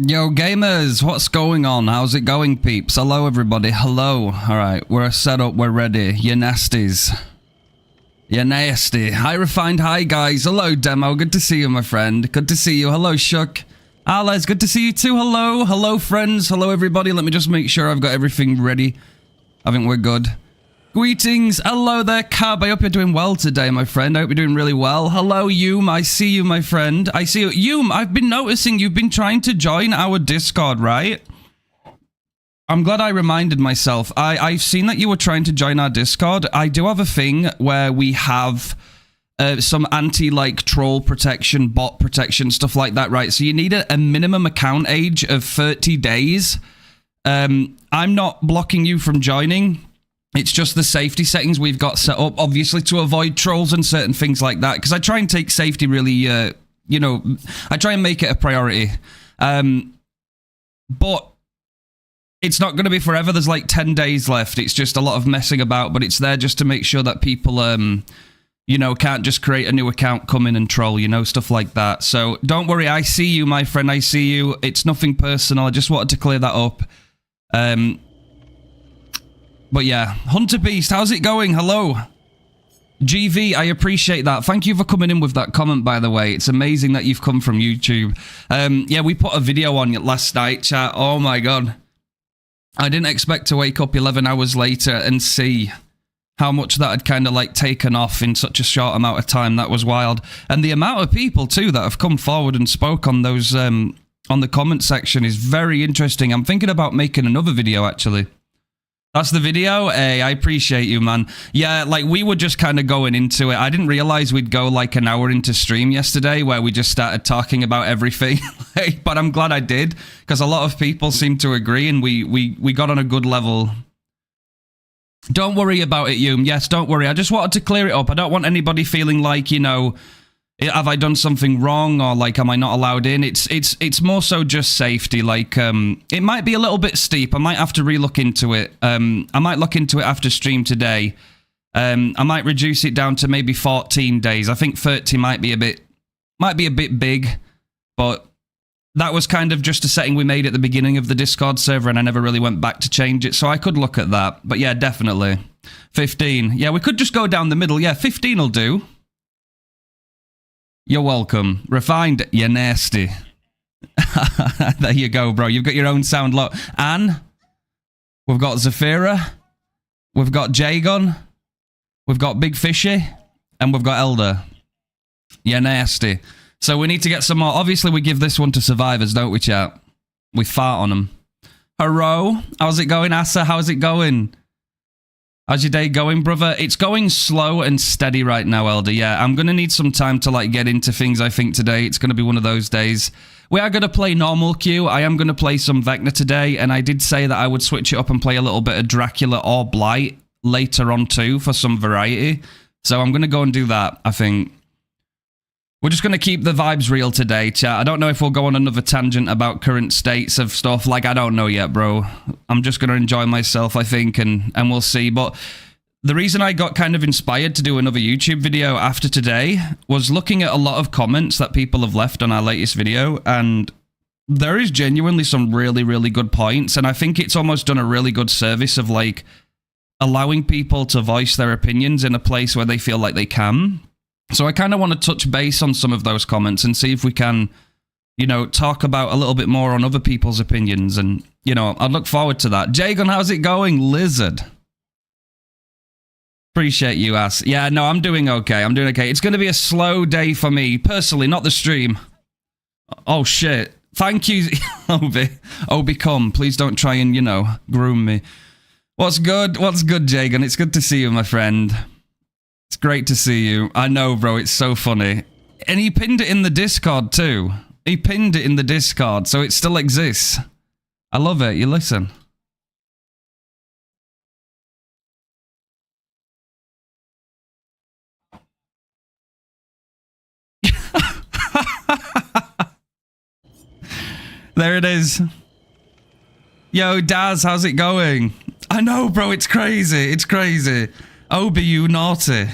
Yo gamers, what's going on? How's it going, peeps? Hello everybody, hello. Alright, we're set up, we're ready. You nasties. You nasty. Hi Refined, hi guys. Hello Demo, good to see you my friend. Good to see you. Hello Shuck. Alice, good to see you too. Hello. Hello friends. Hello everybody. Let me just make sure I've got everything ready. I think we're good. Greetings. Hello there, Cab. I hope you're doing well today, my friend. I hope you're doing really well. Hello, Yum. I see you, my friend. I see you. Yum, I've been noticing you've been trying to join our Discord, right? I'm glad I reminded myself. I've seen that you were trying to join our Discord. I do have a thing where we have some anti-like troll protection, bot protection, stuff like that, right? So you need a minimum account age of 30 days. I'm not blocking you from joining. It's just the safety settings we've got set up, obviously, to avoid trolls and certain things like that. Because I try and take safety really, you know, I try and make it a priority. But it's not going to be forever. There's like 10 days left. It's just a lot of messing about, but it's there just to make sure that people, you know, can't just create a new account, come in and troll, you know, stuff like that. So don't worry. I see you, my friend. I see you. It's nothing personal. I just wanted to clear that up. But yeah, Hunter Beast, how's it going? Hello. GV, I appreciate that. Thank you for coming in with that comment, by the way. It's amazing that you've come from YouTube. Yeah, we put a video on last night, chat. Oh my god. I didn't expect to wake up 11 hours later and see how much that had kind of like taken off in such a short amount of time. That was wild. And the amount of people too that have come forward and spoke on those, on the comment section is very interesting. I'm thinking about making another video actually. That's the video? Hey, I appreciate you, man. Yeah, like, we were just kind of going into it. I didn't realize we'd go, like, an hour into stream yesterday where we just started talking about everything. But I'm glad I did, because a lot of people seem to agree, and we got on a good level. Don't worry about it, Yum. Yes, don't worry. I just wanted to clear it up. I don't want anybody feeling like, you know, have I done something wrong, or like, am I not allowed in? It's more so just safety. Like, it might be a little bit steep. I might have to relook into it. I might look into it after stream today. I might reduce it down to maybe 14 days. I think 30 might be a bit big, but that was kind of just a setting we made at the beginning of the Discord server, and I never really went back to change it. So I could look at that. But yeah, definitely 15. Yeah, we could just go down the middle. Yeah, 15 will do. You're welcome. Refined, you're nasty. There you go, bro. You've got your own sound lot. Anne, we've got Zafira, we've got Jagon, we've got Big Fishy, and we've got Elder. You're nasty. So we need to get some more. Obviously, we give this one to survivors, don't we, chat? We fart on them. Hello? How's it going, Asa? How's it going? How's your day going, brother? It's going slow and steady right now, Elder. Yeah, I'm going to need some time to, like, get into things, I think, today. It's going to be one of those days. We are going to play normal queue. I am going to play some Vecna today, and I did say that I would switch it up and play a little bit of Dracula or Blight later on, too, for some variety. So I'm going to go and do that, I think. We're just going to keep the vibes real today, chat. I don't know if we'll go on another tangent about current states of stuff. Like, I don't know yet, bro. I'm just going to enjoy myself, I think, and we'll see. But the reason I got kind of inspired to do another YouTube video after today was looking at a lot of comments that people have left on our latest video, and there is genuinely some really, really good points, and I think it's almost done a really good service of, like, allowing people to voice their opinions in a place where they feel like they can. So I kind of want to touch base on some of those comments and see if we can, you know, talk about a little bit more on other people's opinions. And, you know, I'd look forward to that. Jagon, how's it going? Lizard. Appreciate you, ass. Yeah, no, I'm doing okay. I'm doing okay. It's going to be a slow day for me, personally, not the stream. Oh, shit. Thank you, Obi, come. Please don't try and, you know, groom me. What's good? What's good, Jagon? It's good to see you, my friend. It's great to see you. I know, bro. It's so funny. And he pinned it in the Discord, too. He pinned it in the Discord, so it still exists. I love it. You listen. There it is. Yo, Daz, how's it going? I know, bro. It's crazy. It's crazy. Obi, you naughty.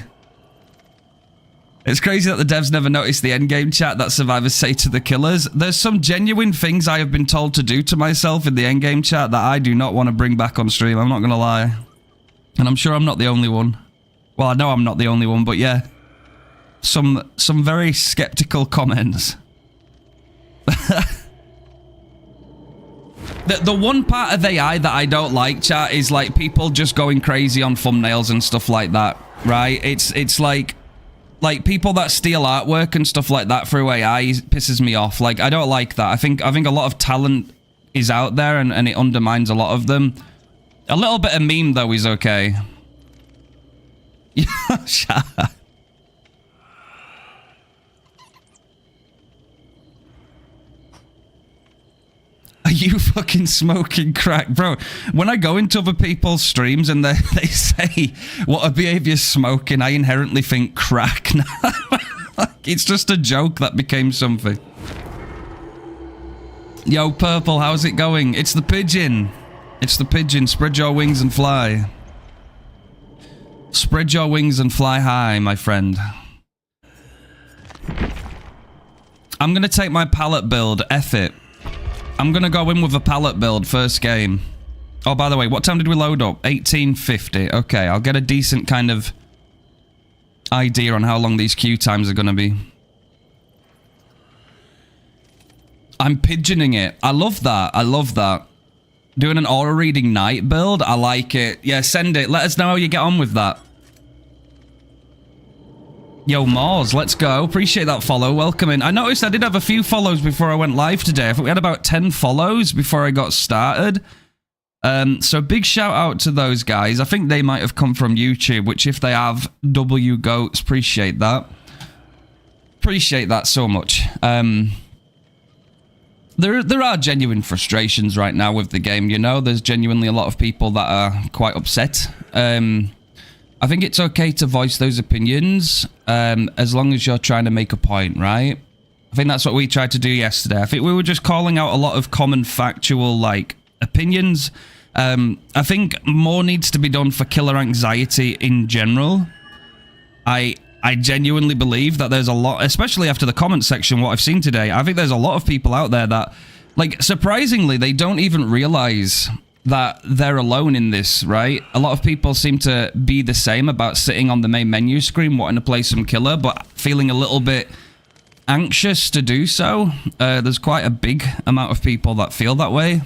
It's crazy that the devs never noticed the endgame chat that survivors say to the killers. There's some genuine things I have been told to do to myself in the endgame chat that I do not want to bring back on stream. I'm not going to lie. And I'm sure I'm not the only one. Well, I know I'm not the only one, but yeah. Some very skeptical comments. The one part of AI that I don't like, chat, is like people just going crazy on thumbnails and stuff like that, right? It's like people that steal artwork and stuff like that through AI pisses me off. Like, I don't like that. I think a lot of talent is out there and it undermines a lot of them. A little bit of meme though is okay. Yeah, Are you fucking smoking crack? Bro, when I go into other people's streams and they say, what are Behaviour smoking? I inherently think crack. It's just a joke that became something. Yo, Purple, how's it going? It's the pigeon. It's the pigeon. Spread your wings and fly. Spread your wings and fly high, my friend. I'm going to take my pallet build. F it. I'm going to go in with a pallet build first game. Oh, by the way, what time did we load up? 1850. Okay, I'll get a decent kind of idea on how long these queue times are going to be. I'm pigeoning it. I love that. I love that. Doing an aura reading night build. I like it. Yeah, send it. Let us know how you get on with that. Yo, Mars, let's go. Appreciate that follow. Welcome in. I noticed I did have a few follows before I went live today. I think we had about 10 follows before I got started. So big shout out to those guys. I think they might have come from YouTube, which if they have, W goats. Appreciate that. Appreciate that so much. There are genuine frustrations right now with the game, you know. There's genuinely a lot of people that are quite upset. I think it's okay to voice those opinions as long as you're trying to make a point, right? I think that's what we tried to do yesterday. I think we were just calling out a lot of common factual, like, opinions. I think more needs to be done for killer anxiety in general. I genuinely believe that there's a lot, especially after the comment section, what I've seen today, I think there's a lot of people out there that, like, surprisingly, they don't even realize that they're alone in this, right? A lot of people seem to be the same about sitting on the main menu screen wanting to play some killer, but feeling a little bit anxious to do so. There's quite a big amount of people that feel that way.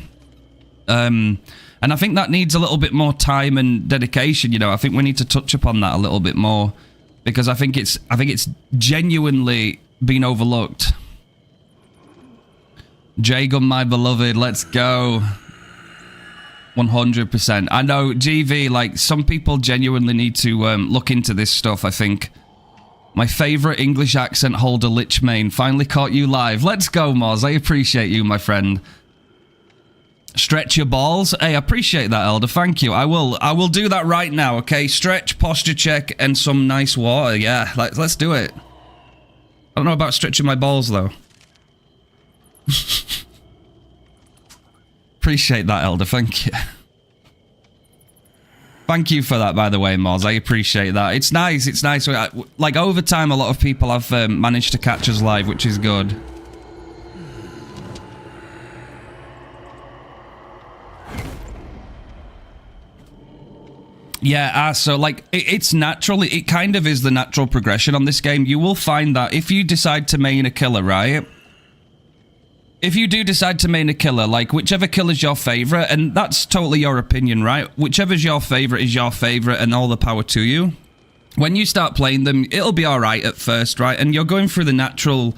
And I think that needs a little bit more time and dedication, you know. I think we need to touch upon that a little bit more, because I think it's genuinely been overlooked. Jagun, my beloved, let's go. 100%. I know, GV, like, some people genuinely need to look into this stuff, I think. My favourite English accent holder, Lichmane, finally caught you live. Let's go, Moz. I appreciate you, my friend. Stretch your balls. Hey, I appreciate that, Elder. Thank you. I will do that right now, okay? Stretch, posture check, and some nice water. Yeah, let's do it. I don't know about stretching my balls, though. Appreciate that, Elder. Thank you. Thank you for that, by the way, Moz. I appreciate that. It's nice. It's nice. Like, over time, a lot of people have managed to catch us live, which is good. Yeah, so, like, it's naturally... It kind of is the natural progression on this game. You will find that if you decide to main a killer, right? If you do decide to main a killer, like, whichever killer's your favorite, and that's totally your opinion, right? Whichever's your favorite is your favorite, and all the power to you. When you start playing them, it'll be alright at first, right? And you're going through the natural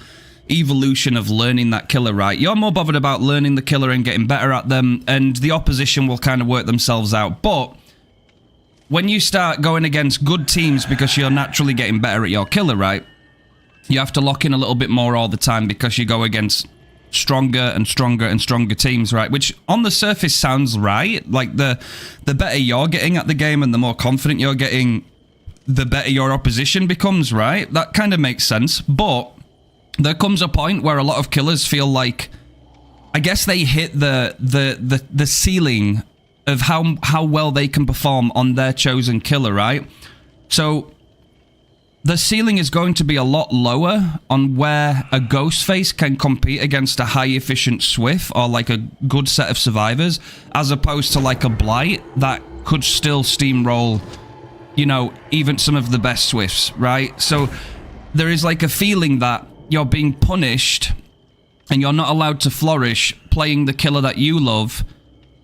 evolution of learning that killer, right? You're more bothered about learning the killer and getting better at them, and the opposition will kind of work themselves out. But when you start going against good teams because you're naturally getting better at your killer, right? You have to lock in a little bit more all the time because you go against stronger and stronger and stronger teams, right? Which on the surface sounds right. Like, the better you're getting at the game and the more confident you're getting, the better your opposition becomes, right? That kind of makes sense. But there comes a point where a lot of killers feel like, I guess they hit the ceiling of how well they can perform on their chosen killer, right? So the ceiling is going to be a lot lower on where a Ghostface can compete against a high-efficient Swift or like a good set of survivors, as opposed to like a Blight that could still steamroll, you know, even some of the best Swifts, right? So there is like a feeling that you're being punished and you're not allowed to flourish playing the killer that you love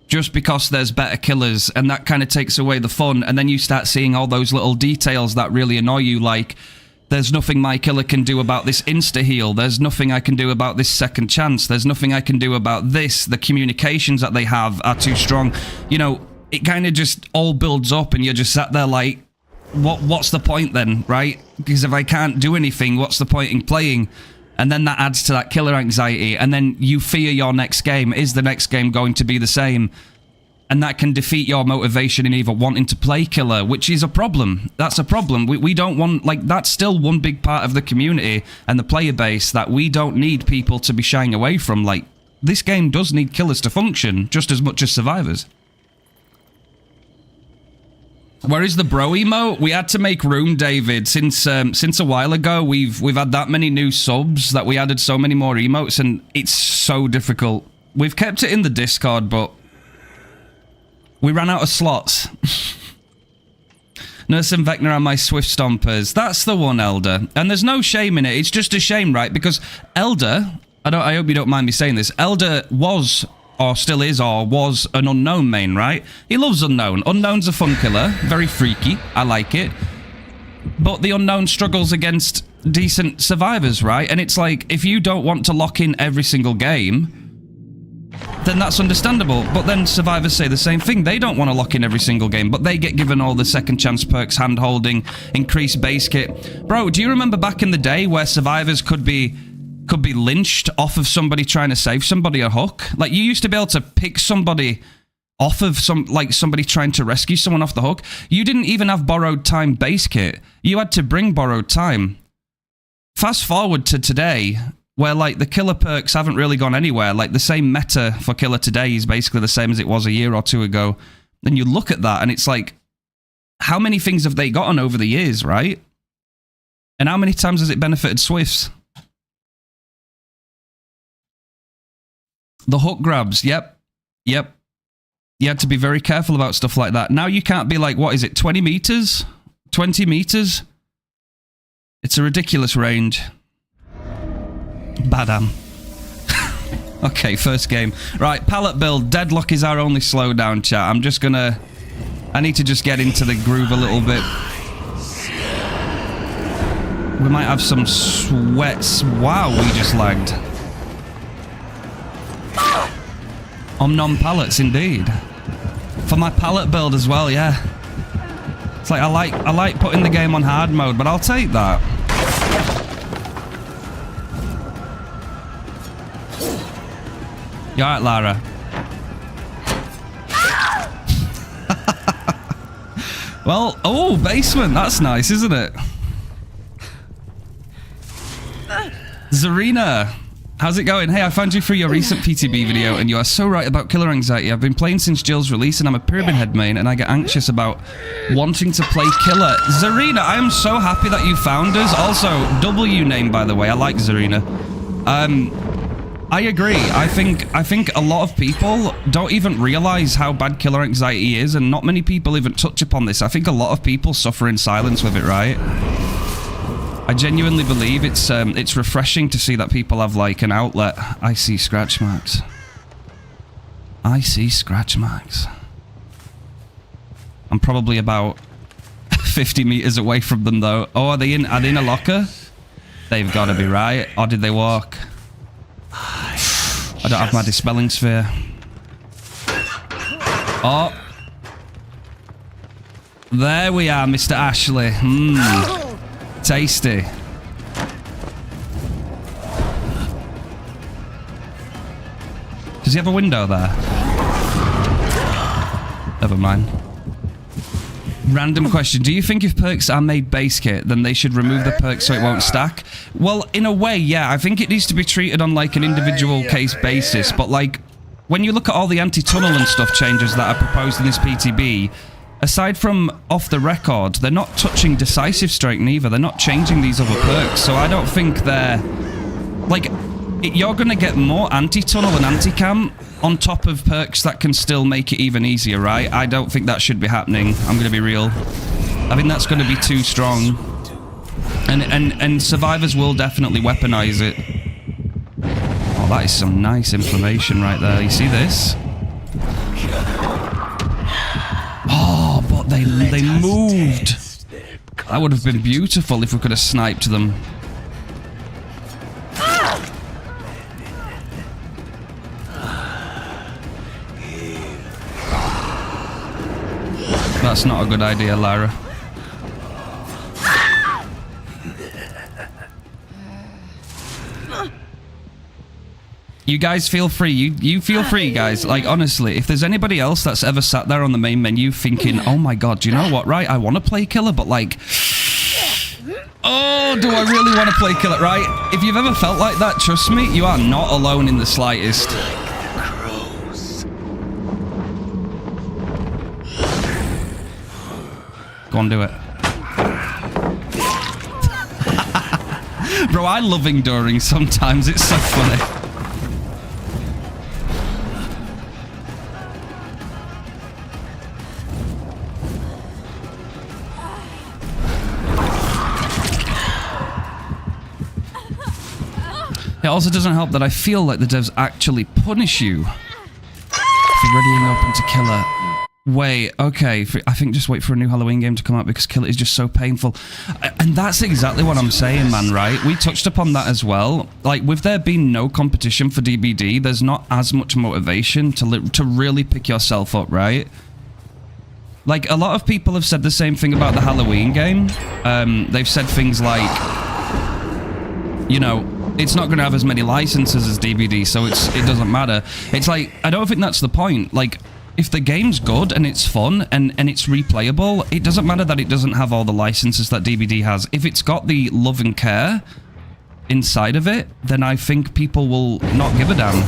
just because there's better killers, and that kind of takes away the fun. And then you start seeing all those little details that really annoy you, like, there's nothing my killer can do about this insta-heal, there's nothing I can do about this second chance, there's nothing I can do about this, the communications that they have are too strong. You know, it kind of just all builds up, and you're just sat there like, what's the point then, right? Because if I can't do anything, what's the point in playing? And then that adds to that killer anxiety, and then you fear your next game. Is the next game going to be the same? And that can defeat your motivation in either wanting to play killer, which is a problem. That's a problem. We don't want, like, that's still one big part of the community and the player base that we don't need people to be shying away from. Like, this game does need killers to function just as much as survivors. Where is the bro emote? We had to make room, David. Since a while ago, we've had that many new subs that we added so many more emotes, and it's so difficult. We've kept it in the Discord, but we ran out of slots. Nurse and Vecna are my Swift Stompers. That's the one, Elder. And there's no shame in it. It's just a shame, right? Because Elder, I hope you don't mind me saying this, Elder was, or still is, or was an Unknown main, right? He loves Unknown. Unknown's a fun killer. Very freaky. I like it. But the Unknown struggles against decent survivors, right? And it's like, if you don't want to lock in every single game, then that's understandable. But then survivors say the same thing. They don't want to lock in every single game, but they get given all the second chance perks, hand-holding, increased base kit. Bro, do you remember back in the day where survivors could be lynched off of somebody trying to save somebody a hook? Like, you used to be able to pick somebody off of somebody trying to rescue someone off the hook. You didn't even have borrowed time base kit. You had to bring borrowed time. Fast forward to today, where, like, the killer perks haven't really gone anywhere. Like, the same meta for killer today is basically the same as it was a year or two ago. Then you look at that and it's like, how many things have they gotten over the years, right? And how many times has it benefited Swifts? The hook grabs, yep. You had to be very careful about stuff like that. Now you can't be like, what is it, 20 meters? 20 meters? It's a ridiculous range. Badam. Okay, first game. Right, pallet build. Deadlock is our only slowdown, chat. I'm just gonna... I need to just get into the groove a little bit. We might have some sweats. Wow, we just lagged. Nom pallets, indeed. For my pallet build as well, yeah. It's like I like putting the game on hard mode, but I'll take that. You alright, Lara? Well, oh, basement. That's nice, isn't it? Zarina. How's it going? Hey, I found you through your recent PTB video, and you are so right about killer anxiety. I've been playing since Jill's release, and I'm a Pyramid Head main, and I get anxious about wanting to play killer. Zarina, I am so happy that you found us. Also, W name, by the way. I like Zarina. I agree. I think a lot of people don't even realize how bad killer anxiety is, and not many people even touch upon this. I think a lot of people suffer in silence with it, right? I genuinely believe it's refreshing to see that people have, like, an outlet. I see scratch marks. I see scratch marks. I'm probably about 50 meters away from them, though. Oh, are they in a locker? They've got to be, right? Or did they walk? I don't have my dispelling sphere. Oh. There we are, Mr. Ashley. Tasty. Does he have a window there? Never mind. Random question. Do you think if perks are made base kit, then they should remove the perks so it won't stack? Well, in a way, yeah. I think it needs to be treated on, like, an individual case basis. But, like, when you look at all the anti-tunnel and stuff changes that are proposed in this PTB, aside from off the record, they're not touching decisive strike neither. They're not changing these other perks, so I don't think they're... Like, you're going to get more anti-tunnel and anti-cam on top of perks that can still make it even easier, right? I don't think that should be happening. I'm going to be real. I think that's going to be too strong. And survivors will definitely weaponize it. Oh, that is some nice inflammation right there. You see this? Oh, but they moved. That would have been beautiful if we could have sniped them. That's not a good idea, Lara. You guys feel free. You feel free, guys. Like, honestly, if there's anybody else that's ever sat there on the main menu thinking, oh my god, do you know what, right? I want to play killer, but like... Oh, do I really want to play killer, right? If you've ever felt like that, trust me, you are not alone in the slightest. Go on, do it. Bro, I love enduring sometimes. It's so funny. It also doesn't help that I feel like the devs actually punish you for readying up into killer. Wait, okay, I think just wait for a new Halloween game to come out because killer is just so painful. And that's exactly what I'm saying, man, right? We touched upon that as well. Like, with there being no competition for DBD, there's not as much motivation to really pick yourself up, right? Like, a lot of people have said the same thing about the Halloween game. They've said things like, you know, it's not going to have as many licenses as DBD, so it doesn't matter. It's like, I don't think that's the point. Like, if the game's good and it's fun and it's replayable, it doesn't matter that it doesn't have all the licenses that DBD has. If it's got the love and care inside of it, then I think people will not give a damn.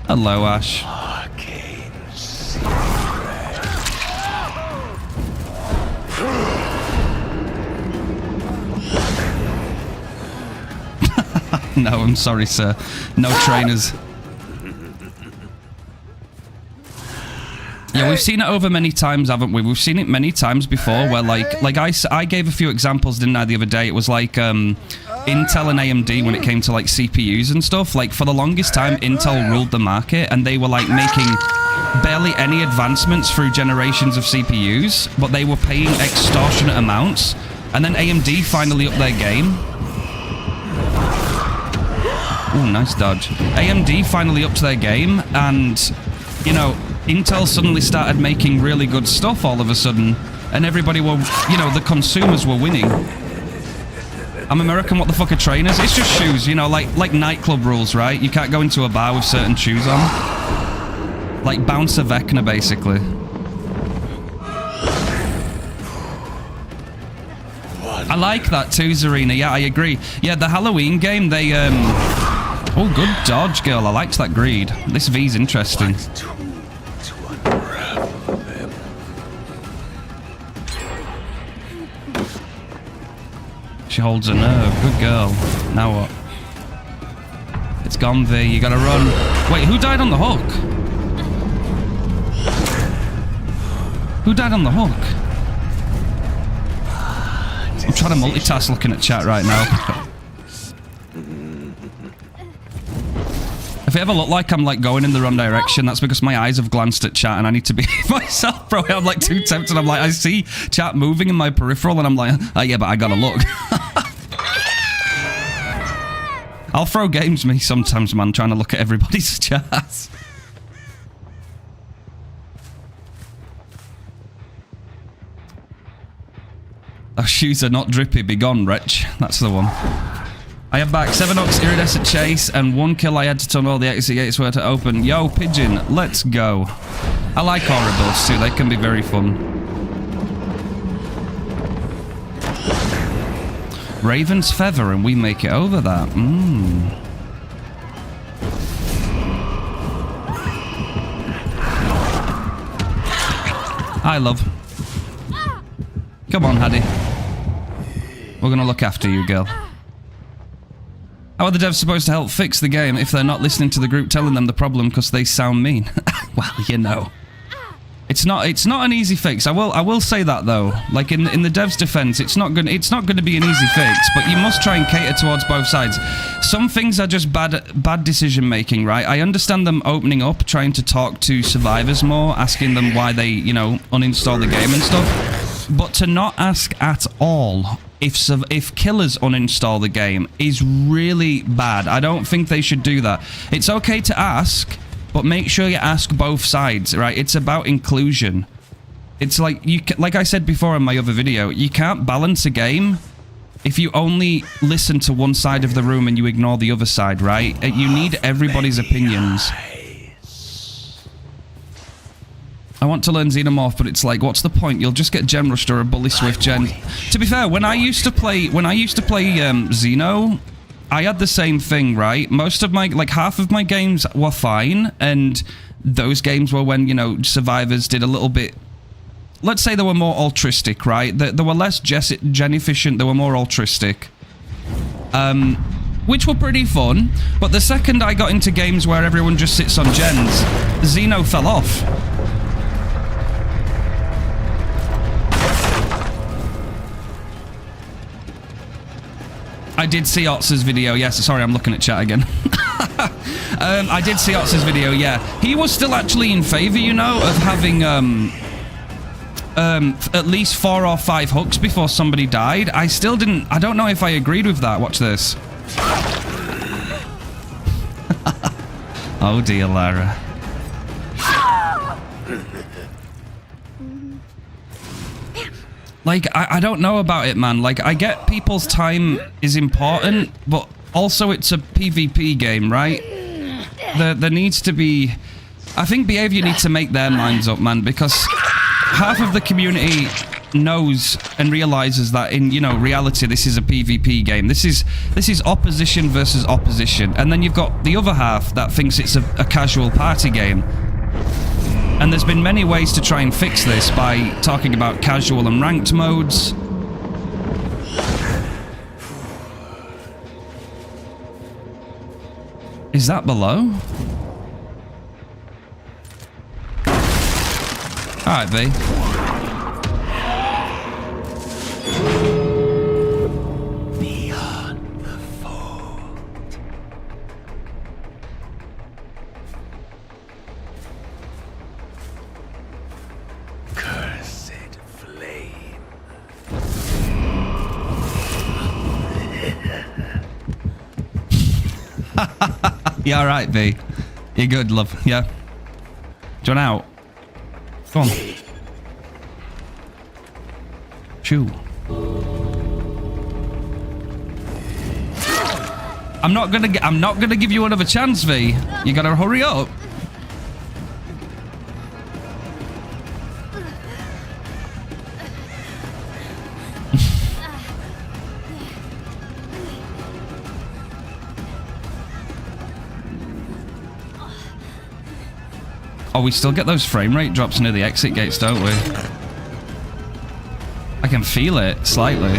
Hello, Ash. No, I'm sorry, sir. No trainers. Yeah, we've seen it over many times, haven't we? We've seen it many times before where, like I gave a few examples, didn't I, the other day? It was like Intel and AMD when it came to, like, CPUs and stuff. Like, for the longest time, Intel ruled the market, and they were, like, making barely any advancements through generations of CPUs, but they were paying extortionate amounts. And then AMD finally upped their game. Ooh, nice dodge. AMD finally upped their game, and, you know, Intel suddenly started making really good stuff all of a sudden, and everybody were, you know, the consumers were winning. I'm American, what the fuck are trainers? It's just shoes, you know, like nightclub rules, right? You can't go into a bar with certain shoes on. Like Bouncer Vecna, basically. I like that too, Zarina. Yeah, I agree. Yeah, the Halloween game, they, oh, good dodge, girl. I liked that greed. This V's interesting. She holds a nerve. Good girl. Now what? It's gone, V. You gotta run. Wait, who died on the hook? Who died on the hook? I'm trying to multitask looking at chat right now. If it ever look like I'm, like, going in the wrong direction, that's because my eyes have glanced at chat and I need to be myself, bro. I'm, like, too tempted. I'm like, I see chat moving in my peripheral and I'm like, oh, yeah, but I gotta look. I'll throw games me sometimes, man, trying to look at everybody's chat. Our shoes are not drippy. Be gone, wretch. That's the one. I have back 7 Ox Iridescent Chase and 1 kill. I had to turn all the exit gates were to open. Yo, Pigeon, let's go. I like horror builds too. They can be very fun. Raven's Feather and we make it over that. Hi, love. Come on, Haddy. We're gonna look after you, girl. How are the devs supposed to help fix the game if they're not listening to the group telling them the problem because they sound mean? Well, you know. It's not an easy fix. I will say that though. Like in the devs' defense, it's not going to be an easy fix, but you must try and cater towards both sides. Some things are just bad decision making, right? I understand them opening up, trying to talk to survivors more, asking them why they, you know, uninstall the game and stuff. But to not ask at all if killers uninstall the game is really bad. I don't think they should do that. It's okay to ask, but make sure you ask both sides, right? It's about inclusion. It's like like I said before in my other video, you can't balance a game if you only listen to one side of the room and you ignore the other side, right? You need everybody's opinions. I want to learn Xenomorph, but it's like, what's the point? You'll just get Gem Rushed or a Bully Swift Gen. To be fair, when I used to play Xeno, I had the same thing, right? Most of my, like half of my games were fine, and those games were when, you know, survivors did a little bit, let's say they were more altruistic, right? They were less gen efficient, they were more altruistic. Which were pretty fun, but the second I got into games where everyone just sits on gens, Xeno fell off. I did see Otz's video, yes. Sorry, I'm looking at chat again. I did see Otz's video, yeah. He was still actually in favor, you know, of having at least 4 or 5 hooks before somebody died. I still didn't... I don't know if I agreed with that. Watch this. Oh dear, Lara. Like, I don't know about it, man. Like, I get people's time is important, but also it's a PvP game, right? There needs to be... I think Behaviour needs to make their minds up, man, because half of the community knows and realizes that in, you know, reality, this is a PvP game. This is opposition versus opposition. And then you've got the other half that thinks it's a casual party game. And there's been many ways to try and fix this by talking about casual and ranked modes. Is that below? Alright, V. Yeah, alright, V. You're good, love. Yeah. Do you want out? Go on. Chew. I'm not gonna give you another chance, V. You gotta hurry up. Oh, we still get those frame rate drops near the exit gates, don't we? I can feel it slightly.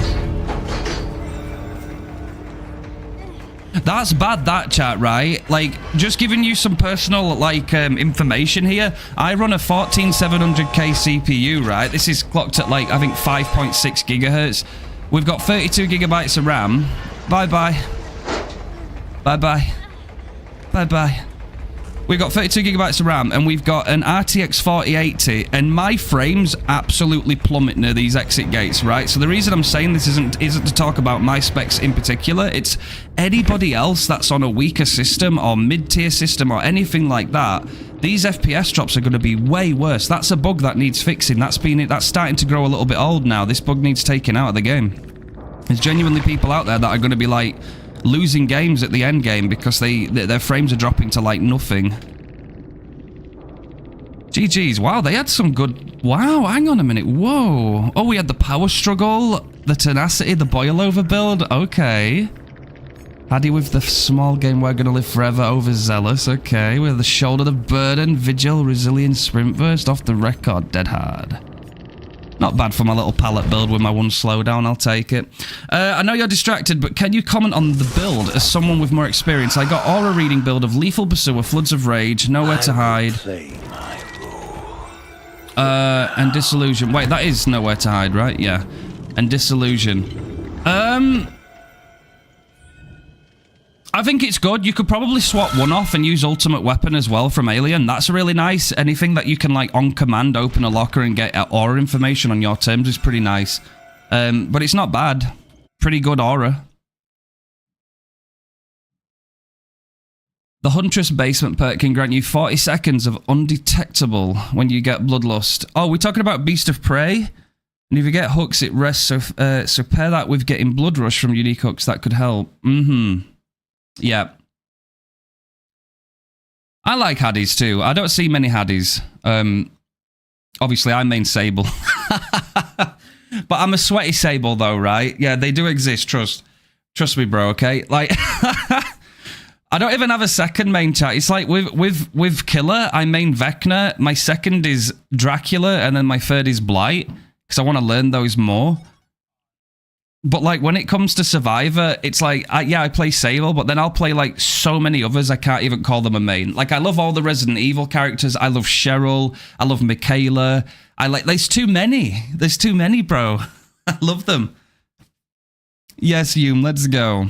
That's bad, that chat, right? Like, just giving you some personal, like, information here. I run a 14700K CPU, right? This is clocked at, like, I think 5.6 gigahertz. We've got 32 gigabytes of RAM. Bye-bye. Bye-bye. Bye-bye. We've got 32 gigabytes of RAM, and we've got an RTX 4080, and my frames absolutely plummet near these exit gates, right? So the reason I'm saying this isn't to talk about my specs in particular. It's anybody else that's on a weaker system or mid-tier system or anything like that. These FPS drops are going to be way worse. That's a bug that needs fixing. That's starting to grow a little bit old now. This bug needs taken out of the game. There's genuinely people out there that are going to be like losing games at the end game because their frames are dropping to like nothing. GG's. Wow, they had some good... Wow, hang on a minute. Whoa. Oh, we had the power struggle, the tenacity, the boil over build. Okay. Paddy with the small game, we're gonna live forever, overzealous. Okay, with the shoulder, the burden, vigil, resilience, sprint burst, off the record, dead hard. Not bad for my little pallet build with my one slowdown, I'll take it. I know you're distracted, but can you comment on the build as someone with more experience? I got aura reading build of Lethal Pursuer, Floods of Rage, Nowhere to Hide. And Disillusion. Wait, that is Nowhere to Hide, right? Yeah. And Disillusion. I think it's good. You could probably swap one off and use Ultimate Weapon as well from Alien. That's really nice. Anything that you can, like, on command, open a locker and get aura information on your terms is pretty nice. But it's not bad. Pretty good aura. The Huntress Basement perk can grant you 40 seconds of undetectable when you get Bloodlust. Oh, we're talking about Beast of Prey? And if you get hooks, it rests, so pair that with getting Blood Rush from unique hooks, that could help. Yeah. I like Haddies too. I don't see many Haddies. Obviously, I main Sable. But I'm a sweaty Sable though, right? Yeah, they do exist, trust me, bro, okay? Like, I don't even have a second main chat. It's like with Killer, I main Vecna. My second is Dracula, and then my third is Blight, because I want to learn those more. But, like, when it comes to Survivor, it's like, yeah, I play Sable, but then I'll play, like, so many others, I can't even call them a main. Like, I love all the Resident Evil characters. I love Cheryl. I love Michaela. There's too many. There's too many, bro. I love them. Yes, Hume, let's go.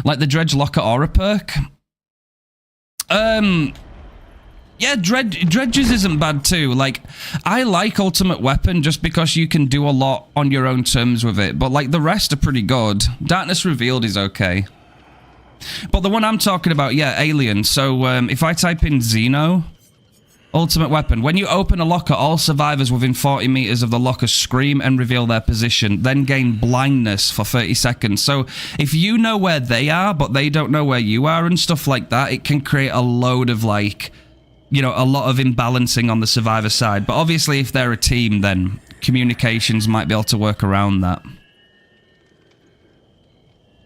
Like the Dredge Locker Aura perk. Yeah, Dredges isn't bad too. Like, I like Ultimate Weapon just because you can do a lot on your own terms with it. But, like, the rest are pretty good. Darkness Revealed is okay. But the one I'm talking about, yeah, Alien. So, if I type in Xeno, Ultimate Weapon. When you open a locker, all survivors within 40 meters of the locker scream and reveal their position, then gain blindness for 30 seconds. So, if you know where they are, but they don't know where you are and stuff like that, it can create a load of, like, you know, a lot of imbalancing on the survivor side. But obviously, if they're a team, then communications might be able to work around that.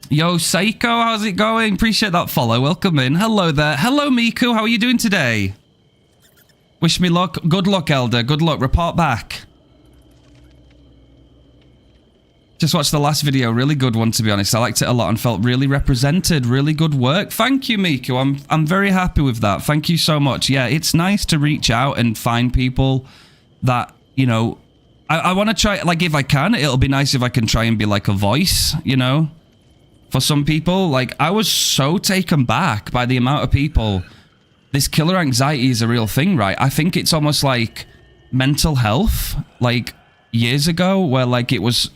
Yo, Seiko, how's it going? Appreciate that follow. Welcome in. Hello there. Hello, Miku. How are you doing today? Wish me luck. Good luck, Elder. Good luck. Report back. Just watched the last video. Really good one, to be honest. I liked it a lot and felt really represented. Really good work. Thank you, Miku. I'm very happy with that. Thank you so much. Yeah, it's nice to reach out and find people that, you know, I want to try, like, if I can, it'll be nice if I can try and be like a voice, you know, for some people. Like, I was so taken back by the amount of people. This killer anxiety is a real thing, right? I think it's almost like mental health, like, years ago, where, like, it was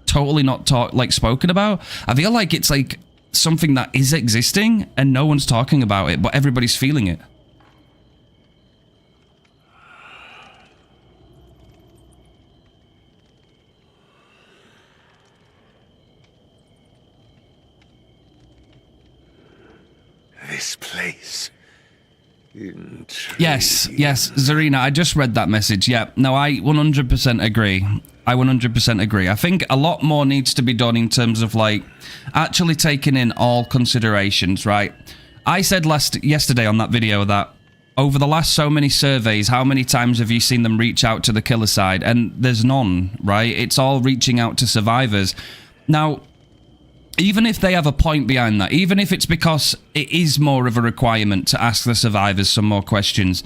totally not spoken about. I feel like it's like something that is existing and no one's talking about it, but everybody's feeling it. This place. Yes, Zarina, I just read that message. Yeah, no, I 100% agree. I 100% agree. I think a lot more needs to be done in terms of, like, actually taking in all considerations, right? I said yesterday on that video that over the last so many surveys, how many times have you seen them reach out to the killer side? And there's none, right? It's all reaching out to survivors. Now, even if they have a point behind that, even if it's because it is more of a requirement to ask the survivors some more questions,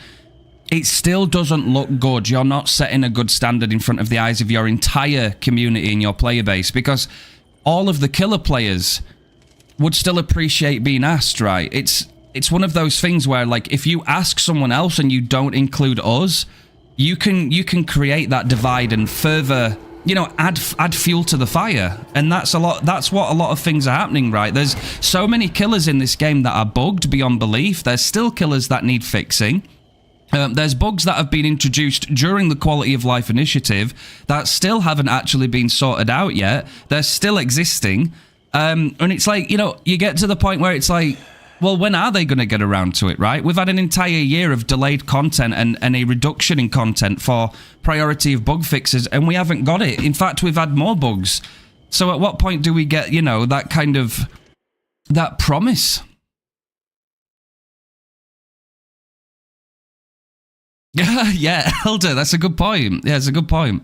it still doesn't look good. You're not setting a good standard in front of the eyes of your entire community and your player base, because all of the killer players would still appreciate being asked, right? It's one of those things where, like, if you ask someone else and you don't include us, you can create that divide and further, you know, add fuel to the fire. And that's what a lot of things are happening, right? There's so many killers in this game that are bugged beyond belief. There's still killers that need fixing. There's bugs that have been introduced during the Quality of Life initiative that still haven't actually been sorted out yet. They're still existing. And it's like, you know, you get to the point where it's like, well, when are they going to get around to it, right? We've had an entire year of delayed content and a reduction in content for priority of bug fixes, and we haven't got it. In fact, we've had more bugs. So at what point do we get, you know, that kind of, that promise? Yeah, Elder, that's a good point. Yeah, it's a good point.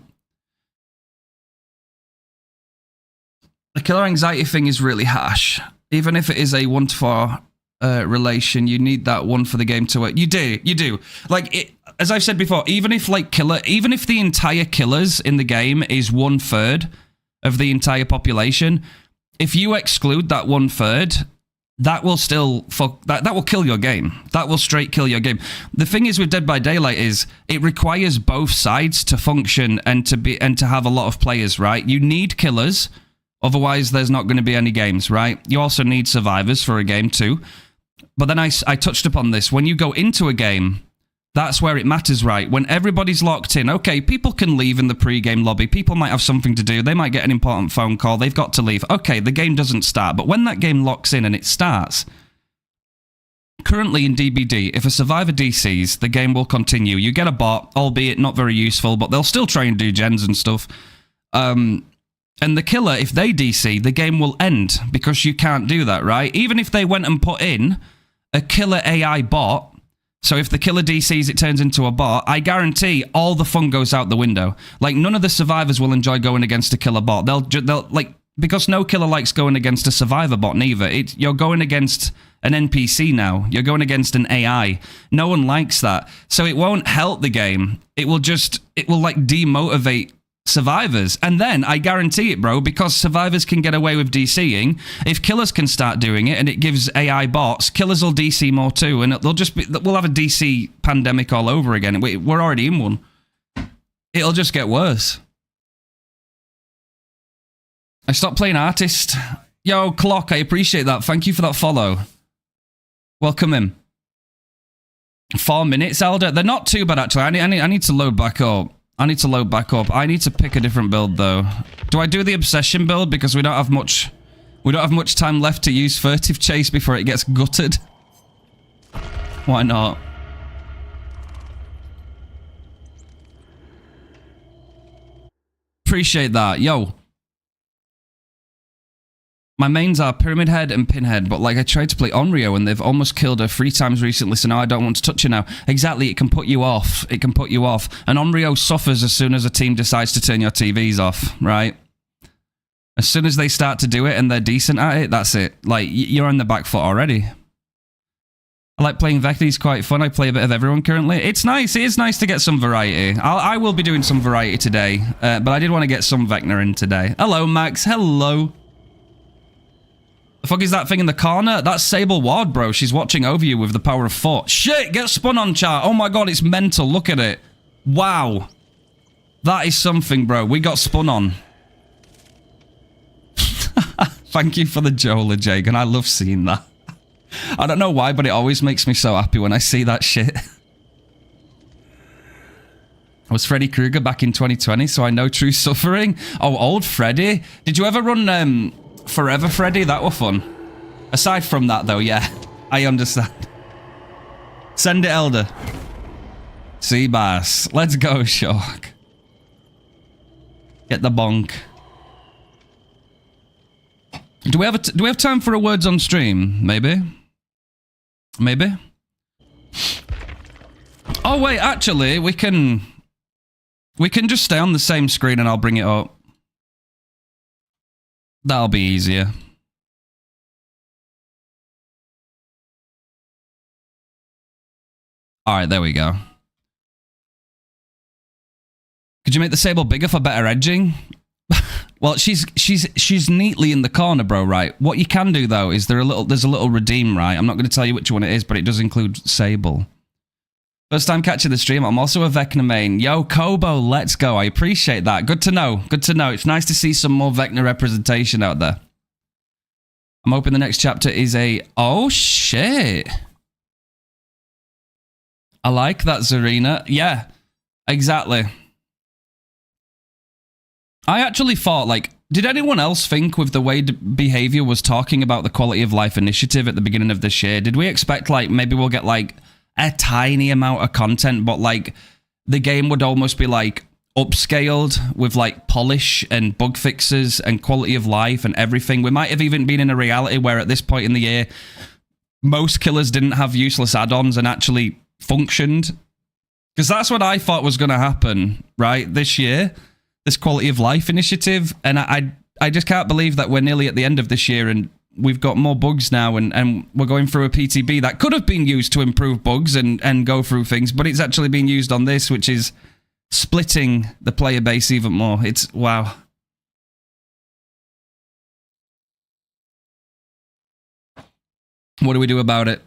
The killer anxiety thing is really harsh. Even if it is a 1-to-4 relation, you need that one for the game to work. You do. Like, as I've said before, even if the entire killers in the game is 1/3 of the entire population, if you exclude that 1/3, that will still that will kill your game. That will straight kill your game. The thing is with Dead by Daylight is it requires both sides to function and to have a lot of players, right? You need killers, otherwise there's not going to be any games, right? You also need survivors for a game too. But then I touched upon this. When you go into a game, that's where it matters, right? When everybody's locked in, okay, people can leave in the pre-game lobby. People might have something to do. They might get an important phone call. They've got to leave. Okay, the game doesn't start. But when that game locks in and it starts, currently in DBD, if a survivor DCs, the game will continue. You get a bot, albeit not very useful, but they'll still try and do gens and stuff. And the killer, if they DC, the game will end because you can't do that, right? Even if they went and put in a killer AI bot, so if the killer DCs, it turns into a bot, I guarantee all the fun goes out the window. Like, none of the survivors will enjoy going against a killer bot. They'll like, because no killer likes going against a survivor bot neither. You're going against an NPC now. You're going against an AI. No one likes that. So it won't help the game. It will like demotivate survivors. And then I guarantee it, bro, because survivors can get away with DCing. If killers can start doing it and it gives AI bots, killers will DC more too, and we'll have a DC pandemic all over again. We're already in one. It'll just get worse. I stopped playing Artist. Yo, Clock, I appreciate that. Thank you for that follow. Welcome in. 4 minutes, Elder. They're not too bad, actually. I need to load back up. I need to pick a different build, though. Do I do the Obsession build? Because we don't have much time left to use Furtive Chase before it gets gutted. Why not? Appreciate that. Yo. My mains are Pyramid Head and Pinhead, but like I tried to play Onryo and they've almost killed her 3 times recently, so now I don't want to touch her now. Exactly, it can put you off. It can put you off. And Onryo suffers as soon as a team decides to turn your TVs off, right? As soon as they start to do it and they're decent at it, that's it. Like, you're on the back foot already. I like playing Vecna, he's quite fun. I play a bit of everyone currently. It's nice, it is nice to get some variety. I will be doing some variety today, but I did want to get some Vecna in today. Hello, Max, hello. The fuck is that thing in the corner? That's Sable Ward, bro. She's watching over you with the power of 4. Shit, get spun on, chat. Oh my god, it's mental. Look at it. Wow. That is something, bro. We got spun on. Thank you for the Jola, Jagan. I love seeing that. I don't know why, but it always makes me so happy when I see that shit. I was Freddy Krueger back in 2020, so I know true suffering. Oh, old Freddy. Did you ever run Forever Freddy? That were fun. Aside from that, though, yeah. I understand. Send it, Elder. Seabass. Let's go, Shock. Get the bonk. Do we have time for a words on stream? Maybe. Maybe. Oh wait, actually, we can just stay on the same screen and I'll bring it up. That'll be easier. All right, there we go. Could you make the Sable bigger for better edging? Well, she's neatly in the corner, bro, right? What you can do, though, is there's a little redeem, right? I'm not going to tell you which one it is, but it does include Sable. First time catching the stream. I'm also a Vecna main. Yo, Kobo, let's go. I appreciate that. Good to know. Good to know. It's nice to see some more Vecna representation out there. I'm hoping the next chapter is a... Oh, shit. I like that, Zarina. Yeah, exactly. I actually thought, like, did anyone else think with the way Behaviour was talking about the quality of life initiative at the beginning of this year, did we expect, like, maybe we'll get, like, a tiny amount of content, but, like, the game would almost be, like, upscaled with, like, polish and bug fixes and quality of life and everything? We might have even been in a reality where at this point in the year, most killers didn't have useless add-ons and actually functioned. Because that's what I thought was going to happen, right, this year. This quality of life initiative, and I just can't believe that we're nearly at the end of this year and we've got more bugs now, and we're going through a PTB that could have been used to improve bugs and go through things, but it's actually being used on this, which is splitting the player base even more. It's wow. What do we do about it?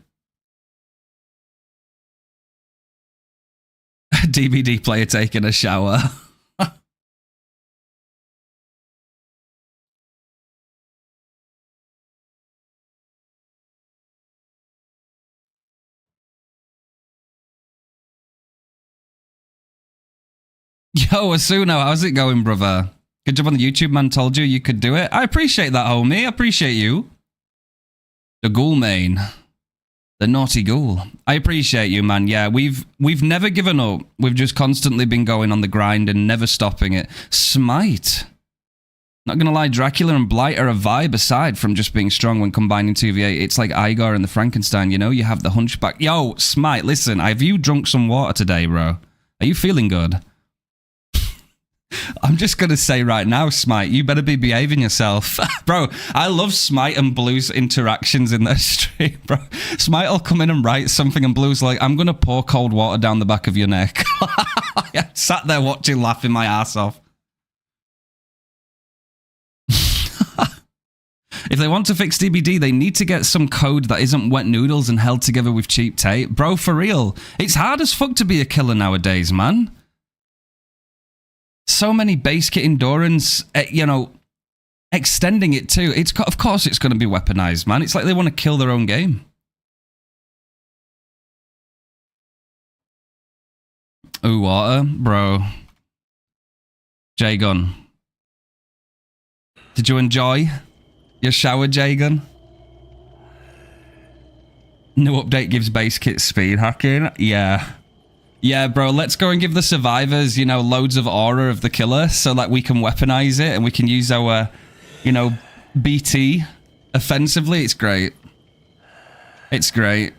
DVD player taking a shower. Yo, Asuno, how's it going, brother? Good job on the YouTube, man. Told you you could do it. I appreciate that, homie. I appreciate you. The ghoul main. The naughty ghoul. I appreciate you, man. Yeah, we've never given up. We've just constantly been going on the grind and never stopping it. Smite. Not gonna lie, Dracula and Blight are a vibe aside from just being strong when combining 2v8. It's like Igor and the Frankenstein, you know? You have the hunchback. Yo, Smite, listen, have you drunk some water today, bro? Are you feeling good? I'm just going to say right now, Smite, you better be behaving yourself. Bro, I love Smite and Blue's interactions in their stream, bro. Smite will come in and write something and Blue's like, I'm going to pour cold water down the back of your neck. I sat there watching, laughing my ass off. If they want to fix DBD, they need to get some code that isn't wet noodles and held together with cheap tape. Bro, for real. It's hard as fuck to be a killer nowadays, man. So many base kit endurance, you know, extending it too. Of course it's going to be weaponized, man. It's like they want to kill their own game. Ooh, water, bro. J-Gun. Did you enjoy your shower, J-Gun? New update gives base kit speed hacking. Yeah. Yeah, bro, let's go and give the survivors, you know, loads of aura of the killer so that we can weaponize it and we can use our, you know, BT offensively. It's great. It's great.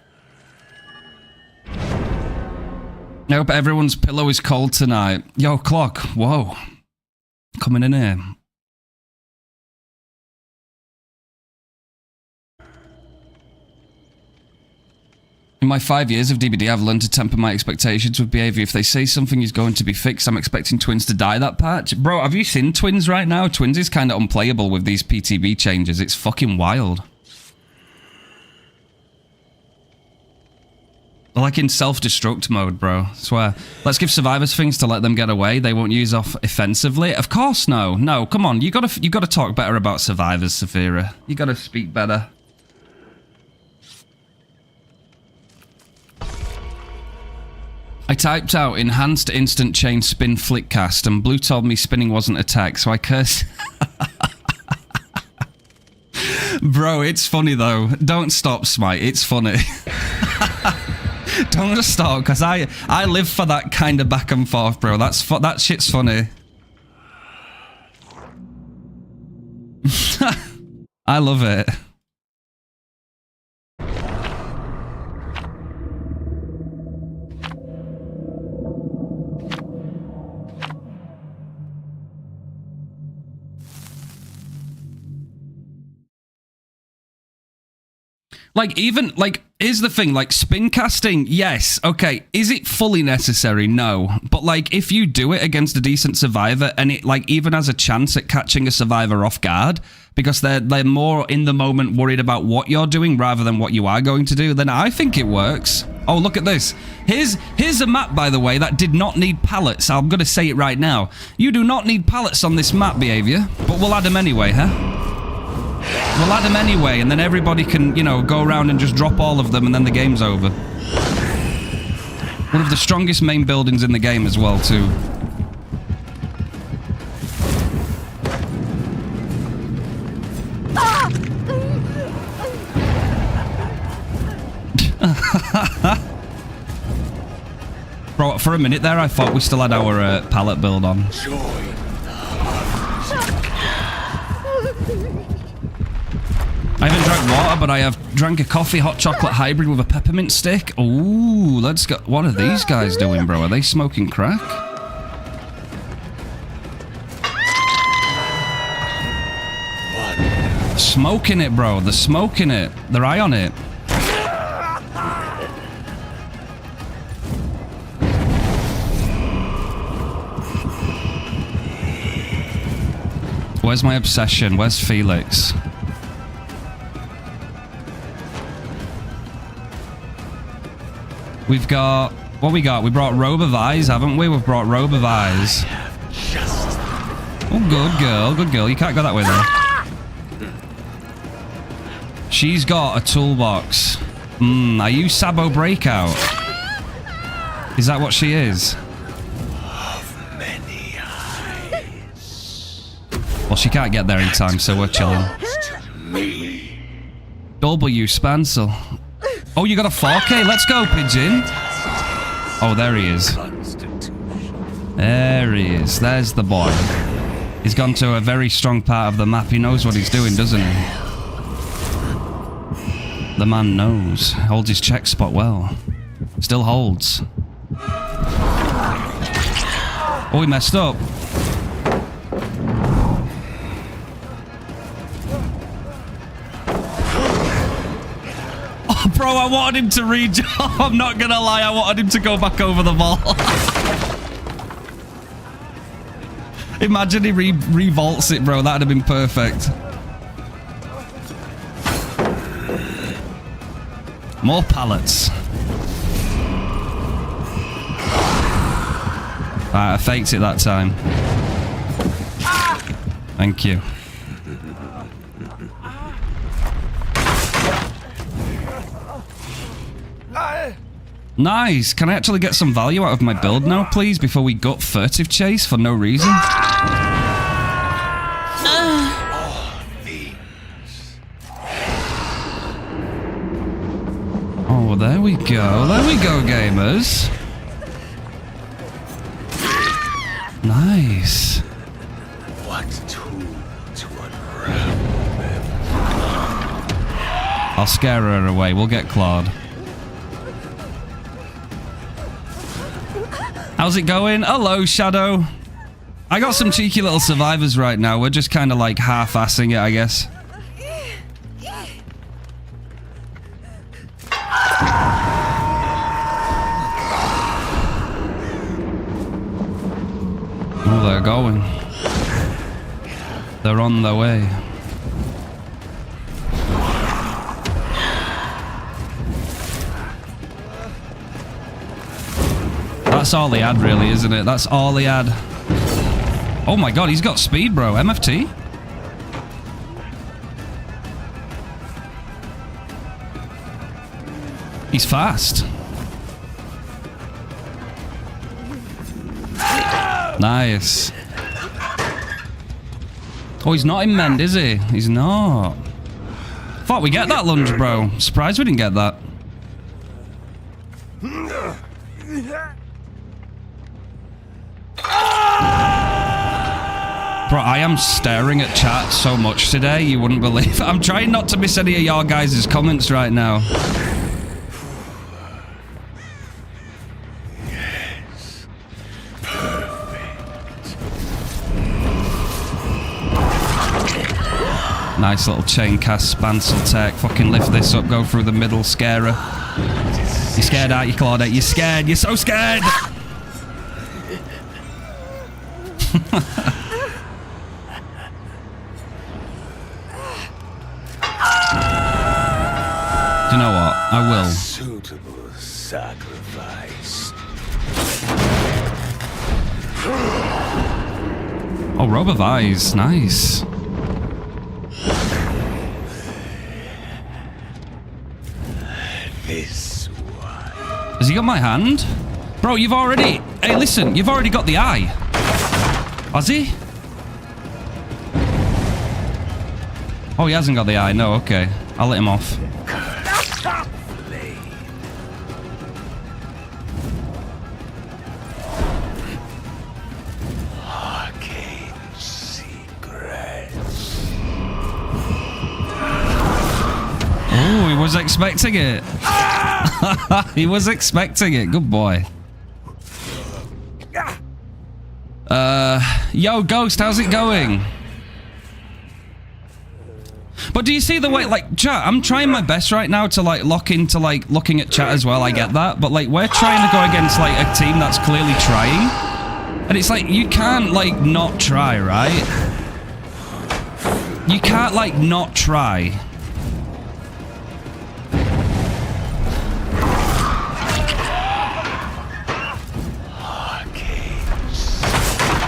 I hope everyone's pillow is cold tonight. Yo, Clock, whoa. Coming in here. In my 5 years of DBD, I've learned to temper my expectations with behavior. If they say something is going to be fixed, I'm expecting Twins to die that patch. Bro, have you seen Twins right now? Twins is kind of unplayable with these PTB changes. It's fucking wild. They're like in self-destruct mode, bro. I swear. Let's give survivors things to let them get away. They won't use off offensively. Of course, no. No, come on. You gotta talk better about survivors, Saphira. You gotta speak better. I typed out enhanced instant chain spin flick cast and Blue told me spinning wasn't a tech, so I cursed. Bro, it's funny though. Don't stop, Smite. It's funny. Don't stop, because I live for that kind of back and forth, bro. That shit's funny. I love it. Like, even, like, here's the thing, like, spin casting, yes, okay, is it fully necessary? No, but, like, if you do it against a decent survivor, and it, like, even has a chance at catching a survivor off guard, because they're more in the moment worried about what you're doing rather than what you are going to do, then I think it works. Oh, look at this. Here's a map, by the way, that did not need pallets. I'm gonna say it right now. You do not need pallets on this map, Behaviour, but we'll add them anyway, huh? We'll add them anyway, and then everybody can, you know, go around and just drop all of them, and then the game's over. One of the strongest main buildings in the game as well, too. Bro, for a minute there, I thought we still had our pallet build on. I haven't drank water, but I have drank a coffee hot chocolate hybrid with a peppermint stick. Ooh, let's go. What are these guys doing, bro? Are they smoking crack? smoking it, bro. They're smoking it. They're eye on it. Where's my obsession? Where's Felix? We've got... What we got? We brought Robe of Eyes, haven't we? We've brought Robe of Eyes. Oh, good girl. Good girl. You can't go that way, though. She's got a toolbox. Are you Sabo Breakout? Is that what she is? Of many eyes. Well, she can't get there in time, so we're chilling. W Spancel. Oh, you got a 4K? Let's go, Pigeon. Oh, there he is. There he is. There's the boy. He's gone to a very strong part of the map. He knows what he's doing, doesn't he? The man knows. Holds his check spot well. Still holds. Oh, he messed up. Oh, bro, I wanted him to rejump. I'm not gonna lie, I wanted him to go back over the ball. Imagine he revolts it, bro. That'd have been perfect. More pallets. Right, I faked it that time. Thank you. Nice. Can I actually get some value out of my build now, please, before we gut furtive chase for no reason? Oh, there we go. There we go, gamers. Nice. What tool to unravel them? I'll scare her away. We'll get clawed. How's it going? Hello, Shadow. I got some cheeky little survivors right now. We're just kind of like half-assing it, I guess. Oh, they're going. They're on their way. That's all he had, really, isn't it? That's all he had. Oh my god, he's got speed, bro. MFT? He's fast. Nice. Oh, he's not in mend, is he? He's not. Thought we get that lunge, bro. Surprised we didn't get that. Bro, I am staring at chat so much today, you wouldn't believe. I'm trying not to miss any of your guys' comments right now. Yes. Perfect. Nice little chain cast, Spancel tech. Fucking lift this up, go through the middle, scare her. You scared, aren't you, Claudette? You're scared. You're so scared. Do you know what? I will. Suitable sacrifice. Oh, Robe of Eyes. Nice. This one. Has he got my hand? Bro, you've already... Hey, listen. You've already got the eye. Has he? Oh, he hasn't got the eye. No, okay. I'll let him off. Arcane secrets. Oh, he was expecting it. He was expecting it. Good boy. Yo, Ghost, how's it going? But But do you see the way, like, chat, I'm trying my best right now to, like, lock into, like, looking at chat as well, I get that. But, like, we're trying to go against, like, a team that's clearly trying. And it's like, you can't, like, not try, right? You can't, like, not try.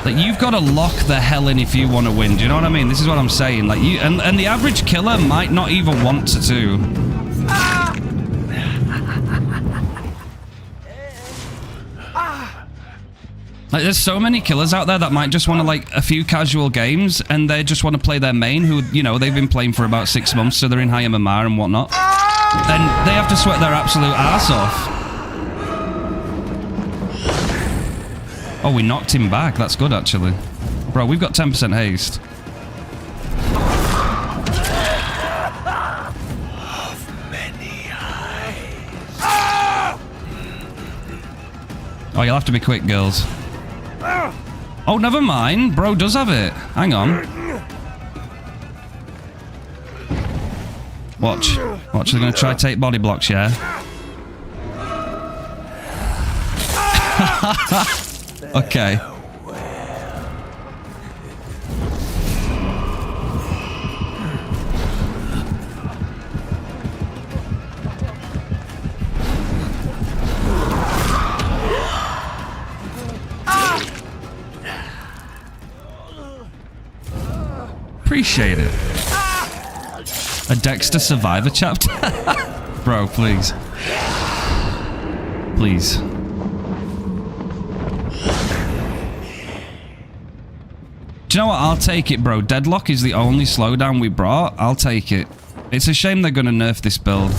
Like, you've got to lock the hell in if you want to win. Do you know what I mean? This is what I'm saying. Like, you and the average killer might not even want to do. Like, there's so many killers out there that might just want to, like, a few casual games, and they just want to play their main, who, you know, they've been playing for about 6 months, so they're in high MMR and whatnot. And they have to sweat their absolute ass off. Oh, we knocked him back. That's good, actually. Bro, we've got 10% haste. Oh, you'll have to be quick, girls. Oh, never mind. Bro does have it. Hang on. Watch. Watch, they're going to try to take body blocks, yeah? Okay. Appreciate it. A Dexter Survivor chapter? Bro, please. Please. Do you know what? I'll take it, bro. Deadlock is the only slowdown we brought. I'll take it. It's a shame they're going to nerf this build.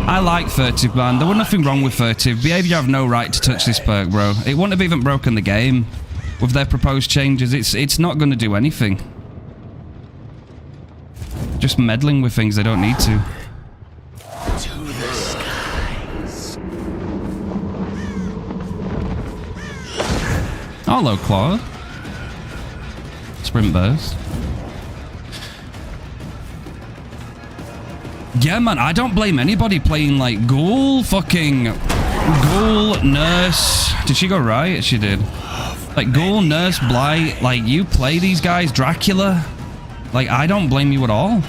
I like Furtive, man. There was nothing wrong with Furtive. Behaviour have no right to touch this perk, bro. It wouldn't have even broken the game with their proposed changes. It's not going to do anything. Just meddling with things they don't need to. To the skies. Hello, Claude. Sprint burst. Yeah, man, I don't blame anybody playing like Ghoul, fucking Ghoul, Nurse. Did she go right? She did. Like Ghoul, Nurse, Blight. Like, you play these guys, Dracula. Like, I don't blame you at all.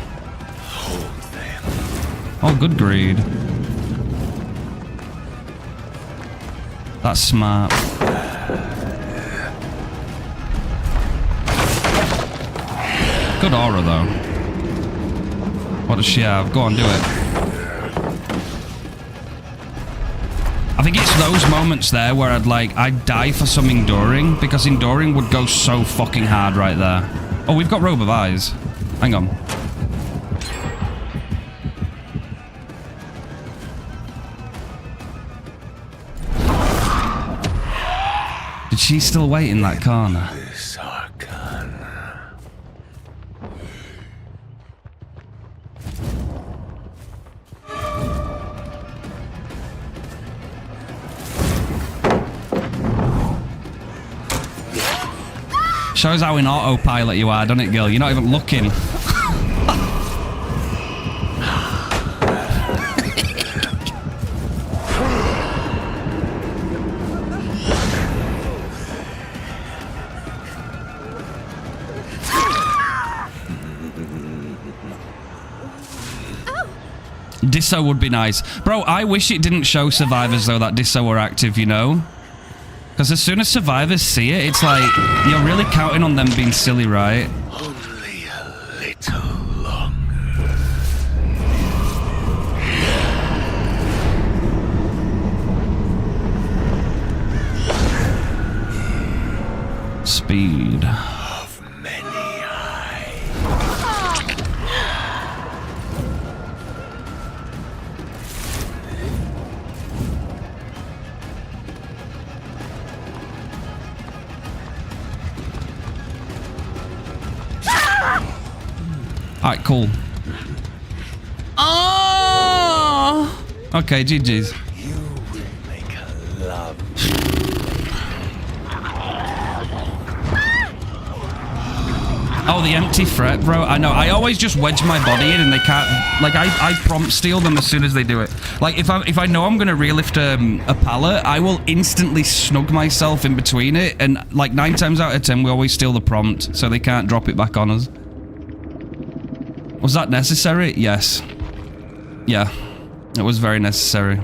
Oh, good greed. That's smart. Good aura, though. What does she have? Go on, do it. I think it's those moments there where I'd die for some Enduring, because Enduring would go so fucking hard right there. Oh, we've got Robe of Eyes. Hang on. Did she still wait in that corner? Shows how in autopilot you are, doesn't it, girl? You're not even looking. Disso would be nice. Bro, I wish it didn't show survivors, though, that Disso were active, you know? Because as soon as survivors see it, it's like, you're really counting on them being silly, right? Only a little longer. Speed. Of many eyes. Alright, cool. Oh! Okay, GG's. You will make a love. Oh, the empty threat, bro. I know. I always just wedge my body in and they can't... Like, I prompt steal them as soon as they do it. Like, if I know I'm going to relift a pallet, I will instantly snug myself in between it. And, like, 9 times out of 10, we always steal the prompt, so they can't drop it back on us. Was that necessary? Yes. Yeah. It was very necessary.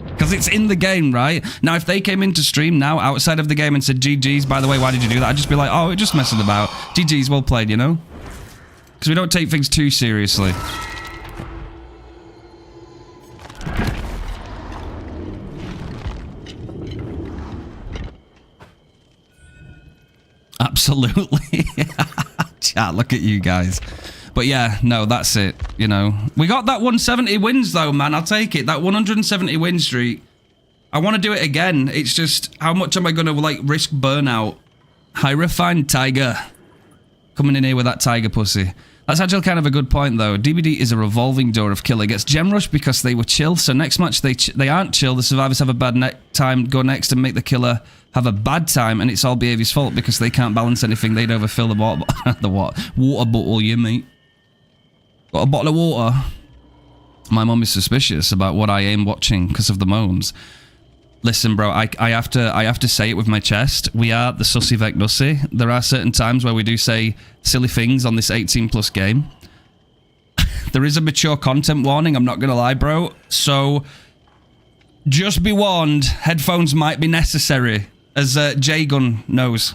Because it's in the game, right? Now, if they came into stream now, outside of the game, and said, GG's, by the way, why did you do that? I'd just be like, oh, we're just messing about. GG's, well played, you know? Because we don't take things too seriously. Absolutely. Chat, look at you guys. But yeah, no, that's it, you know. We got that 170 wins, though, man. I'll take it. That 170 win streak. I want to do it again. It's just, how much am I going to, like, risk burnout? High refined tiger. Coming in here with that tiger pussy. That's actually kind of a good point, though. DBD is a revolving door of killer. Gets gem rush because they were chill. So next match, they aren't chill. The survivors have a bad time, go next and make the killer have a bad time. And it's all Behavior's fault because they can't balance anything. They'd overfill the water, water bottle, you mate. Got a bottle of water. My mum is suspicious about what I aim watching because of the moans. Listen, bro, I have to say it with my chest. We are the sussy Vecnussy. There are certain times where we do say silly things on this 18+ game. There is a mature content warning, I'm not gonna lie, bro. So, just be warned, headphones might be necessary, as J-Gun knows.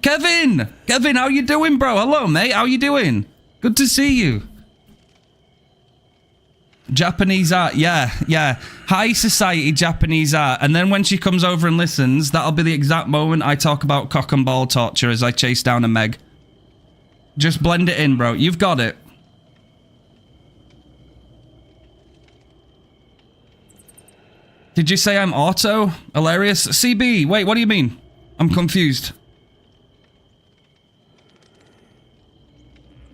Kevin, how you doing, bro? Hello, mate. How you doing? Good to see you. Japanese art, yeah. High society Japanese art. And then when she comes over and listens, that'll be the exact moment I talk about cock and ball torture as I chase down a Meg. Just blend it in, bro. You've got it. Did you say I'm auto? Hilarious. CB, wait, what do you mean? I'm confused.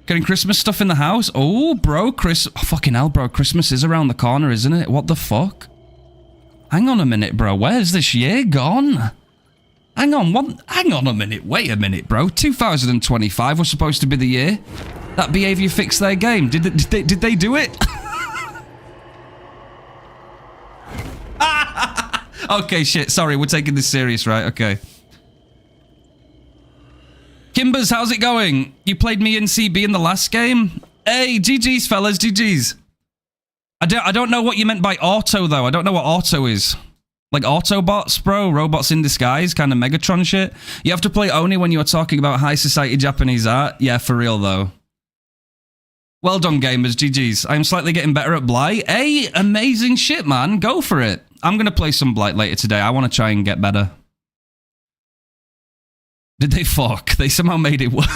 Getting Christmas stuff in the house? Oh, bro, fucking hell, bro. Christmas is around the corner, isn't it? What the fuck? Hang on a minute, bro. Where's this year gone? Hang on a minute. Wait a minute, bro. 2025 was supposed to be the year that Behaviour fixed their game. Did they do it? Okay, shit. Sorry, we're taking this serious, right? Okay. Kimbers, how's it going? You played me in CB in the last game? Hey, GG's, fellas, GG's. I don't know what you meant by auto, though. I don't know what auto is. Like Autobots, bro? Robots in disguise? Kind of Megatron shit? You have to play only when you're talking about high society Japanese art? Yeah, for real, though. Well done, gamers. GG's. I'm slightly getting better at Blight. Hey, amazing shit, man. Go for it. I'm going to play some Blight later today. I want to try and get better. Did they fuck? They somehow made it work.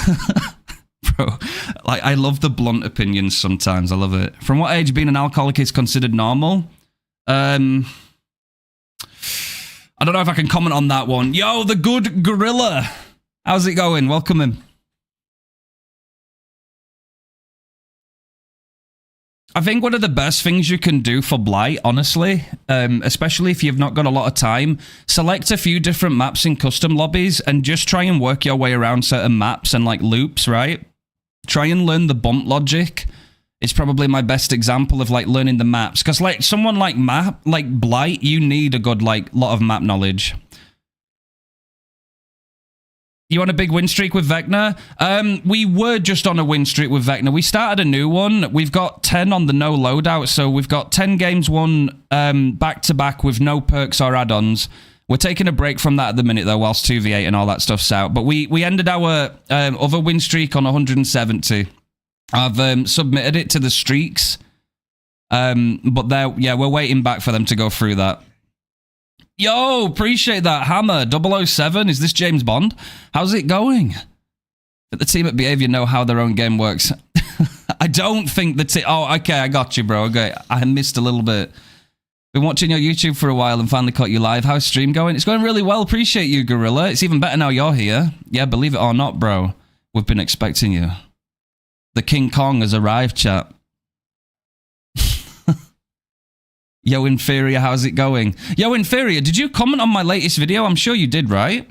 Bro, like, I love the blunt opinions sometimes. I love it. From what age being an alcoholic is considered normal? I don't know if I can comment on that one. Yo, the good gorilla. How's it going? Welcome in. I think one of the best things you can do for Blight, honestly, especially if you've not got a lot of time, select a few different maps in custom lobbies and just try and work your way around certain maps and like loops, right? Try and learn the bump logic. It's probably my best example of like learning the maps. Because like someone like Blight, you need a good like lot of map knowledge. You on a big win streak with Vecna? We were just on a win streak with Vecna. We started a new one. We've got 10 on the no loadout, so we've got 10 games won back-to-back with no perks or add-ons. We're taking a break from that at the minute, though, whilst 2v8 and all that stuff's out. But we ended our other win streak on 170. I've submitted it to the streaks. But we're waiting back for them to go through that. Yo, appreciate that. Hammer 007. Is this James Bond? How's it going? The team at Behaviour know how their own game works. I don't think the team... Oh, okay, I got you, bro. Okay, I missed a little bit. Been watching your YouTube for a while and finally caught you live. How's stream going? It's going really well. Appreciate you, Gorilla. It's even better now you're here. Yeah, believe it or not, bro. We've been expecting you. The King Kong has arrived, chat. Yo, Inferior, how's it going? Yo, Inferior, did you comment on my latest video? I'm sure you did, right?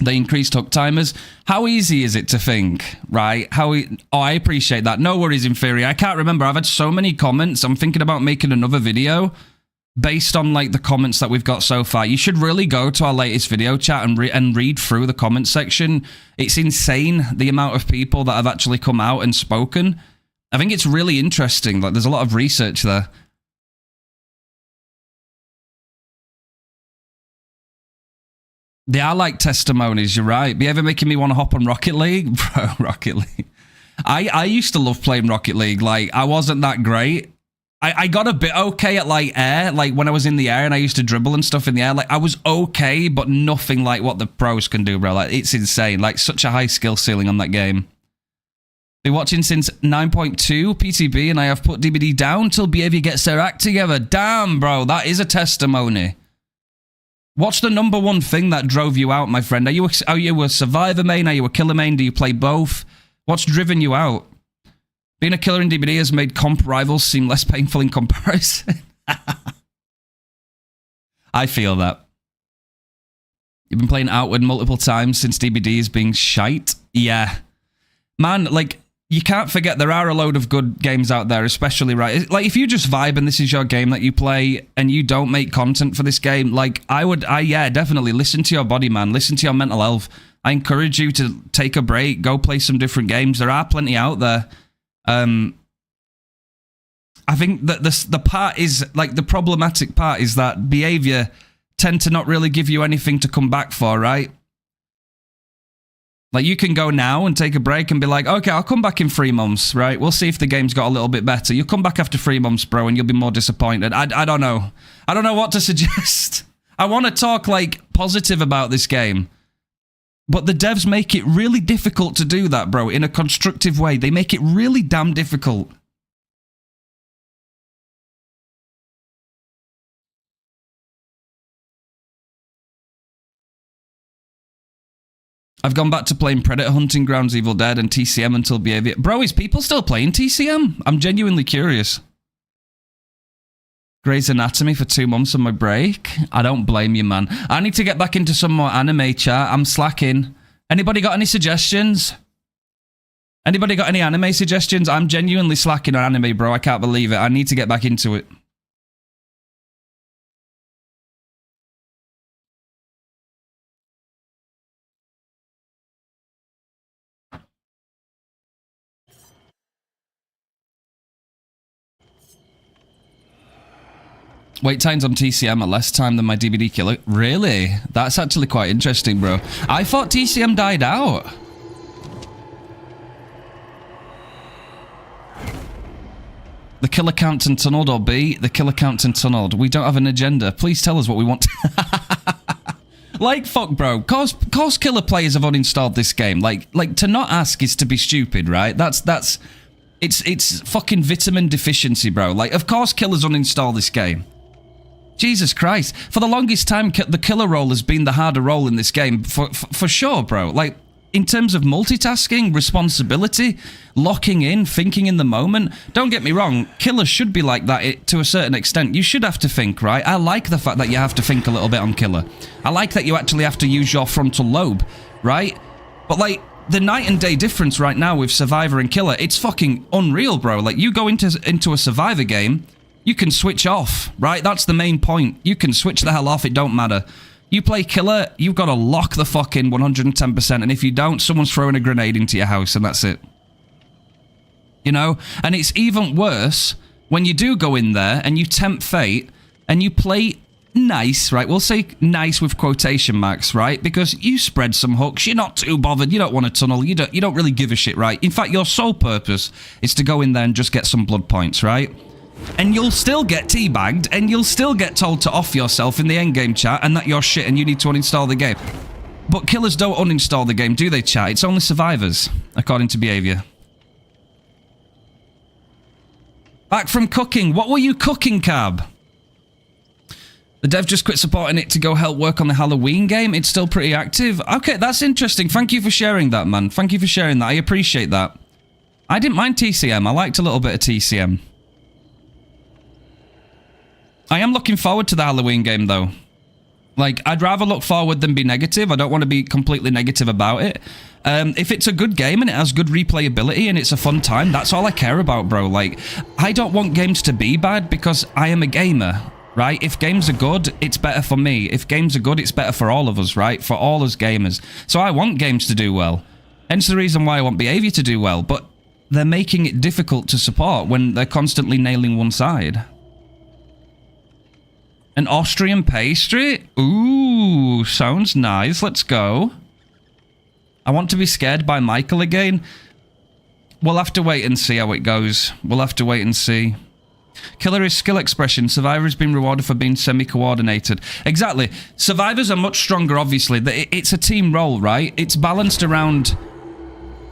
They increased hook timers. How easy is it to think, right? Oh, I appreciate that. No worries, Inferi. I can't remember. I've had so many comments. I'm thinking about making another video based on like the comments that we've got so far. You should really go to our latest video chat and read through the comment section. It's insane the amount of people that have actually come out and spoken. I think it's really interesting. Like, there's a lot of research there. They are like testimonies, you're right. Behaviour making me want to hop on Rocket League? Bro, Rocket League. I used to love playing Rocket League. Like, I wasn't that great. I got a bit okay at, like, air. Like, when I was in the air and I used to dribble and stuff in the air. Like, I was okay, but nothing like what the pros can do, bro. Like, it's insane. Like, such a high skill ceiling on that game. Been watching since 9.2 PTB, and I have put DBD down till Behaviour gets their act together. Damn, bro. That is a testimony. What's the number one thing that drove you out, my friend? Are you a survivor main? Are you a killer main? Do you play both? What's driven you out? Being a killer in DBD has made comp rivals seem less painful in comparison. I feel that. You've been playing Outward multiple times since DBD is being shite? Yeah. Man, like, you can't forget there are a load of good games out there, especially, right? Like, if you just vibe and this is your game that you play and you don't make content for this game, like, yeah, definitely listen to your body, man. Listen to your mental health. I encourage you to take a break, go play some different games. There are plenty out there. I think that the part is, like, the problematic part is that Behaviour tend to not really give you anything to come back for, right? Like, you can go now and take a break and be like, okay, I'll come back in 3 months, right? We'll see if the game's got a little bit better. You'll come back after 3 months, bro, and you'll be more disappointed. I don't know. I don't know what to suggest. I want to talk, like, positive about this game. But the devs make it really difficult to do that, bro, in a constructive way. They make it really damn difficult. I've gone back to playing Predator Hunting Grounds, Evil Dead, and TCM until Behaviour. Bro, is people still playing TCM? I'm genuinely curious. Grey's Anatomy for 2 months on my break. I don't blame you, man. I need to get back into some more anime chat. I'm slacking. Anybody got any suggestions? Anybody got any anime suggestions? I'm genuinely slacking on anime, bro. I can't believe it. I need to get back into it. Wait times on TCM are less time than my DBD killer. Really? That's actually quite interesting, bro. I thought TCM died out. The killer Campton tunneled, or B, the killer Campton tunneled. We don't have an agenda. Please tell us what we want. Like, fuck, bro. Course killer players have uninstalled this game. Like to not ask is to be stupid, right? It's fucking vitamin deficiency, bro. Like, of course killers uninstall this game. Jesus Christ. For the longest time, the killer role has been the harder role in this game. For sure, bro. Like, in terms of multitasking, responsibility, locking in, thinking in the moment. Don't get me wrong, killers should be like that to a certain extent. You should have to think, right? I like the fact that you have to think a little bit on killer. I like that you actually have to use your frontal lobe, right? But, like, the night and day difference right now with Survivor and Killer, it's fucking unreal, bro. Like, you go into a Survivor game, you can switch off, right? That's the main point. You can switch the hell off, it don't matter. You play Killer, you've got to lock the fuck in 110%, and if you don't, someone's throwing a grenade into your house, and that's it. You know? And it's even worse when you do go in there, and you tempt fate, and you play nice, right? We'll say nice with quotation marks, right? Because you spread some hooks, you're not too bothered, you don't want to tunnel, you don't really give a shit, right? In fact, your sole purpose is to go in there and just get some blood points, right? And you'll still get teabagged, and you'll still get told to off yourself in the endgame chat, and that you're shit and you need to uninstall the game. But killers don't uninstall the game, do they, chat? It's only survivors, according to Behaviour. Back from cooking. What were you cooking, Cab? The dev just quit supporting it to go help work on the Halloween game. It's still pretty active. Okay, that's interesting. Thank you for sharing that, man. Thank you for sharing that. I appreciate that. I didn't mind TCM. I liked a little bit of TCM. I am looking forward to the Halloween game, though. Like, I'd rather look forward than be negative. I don't want to be completely negative about it. If it's a good game and it has good replayability and it's a fun time, that's all I care about, bro. Like, I don't want games to be bad because I am a gamer, right? If games are good, it's better for me. If games are good, it's better for all of us, right? For all us gamers. So I want games to do well. Hence the reason why I want Behaviour to do well. But they're making it difficult to support when they're constantly nailing one side. An Austrian pastry? Ooh, sounds nice. Let's go. I want to be scared by Michael again. We'll have to wait and see how it goes. We'll have to wait and see. Killer is skill expression. Survivor has been rewarded for being semi-coordinated. Exactly. Survivors are much stronger, obviously. It's a team role, right? It's balanced around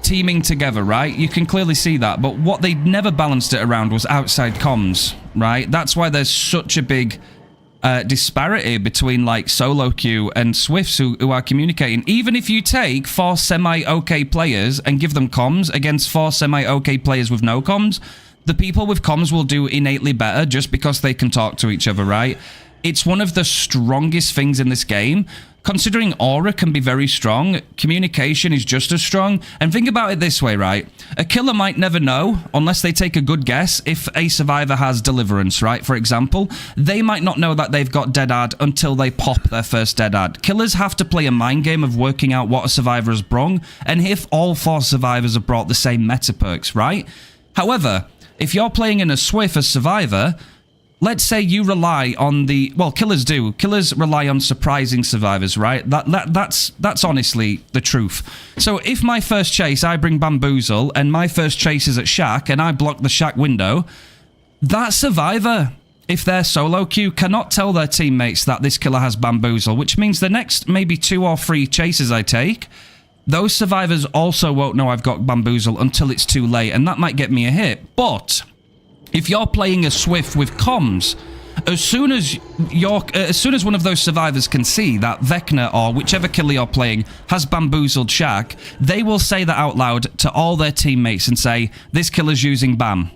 teaming together, right? You can clearly see that. But what they never balanced it around was outside comms, right? That's why there's such a big disparity between like solo queue and Swifts who are communicating. Even if you take 4 semi-okay players and give them comms against 4 semi-okay players with no comms, the people with comms will do innately better just because they can talk to each other, right? It's one of the strongest things in this game. Considering aura can be very strong, communication is just as strong. And think about it this way, right? A killer might never know, unless they take a good guess, if a survivor has deliverance, right? For example, they might not know that they've got DeathAdder until they pop their first DeathAdder. Killers have to play a mind game of working out what a survivor has brung, and if all 4 survivors have brought the same meta perks, right? However, if you're playing in a Swift as survivor, let's say you rely on the... Well, killers do. Killers rely on surprising survivors, right? That's honestly the truth. So if my first chase, I bring Bamboozle, and my first chase is at Shack, and I block the Shack window, that survivor, if they're solo queue, cannot tell their teammates that this killer has Bamboozle, which means the next maybe 2 or 3 chases I take, those survivors also won't know I've got Bamboozle until it's too late, and that might get me a hit. But if you're playing a Swift with comms, as soon as one of those survivors can see that Vecna or whichever killer you're playing has bamboozled Shack, they will say that out loud to all their teammates and say, this killer's using BAM.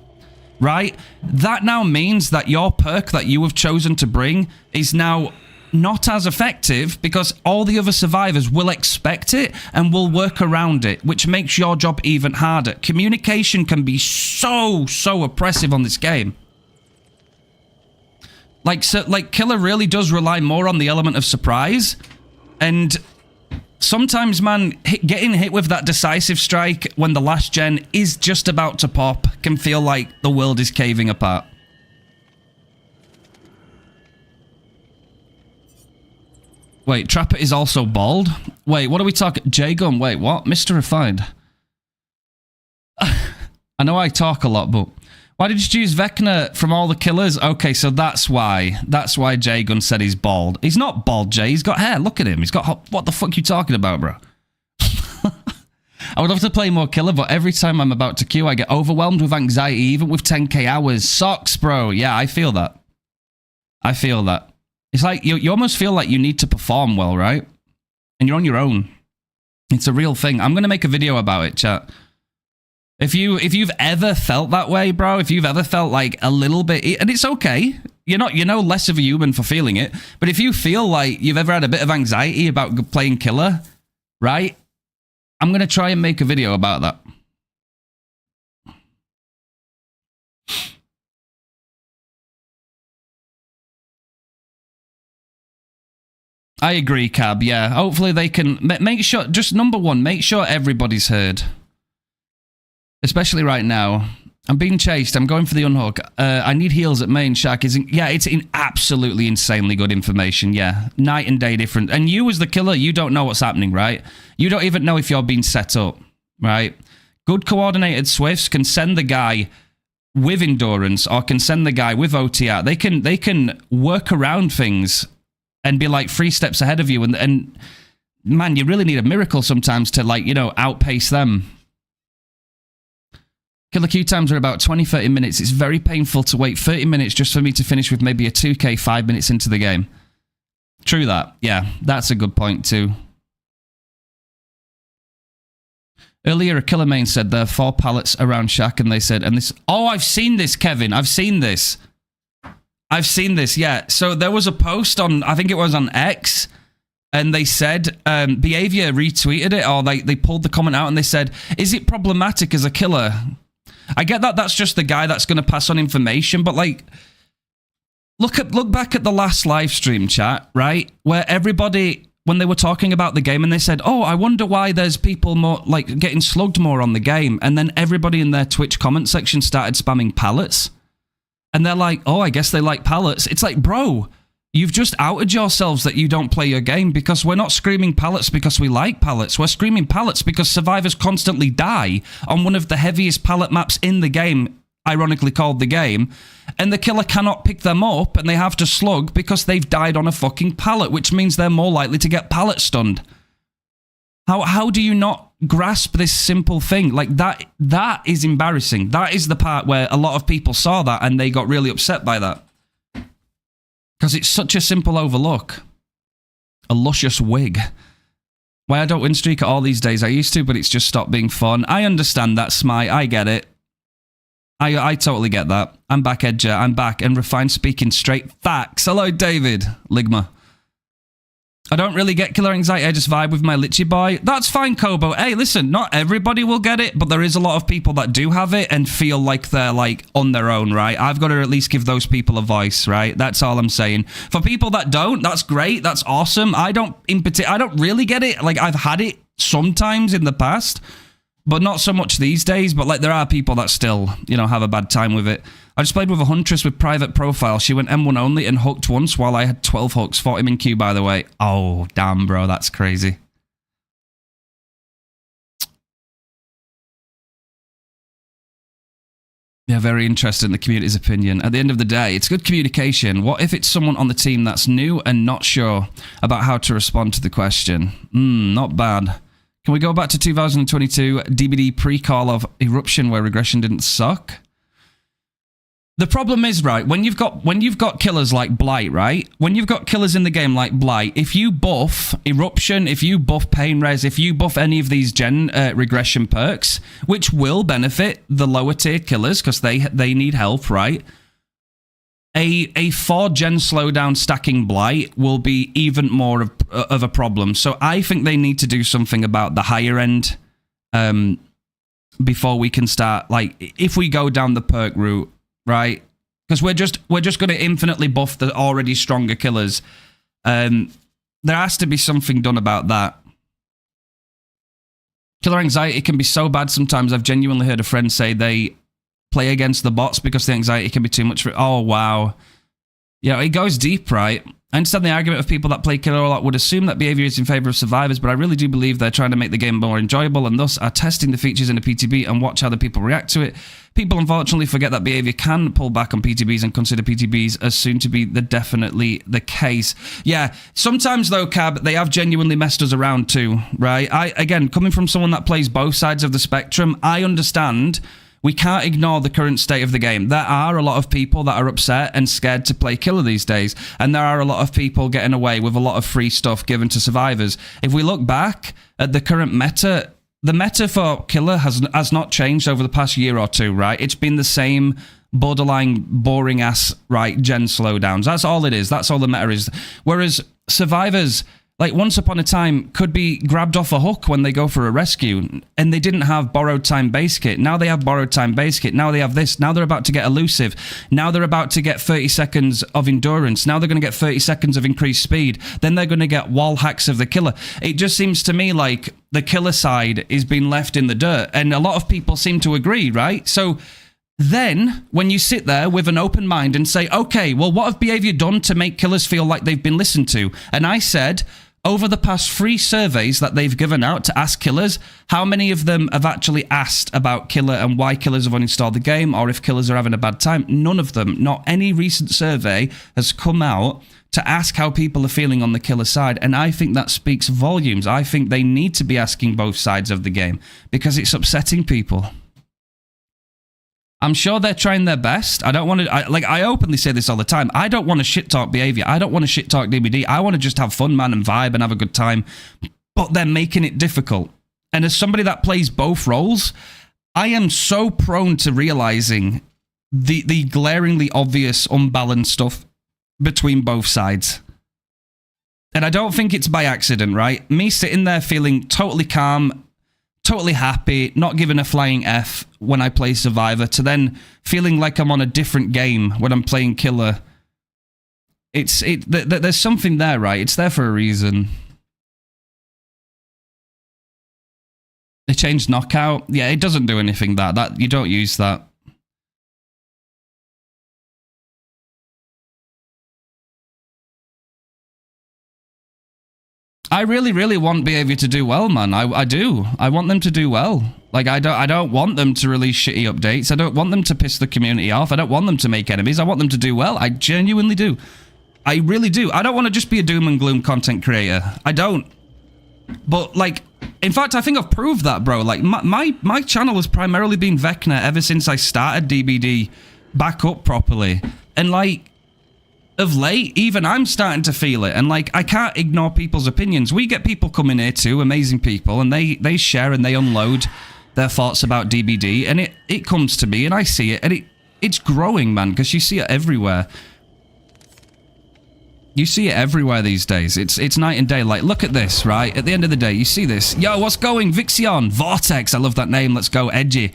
Right? That now means that your perk that you have chosen to bring is now not as effective because all the other survivors will expect it and will work around it, which makes your job even harder. Communication can be so oppressive on this game. Like Killer really does rely more on the element of surprise, and sometimes, man, getting hit with that decisive strike when the last gen is just about to pop can feel like the world is caving apart. Wait, Trapper is also bald? Wait, what are we talking? J-Gun, wait, what? Mr. Refined. I know I talk a lot, but why did you choose Vecna from all the killers? Okay, so that's why. That's why J-Gun said he's bald. He's not bald, Jay. He's got hair. Look at him. He's got... What the fuck are you talking about, bro? I would love to play more killer, but every time I'm about to queue, I get overwhelmed with anxiety, even with 10k hours. Socks, bro. Yeah, I feel that. I feel that. It's like you almost feel like you need to perform well, right? And you're on your own. It's a real thing. I'm going to make a video about it, chat. If you've ever felt that way, bro, if you've ever felt like a little bit, and it's okay. You're no less of a human for feeling it. But if you feel like you've ever had a bit of anxiety about playing killer, right? I'm going to try and make a video about that. I agree, Cab, yeah. Hopefully they can make sure, just number one, make sure everybody's heard. Especially right now. I'm being chased. I'm going for the unhook. I need heals at main. Shack isn't... Yeah, it's absolutely insanely good information, yeah. Night and day different. And you as the killer, you don't know what's happening, right? You don't even know if you're being set up, right? Good coordinated Swifts can send the guy with endurance or can send the guy with OTR. They can work around things and be like 3 steps ahead of you. And man, you really need a miracle sometimes to, like, you know, outpace them. Killer queue times are about 20-30 minutes. It's very painful to wait 30 minutes just for me to finish with maybe a 2k 5 minutes into the game. True that. Yeah, that's a good point too. Earlier, a killer main said there are 4 pallets around Shack, and they said, and this... Oh, I've seen this, Kevin. I've seen this. I've seen this, yeah. So there was a post on, I think it was on X, and they said, Behaviour retweeted it, or they pulled the comment out and they said, is it problematic as a killer? I get that that's just the guy that's going to pass on information, but like, look back at the last live stream chat, right? Where everybody, when they were talking about the game and they said, oh, I wonder why there's people more like getting slugged more on the game. And then everybody in their Twitch comment section started spamming pallets. And they're like, oh, I guess they like pallets. It's like, bro, you've just outed yourselves that you don't play your game, because we're not screaming pallets because we like pallets. We're screaming pallets because survivors constantly die on one of the heaviest pallet maps in the game, ironically called the game, and the killer cannot pick them up and they have to slug because they've died on a fucking pallet, which means they're more likely to get pallet stunned. How do you not grasp this simple thing? Like, that is embarrassing. That is the part where a lot of people saw that and they got really upset by that. Because it's such a simple overlook. A luscious wig. Why I don't win streak at all these days. I used to, but it's just stopped being fun. I understand that, Smite. I get it. I totally get that. I'm back, Edger. I'm back. And refined speaking straight facts. Hello, David. Ligma. I don't really get killer anxiety. I just vibe with my Litchi boy. That's fine, Kobo. Hey, listen, not everybody will get it, but there is a lot of people that do have it and feel like they're like on their own, right? I've got to at least give those people a voice, right? That's all I'm saying. For people that don't, that's great. That's awesome. I don't really get it. Like, I've had it sometimes in the past, but not so much these days. But like, there are people that still, you know, have a bad time with it. I just played with a Huntress with private profile. She went M1 only and hooked once while I had 12 hooks. Fought him in queue, by the way. Oh, damn, bro. That's crazy. Yeah, very interested in the community's opinion. At the end of the day, it's good communication. What if it's someone on the team that's new and not sure about how to respond to the question? Not bad. Can we go back to 2022 DBD pre-call of Eruption where regression didn't suck? The problem is, right, when you've got killers like Blight, right? When you've got killers in the game like Blight, if you buff Eruption, if you buff Pain Res, if you buff any of these regression perks, which will benefit the lower tier killers because they need help, right? A 4 gen slowdown stacking Blight will be even more of a problem. So I think they need to do something about the higher end before we can start, like, if we go down the perk route, right? Because we're just going to infinitely buff the already stronger killers. There has to be something done about that. Killer anxiety can be so bad sometimes. I've genuinely heard a friend say they play against the bots because the anxiety can be too much for... Oh, wow. Yeah, it goes deep, right? I understand the argument of people that play killer a lot would assume that behavior is in favor of survivors, but I really do believe they're trying to make the game more enjoyable and thus are testing the features in a PTB and watch how the people react to it. People unfortunately forget that behavior can pull back on PTBs and consider PTBs as soon to be definitely the case. Yeah, sometimes though, Cab, they have genuinely messed us around too, right? Again, coming from someone that plays both sides of the spectrum, I understand. We can't ignore the current state of the game. There are a lot of people that are upset and scared to play killer these days, and there are a lot of people getting away with a lot of free stuff given to survivors. If we look back at the current meta, the meta for killer has not changed over the past year or two, right? It's been the same borderline boring ass, right, gen slowdowns. That's all it is. That's all the meta is. Whereas survivors, like, once upon a time, could be grabbed off a hook when they go for a rescue, and they didn't have borrowed time base kit. Now they have borrowed time base kit. Now they have this. Now they're about to get elusive. Now they're about to get 30 seconds of endurance. Now they're going to get 30 seconds of increased speed. Then they're going to get wall hacks of the killer. It just seems to me like the killer side is being left in the dirt, and a lot of people seem to agree, right? So then, when you sit there with an open mind and say, okay, well, what have behavior done to make killers feel like they've been listened to? And I said, over the past 3 surveys that they've given out to ask killers, how many of them have actually asked about killer and why killers have uninstalled the game, or if killers are having a bad time? None of them, not any recent survey, has come out to ask how people are feeling on the killer side. And I think that speaks volumes. I think they need to be asking both sides of the game because it's upsetting people. I'm sure they're trying their best. I don't want to, I openly say this all the time. I don't want to shit talk behavior. I don't want to shit talk DBD. I want to just have fun, man, and vibe and have a good time. But they're making it difficult. And as somebody that plays both roles, I am so prone to realizing the glaringly obvious unbalanced stuff between both sides. And I don't think it's by accident, right? Me sitting there feeling totally calm, totally happy, not giving a flying F when I play Survivor, to then feeling like I'm on a different game when I'm playing Killer. There's something there, right? It's there for a reason. They changed knockout. Yeah, it doesn't do anything that you don't use that. I really, really want Behaviour to do well, man. I do. I want them to do well. Like, I don't want them to release shitty updates. I don't want them to piss the community off. I don't want them to make enemies. I want them to do well. I genuinely do. I really do. I don't want to just be a doom and gloom content creator. I don't. But, like, in fact, I think I've proved that, bro. Like, my channel has primarily been Vecna ever since I started DBD back up properly. And, like, of late, even I'm starting to feel it. And, like, I can't ignore people's opinions. We get people coming here too, amazing people, and they share and they unload their thoughts about DBD. And it comes to me and I see it. And it's growing, man, because you see it everywhere. You see it everywhere these days. It's night and day. Like, look at this, right? At the end of the day, you see this. Yo, what's going? Vixion, Vortex. I love that name. Let's go, edgy.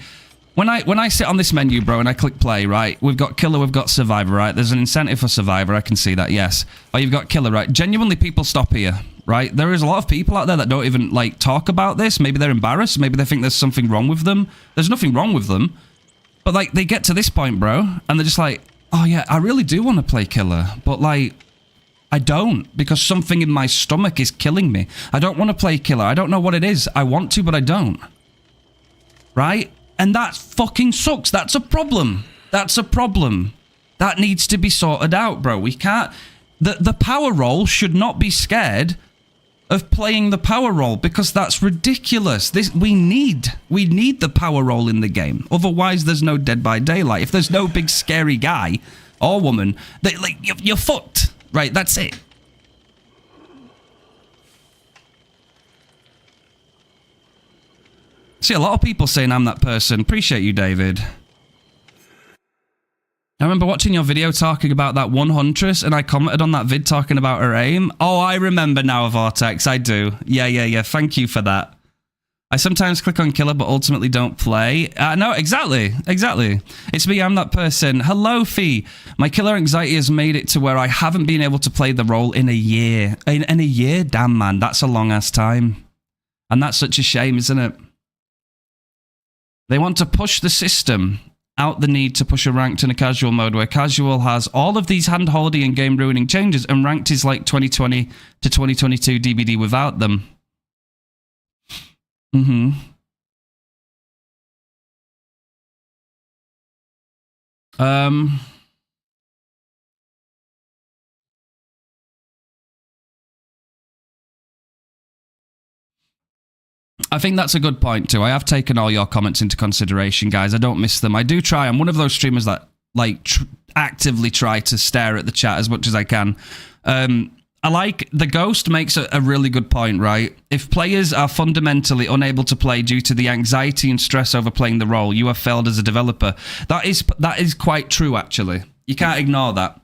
When I sit on this menu, bro, and I click play, right? We've got Killer, we've got Survivor, right? There's an incentive for Survivor. I can see that, yes. Oh, you've got Killer, right? Genuinely, people stop here, right? There is a lot of people out there that don't even, like, talk about this. Maybe they're embarrassed. Maybe they think there's something wrong with them. There's nothing wrong with them. But, like, they get to this point, bro, and they're just like, oh, yeah, I really do want to play Killer. But, like, I don't, because something in my stomach is killing me. I don't want to play Killer. I don't know what it is. I want to, but I don't. Right? And that fucking sucks. That's a problem. That's a problem. That needs to be sorted out, bro. We can't... The power role should not be scared of playing the power role, because that's ridiculous. We need the power role in the game. Otherwise, there's no Dead by Daylight. If there's no big scary guy or woman, you're fucked. Right, that's it. See, a lot of people saying I'm that person. Appreciate you, David. I remember watching your video talking about that one Huntress, and I commented on that vid talking about her aim. Oh, I remember now, Vortex. I do. Yeah. Thank you for that. I sometimes click on Killer, but ultimately don't play. No, exactly. It's me, I'm that person. Hello, Fee. My Killer anxiety has made it to where I haven't been able to play the role in a year. In a year? Damn, man, that's a long-ass time. And that's such a shame, isn't it? They want to push the system out the need to push a ranked in a casual mode, where casual has all of these hand-holding and game-ruining changes, and ranked is like 2020 to 2022 DBD without them. I think that's a good point too. I have taken all your comments into consideration, guys. I don't miss them. I do try. I'm one of those streamers that like actively try to stare at the chat as much as I can. I like the Ghost makes a really good point, right? If players are fundamentally unable to play due to the anxiety and stress over playing the role, you have failed as a developer. That is quite true, actually. You can't ignore that.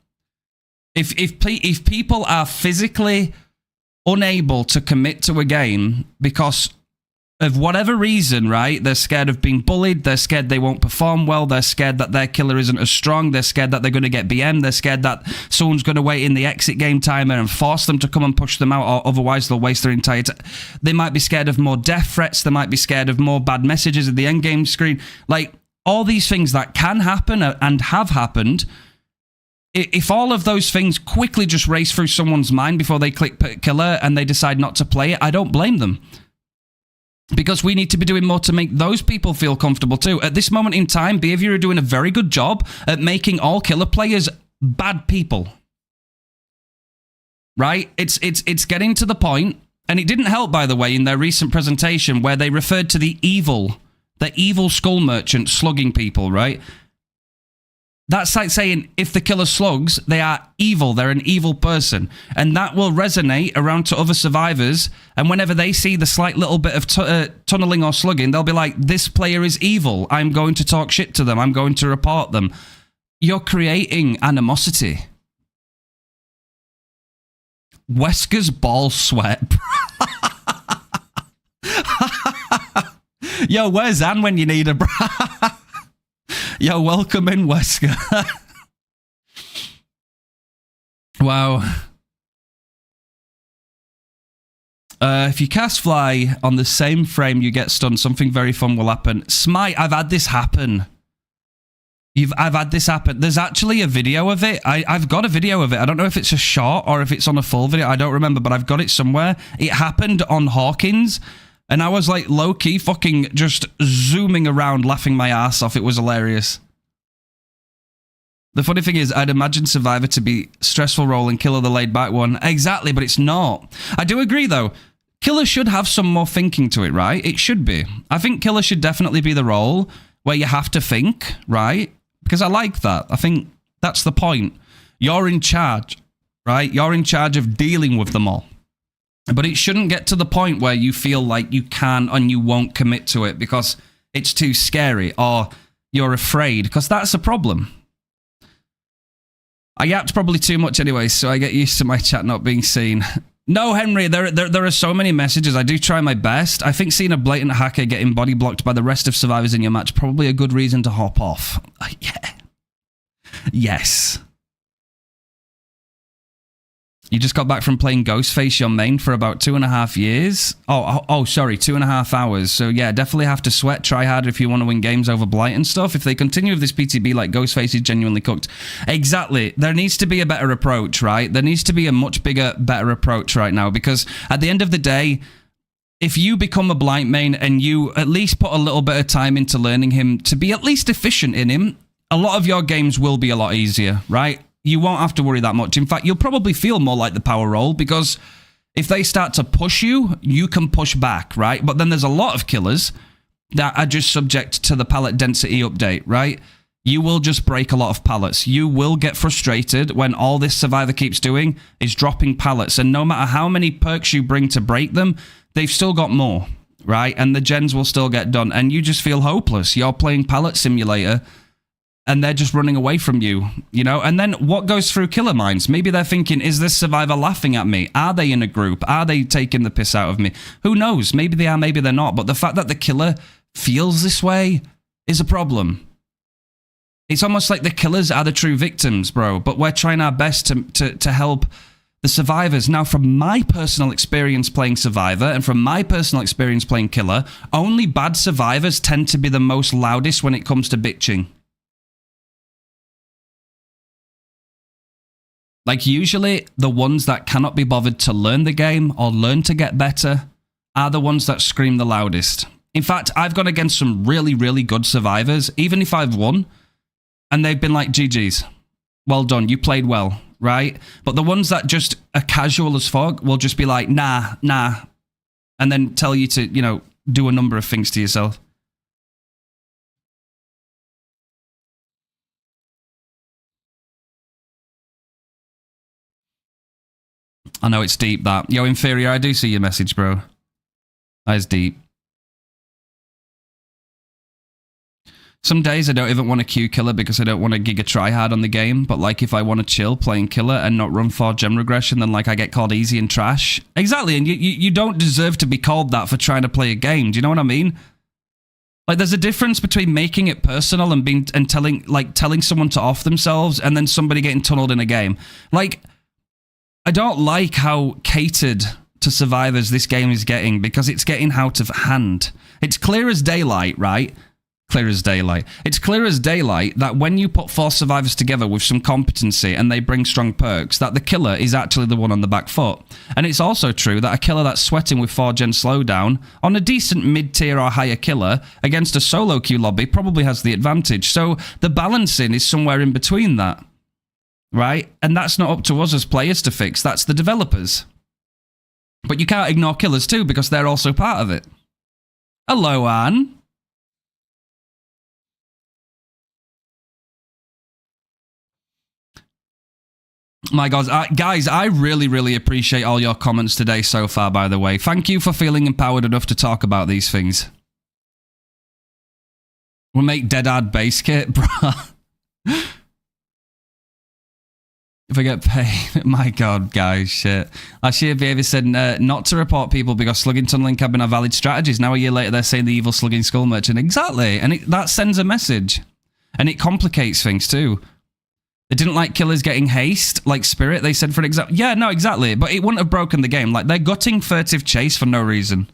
If people are physically unable to commit to a game because of whatever reason, right? They're scared of being bullied. They're scared they won't perform well. They're scared that their killer isn't as strong. They're scared that they're going to get BM. They're scared that someone's going to wait in the exit game timer and force them to come and push them out, or otherwise they'll waste their entire time. They might be scared of more death threats. They might be scared of more bad messages at the end game screen. Like, all these things that can happen and have happened, if all of those things quickly just race through someone's mind before they click killer and they decide not to play it, I don't blame them. Because we need to be doing more to make those people feel comfortable too. At this moment in time, Behaviour are doing a very good job at making all killer players bad people. Right? It's getting to the point, and it didn't help, by the way, in their recent presentation where they referred to the evil skull merchant slugging people, right? That's like saying if the killer slugs, they are evil. They're an evil person. And that will resonate around to other survivors. And whenever they see the slight little bit of tunneling or slugging, they'll be like, this player is evil. I'm going to talk shit to them. I'm going to report them. you're creating animosity. Wesker's ball sweat. Yo, where's Anne when you need her, bro? Yo, welcome in, Wesker. Wow. If you cast fly on the same frame, you get stunned. Something very fun will happen. Smite, I've had this happen. I've had this happen. There's actually a video of it. I've got a video of it. I don't know if it's a short or if it's on a full video. I don't remember, but I've got it somewhere. It happened on Hawkins, and I was like low-key fucking just zooming around, laughing my ass off. It was hilarious. The funny thing is, I'd imagine Survivor to be stressful role and Killer the laid-back one. Exactly, but it's not. I do agree, though. Killer should have some more thinking to it, right? It should be. I think Killer should definitely be the role where you have to think, right? Because I like that. I think that's the point. You're in charge, right? You're in charge of dealing with them all. But it shouldn't get to the point where you feel like you can and you won't commit to it because it's too scary or you're afraid, because that's a problem. I yapped probably too much anyway, so I get used to my chat not being seen. No, Henry, there are so many messages. I do try my best. I think seeing a blatant hacker getting body blocked by the rest of survivors in your match probably a good reason to hop off. Yeah. Yes. You just got back from playing Ghostface, your main, for about 2.5 years. Oh, sorry, 2.5 hours. So yeah, definitely have to sweat, try harder if you want to win games over Blight and stuff. If they continue with this PTB like Ghostface is genuinely cooked. Exactly. There needs to be a better approach, right? There needs to be a much bigger, better approach right now, because at the end of the day, if you become a Blight main and you at least put a little bit of time into learning him to be at least efficient in him, a lot of your games will be a lot easier, right? You won't have to worry that much. In fact, you'll probably feel more like the power role, because if they start to push you, you can push back, right? But then there's a lot of killers that are just subject to the pallet density update, right? You will just break a lot of pallets. You will get frustrated when all this Survivor keeps doing is dropping pallets. And no matter how many perks you bring to break them, they've still got more, right? And the gens will still get done. And you just feel hopeless. You're playing Pallet Simulator, and they're just running away from you, you know? And then what goes through killer minds? Maybe they're thinking, is this survivor laughing at me? Are they in a group? Are they taking the piss out of me? Who knows? Maybe they are, maybe they're not. But the fact that the killer feels this way is a problem. It's almost like the killers are the true victims, bro. But we're trying our best to help the survivors. Now, from my personal experience playing Survivor and from my personal experience playing Killer, only bad survivors tend to be the most loudest when it comes to bitching. Like, usually, the ones that cannot be bothered to learn the game or learn to get better are the ones that scream the loudest. In fact, I've gone against some really, really good survivors, even if I've won, and they've been like, GG's. Well done, you played well, right? But the ones that just are casual as fuck will just be like, nah, and then tell you to, you know, do a number of things to yourself. I know it's deep, that. Yo, Inferior, I do see your message, bro. That is deep. Some days I don't even want to queue Killer because I don't want to giga tryhard on the game, but like if I want to chill playing Killer and not run for gem regression, then like I get called easy and trash. Exactly, and you don't deserve to be called that for trying to play a game. Do you know what I mean? Like, there's a difference between making it personal and telling someone to off themselves and then somebody getting tunneled in a game. Like, I don't like how catered to survivors this game is getting, because it's getting out of hand. It's clear as daylight, right? Clear as daylight. It's clear as daylight that when you put 4 survivors together with some competency and they bring strong perks, that the killer is actually the one on the back foot. And it's also true that a killer that's sweating with 4-gen slowdown on a decent mid-tier or higher killer against a solo queue lobby probably has the advantage. So the balancing is somewhere in between that. Right? And that's not up to us as players to fix. That's the developers. But you can't ignore killers too, because they're also part of it. Hello, Anne. My God, guys, I really, really appreciate all your comments today so far, by the way. Thank you for feeling empowered enough to talk about these things. We'll make DeathAdder base kit, bro. If I get paid, my God, guys, shit. Last year, Behaviour said not to report people because slugging, tunneling, cabin are valid strategies. Now a year later, they're saying the evil slugging skull merchant. Exactly, and that sends a message. And it complicates things too. They didn't like killers getting haste, like Spirit, they said for example. Yeah, no, exactly, but it wouldn't have broken the game. Like, they're gutting furtive chase for no reason.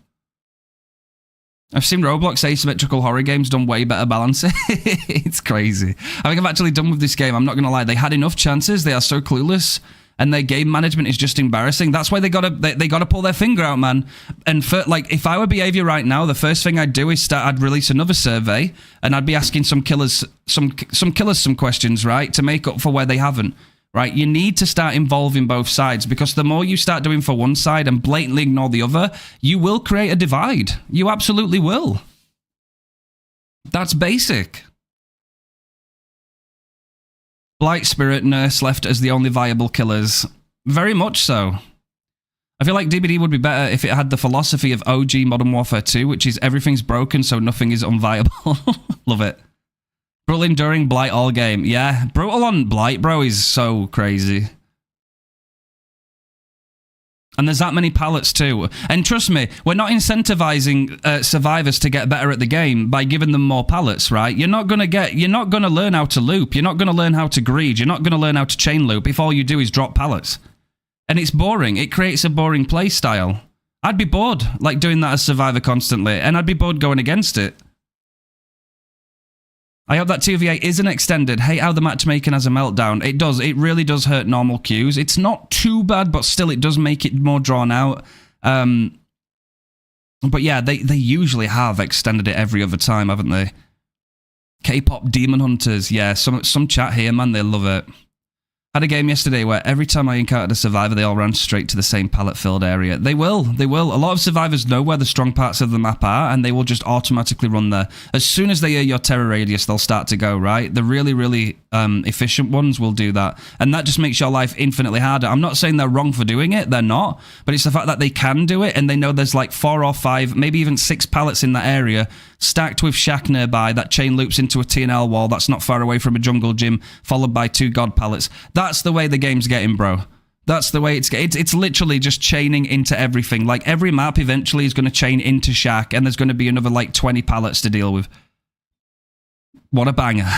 I've seen Roblox asymmetrical horror games done way better balancing. It's crazy. I think I'm actually done with this game. I'm not going to lie. They had enough chances. They are so clueless. And their game management is just embarrassing. That's why they gotta pull their finger out, man. And for, like, if I were Behaviour right now, the first thing I'd do is I'd release another survey, and I'd be asking some killers some questions, right, to make up for where they haven't. Right, you need to start involving both sides, because the more you start doing for one side and blatantly ignore the other, you will create a divide. You absolutely will. That's basic. Blight, Spirit, Nurse left as the only viable killers. Very much so. I feel like DBD would be better if it had the philosophy of OG Modern Warfare 2, which is everything's broken so nothing is unviable. Love it. Brutal enduring Blight all game. Yeah, brutal on Blight, bro, is so crazy. And there's that many pallets too. And trust me, we're not incentivizing survivors to get better at the game by giving them more pallets, right? You're not gonna learn how to loop. You're not gonna learn how to greed. You're not gonna learn how to chain loop if all you do is drop pallets. And it's boring. It creates a boring play style. I'd be bored, like, doing that as survivor constantly, and I'd be bored going against it. I hope that 2v8 isn't extended. Hate how the matchmaking has a meltdown. It does. It really does hurt normal queues. It's not too bad, but still it does make it more drawn out. But yeah, they usually have extended it every other time, haven't they? K-pop Demon Hunters. Yeah, some chat here, man. They love it. Had a game yesterday where every time I encountered a survivor, they all ran straight to the same pallet-filled area. They will. They will. A lot of survivors know where the strong parts of the map are, and they will just automatically run there. As soon as they hear your terror radius, they'll start to go, right? The really, really efficient ones will do that. And that just makes your life infinitely harder. I'm not saying they're wrong for doing it. They're not. But it's the fact that they can do it, and they know there's like 4 or 5, maybe even 6 pallets in that area, stacked with shack nearby that chain loops into a T&L wall that's not far away from a jungle gym, followed by 2 god pallets. That's the way the game's getting, bro. That's the way it's literally just chaining into everything. Like, every map eventually is going to chain into shack, and there's going to be another, like, 20 pallets to deal with. What a banger.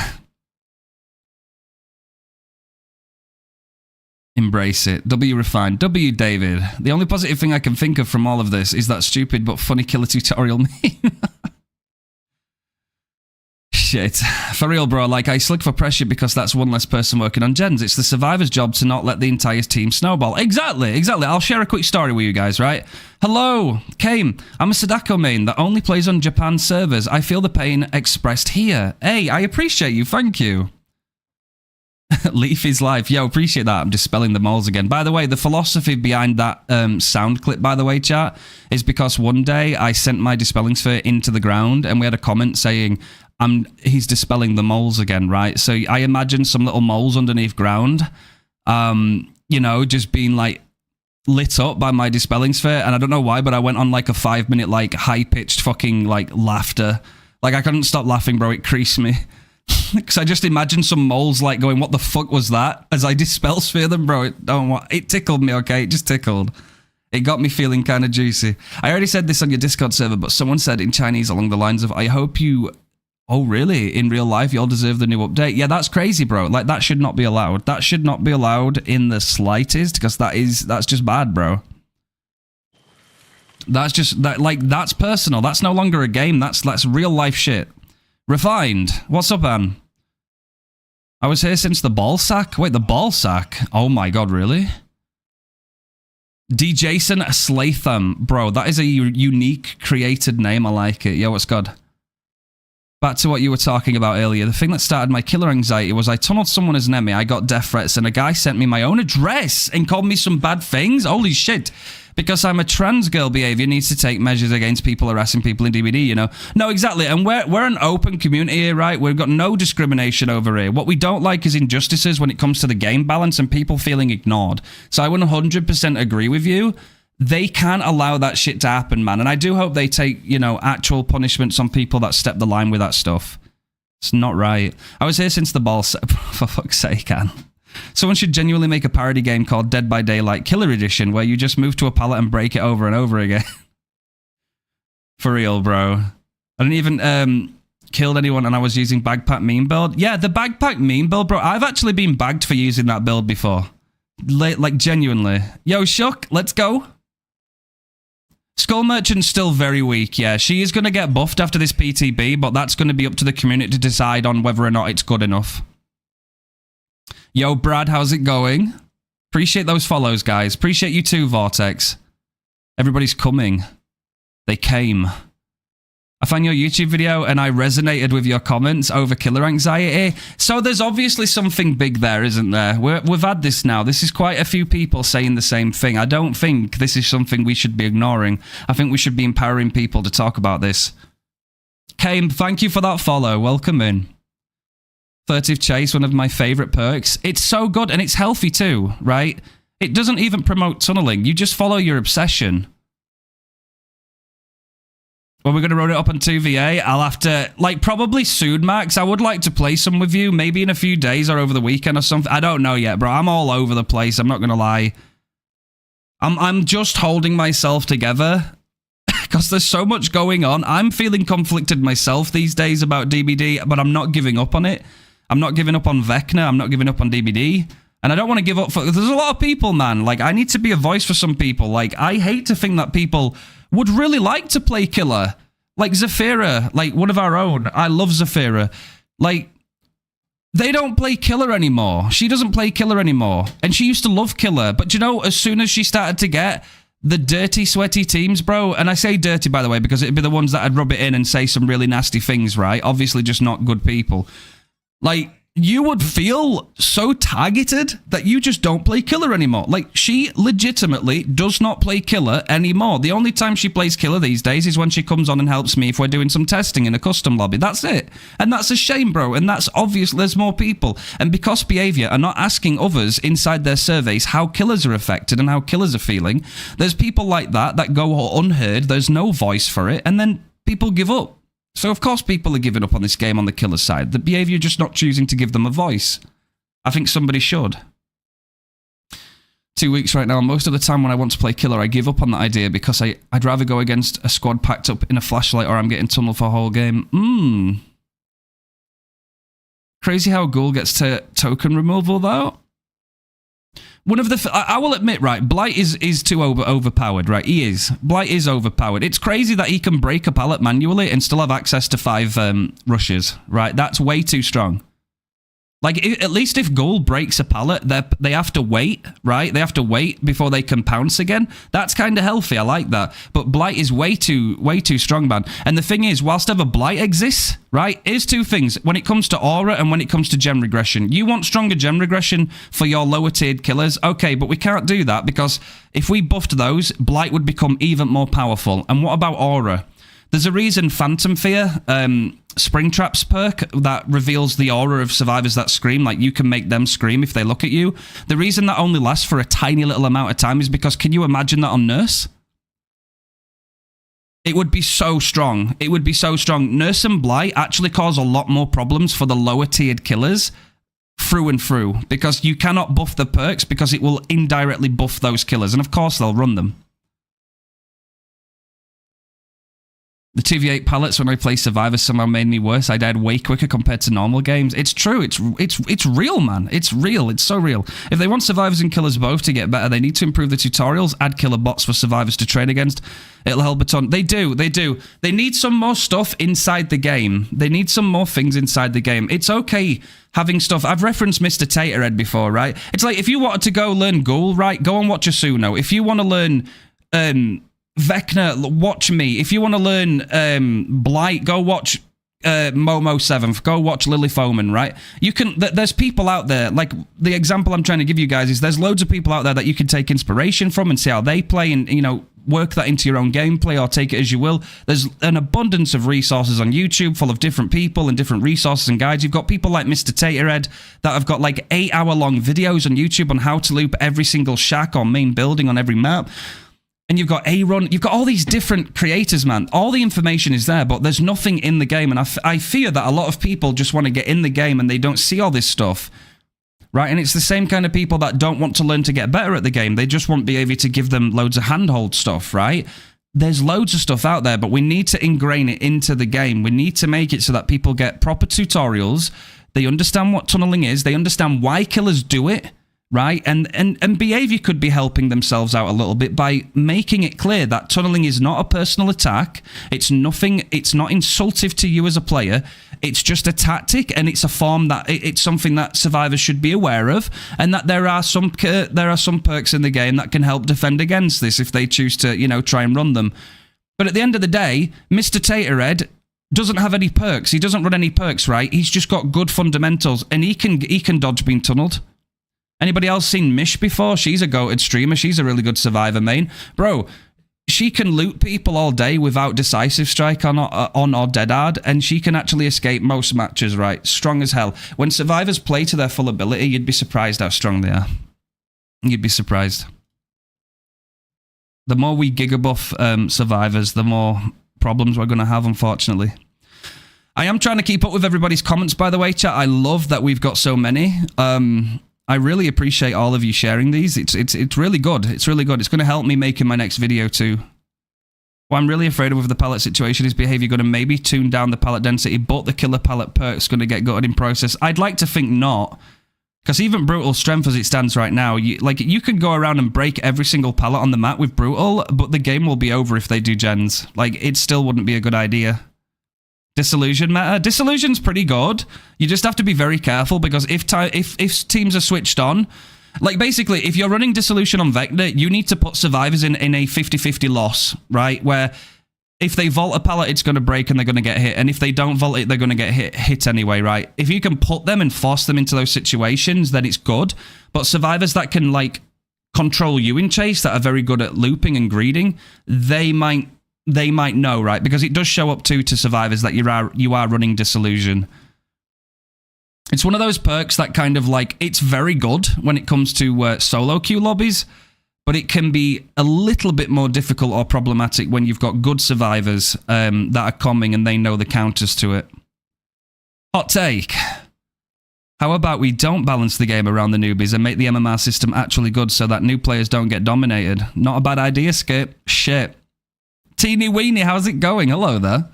Embrace it. W refined. W David. The only positive thing I can think of from all of this is that stupid but funny killer tutorial meme. Shit. For real, bro, like, I slug for pressure because that's one less person working on gens. It's the survivor's job to not let the entire team snowball. Exactly, exactly. I'll share a quick story with you guys, right? Hello, Kame. I'm a Sadako main that only plays on Japan servers. I feel the pain expressed here. Hey, I appreciate you. Thank you. Leaf is life. Yo, appreciate that. I'm just spelling the moles again. By the way, the philosophy behind that sound clip, by the way, chat, is because one day I sent my dispelling sphere into the ground, and we had a comment saying, he's dispelling the moles again, right? So I imagine some little moles underneath ground, you know, just being like lit up by my dispelling sphere. And I don't know why, but I went on like a 5-minute, like, high-pitched fucking, like, laughter. Like, I couldn't stop laughing, bro. It creased me. Because I just imagined some moles, like, going, what the fuck was that? As I dispel sphere them, bro. It tickled me, okay? It just tickled. It got me feeling kind of juicy. I already said this on your Discord server, but someone said in Chinese along the lines of, I hope you... Oh, really? In real life, you'll deserve the new update? Yeah, that's crazy, bro. Like, that should not be allowed. That should not be allowed in the slightest, because that's just bad, bro. That's just, that's personal. That's no longer a game. That's real life shit. Refined. What's up, Anne? I was here since the ball sack. Wait, the ball sack? Oh my god, really? D. Jason Slatham. Bro, that is a unique created name. I like it. Yo, what's good? Back to what you were talking about earlier. The thing that started my killer anxiety was I tunneled someone as Nemi, I got death threats, and a guy sent me my own address and called me some bad things. Holy shit. Because I'm a trans girl, Behaviour needs to take measures against people harassing people in DBD, you know? No, exactly. And we're an open community here, right? We've got no discrimination over here. What we don't like is injustices when it comes to the game balance and people feeling ignored. So I 100% agree with you. They can't allow that shit to happen, man. And I do hope they take, you know, actual punishments on people that step the line with that stuff. It's not right. I was here since the ball... For fuck's sake, Anne. Someone should genuinely make a parody game called Dead by Daylight Killer Edition, where you just move to a pallet and break it over and over again. For real, bro. I didn't even killed anyone and I was using Bagpack meme build. Yeah, the Bagpack meme build, bro. I've actually been bagged for using that build before. Like, genuinely. Yo, Shuck, let's go. Skull Merchant's still very weak, yeah. She is going to get buffed after this PTB, but that's going to be up to the community to decide on whether or not it's good enough. Yo, Brad, how's it going? Appreciate those follows, guys. Appreciate you too, Vortex. Everybody's coming. They came. I found your YouTube video and I resonated with your comments over killer anxiety. So there's obviously something big there, isn't there? We've had this now. This is quite a few people saying the same thing. I don't think this is something we should be ignoring. I think we should be empowering people to talk about this. Kame, thank you for that follow. Welcome in. Furtive Chase, one of my favorite perks. It's so good and it's healthy too, right? It doesn't even promote tunneling. You just follow your obsession. Well, we're going to run it up on 2VA. I'll have to, like, probably soon, Max. I would like to play some with you, maybe in a few days or over the weekend or something. I don't know yet, bro. I'm all over the place. I'm not going to lie. I'm just holding myself together because there's so much going on. I'm feeling conflicted myself these days about DBD, but I'm not giving up on it. I'm not giving up on Vecna. I'm not giving up on DBD. And I don't want to give up for... There's a lot of people, man. Like, I need to be a voice for some people. Like, I hate to think that people would really like to play killer. Like Zafira, like one of our own. I love Zafira. Like, they don't play killer anymore. She doesn't play killer anymore. And she used to love killer. But you know, as soon as she started to get the dirty, sweaty teams, bro, and I say dirty, by the way, because it'd be the ones that I'd rub it in and say some really nasty things, right? Obviously just not good people. Like, you would feel so targeted that you just don't play killer anymore. Like, she legitimately does not play killer anymore. The only time she plays killer these days is when she comes on and helps me if we're doing some testing in a custom lobby. That's it. And that's a shame, bro. And that's obvious. There's more people. And because Behaviour are not asking others inside their surveys how killers are affected and how killers are feeling, there's people like that that go unheard. There's no voice for it. And then people give up. So, of course, people are giving up on this game on the killer side. The Behaviour just not choosing to give them a voice. I think somebody should. 2 weeks right now. Most of the time when I want to play killer, I give up on that idea because I'd rather go against a squad packed up in a flashlight or I'm getting tunneled for a whole game. Crazy how Ghoul gets to token removal, though. One of the... I will admit, right, Blight is too overpowered, right? He is. Blight is overpowered. It's crazy that he can break a pallet manually and still have access to 5 rushes, right? That's way too strong. Like, at least if Ghoul breaks a pallet, they have to wait, right? They have to wait before they can pounce again. That's kind of healthy. I like that. But Blight is way too strong, man. And the thing is, whilst ever Blight exists, right, here's two things. When it comes to aura and when it comes to gem regression. You want stronger gem regression for your lower tiered killers? Okay, but we can't do that because if we buffed those, Blight would become even more powerful. And what about aura? There's a reason Phantom Fear, Springtrap's perk that reveals the aura of survivors that scream, like you can make them scream if they look at you. The reason that only lasts for a tiny little amount of time is because can you imagine that on Nurse? It would be so strong. It would be so strong. Nurse and Blight actually cause a lot more problems for the lower tiered killers through and through because you cannot buff the perks because it will indirectly buff those killers. And of course they'll run them. The 2v8 pallets when I play Survivor somehow made me worse. I died way quicker compared to normal games. It's true. It's real, man. It's real. It's so real. If they want Survivors and Killers both to get better, they need to improve the tutorials, add killer bots for Survivors to train against. It'll help a ton. They do. They need some more stuff inside the game. They need some more things inside the game. It's okay having stuff. I've referenced Mr. Taterhead before, right? It's like if you wanted to go learn Ghoul, right, go and watch Asuno. If you want to learn... Vecna, watch me. If you want to learn Blight, go watch Momo 7th. Go watch Lily Foman, right? You can. There's people out there, like the example I'm trying to give you guys is there's loads of people out there that you can take inspiration from and see how they play and, you know, work that into your own gameplay or take it as you will. There's an abundance of resources on YouTube full of different people and different resources and guides. You've got people like Mr. Taterhead that have got like 8-hour-long videos on YouTube on how to loop every single shack or main building on every map. And you've got Aaron, you've got all these different creators, man. All the information is there, but there's nothing in the game. And I fear that a lot of people just want to get in the game and they don't see all this stuff. right? And it's the same kind of people that don't want to learn to get better at the game. They just want Behaviour to give them loads of handhold stuff, right? There's loads of stuff out there, but we need to ingrain it into the game. We need to make it so that people get proper tutorials. They understand what tunneling is. They understand why killers do it, right? And Behaviour could be helping themselves out a little bit by making it clear that tunneling is not a personal attack. It's nothing. It's not insultive to you as a player. It's just a tactic, and it's a form that it's something that survivors should be aware of, and that there are some perks in the game that can help defend against this if they choose to, you know, try and run them. But at the end of the day, Mr. Taterhead doesn't have any perks. He doesn't run any perks, right? He's just got good fundamentals, and he can dodge being tunneled. Anybody else seen Mish before? She's a goated streamer. She's a really good survivor main. Bro, she can loot people all day without decisive strike on or DeathAdder, and she can actually escape most matches, right? Strong as hell. When survivors play to their full ability, you'd be surprised how strong they are. You'd be surprised. The more we gigabuff survivors, the more problems we're going to have, unfortunately. I am trying to keep up with everybody's comments, by the way, chat. I love that we've got so many. I really appreciate all of you sharing these. It's really good. It's really good. It's going to help me making my next video too. What I'm really afraid of with the pallet situation is Behaviour going to maybe tune down the pallet density, but the killer pallet perk's going to get gutted in process. I'd like to think not, because even Brutal Strength as it stands right now, you can go around and break every single pallet on the map with Brutal, but the game will be over if they do gens. Like, it still wouldn't be a good idea. Disillusion meta. Disillusion's pretty good. You just have to be very careful, because if teams are switched on, like basically if you're running Disillusion on Vecna, you need to put survivors in a 50-50 loss, right? Where if they vault a pallet, it's going to break and they're going to get hit, and if they don't vault it, they're going to get hit anyway, right? If you can put them and force them into those situations, then it's good. But survivors that can like control you in chase, that are very good at looping and greeding, they might know, right? Because it does show up to survivors that you are running Disillusion. It's one of those perks that kind of like, it's very good when it comes to solo queue lobbies, but it can be a little bit more difficult or problematic when you've got good survivors that are coming and they know the counters to it. Hot take. How about we don't balance the game around the newbies and make the MMR system actually good so that new players don't get dominated? Not a bad idea, Skip. Shit. Teeny Weeny, how's it going? Hello there.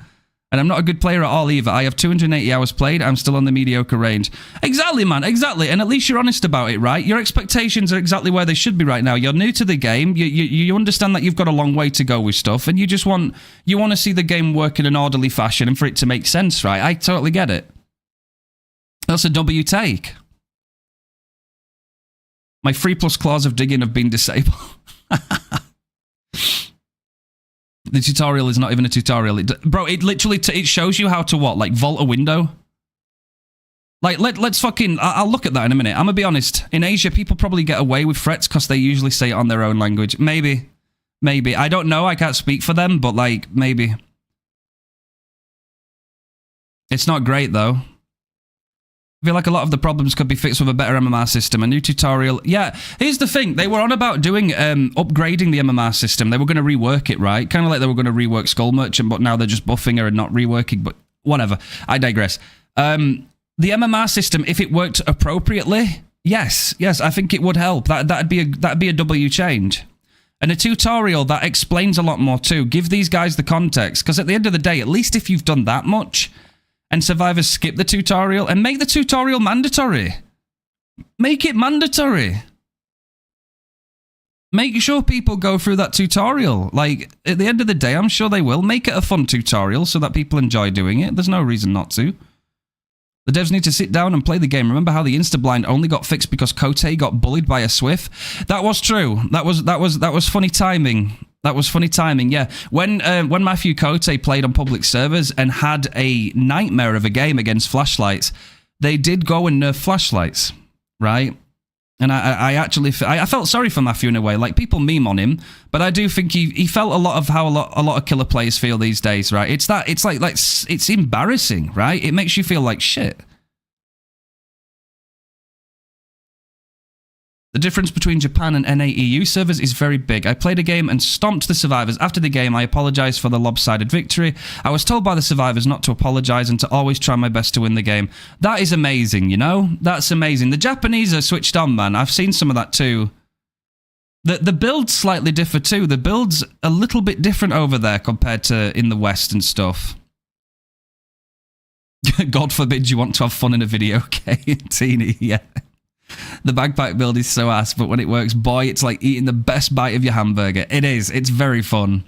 And I'm not a good player at all either. I have 280 hours played. I'm still on the mediocre range. Exactly, man. Exactly. And at least you're honest about it, right? Your expectations are exactly where they should be right now. You're new to the game. You understand that you've got a long way to go with stuff, and you just want to see the game work in an orderly fashion and for it to make sense, right? I totally get it. That's a W take. My 3+ claws of digging have been disabled. The tutorial is not even a tutorial. Bro, it literally it shows you how to what? Like vault a window? Like, let's fucking... I'll look at that in a minute. I'm gonna be honest. In Asia, people probably get away with threats because they usually say it on their own language. Maybe. Maybe. I don't know. I can't speak for them, but like, maybe. It's not great, though. I feel like a lot of the problems could be fixed with a better MMR system. A new tutorial. Yeah, here's the thing. They were on about doing, upgrading the MMR system. They were going to rework it, right? Kind of like they were going to rework Skull Merchant, but now they're just buffing her and not reworking, but whatever. I digress. The MMR system, if it worked appropriately, yes, I think it would help. That'd be a W change. And a tutorial that explains a lot more too. Give these guys the context, because at the end of the day, at least if you've done that much, and survivors skip the tutorial, and make the tutorial mandatory. Make it mandatory. Make sure people go through that tutorial. Like, at the end of the day, I'm sure they will. Make it a fun tutorial so that people enjoy doing it. There's no reason not to. The devs need to sit down and play the game. Remember how the insta-blind only got fixed because Kote got bullied by a Swift? That was true. That was funny timing. That was funny timing, yeah. When Matthew Cote played on public servers and had a nightmare of a game against flashlights, they did go and nerf flashlights, right? And I actually felt sorry for Matthew in a way. Like, people meme on him, but I do think he felt a lot of how a lot of killer players feel these days, right? It's embarrassing, right? It makes you feel like shit. The difference between Japan and NA EU servers is very big. I played a game and stomped the survivors. After the game, I apologized for the lopsided victory. I was told by the survivors not to apologize and to always try my best to win the game. That is amazing, you know? That's amazing. The Japanese are switched on, man. I've seen some of that too. The builds slightly differ too. The build's a little bit different over there compared to in the West and stuff. God forbid you want to have fun in a video game, Teeny, yeah. The bagpack build is so ass, but when it works, boy, it's like eating the best bite of your hamburger. It is. It's very fun.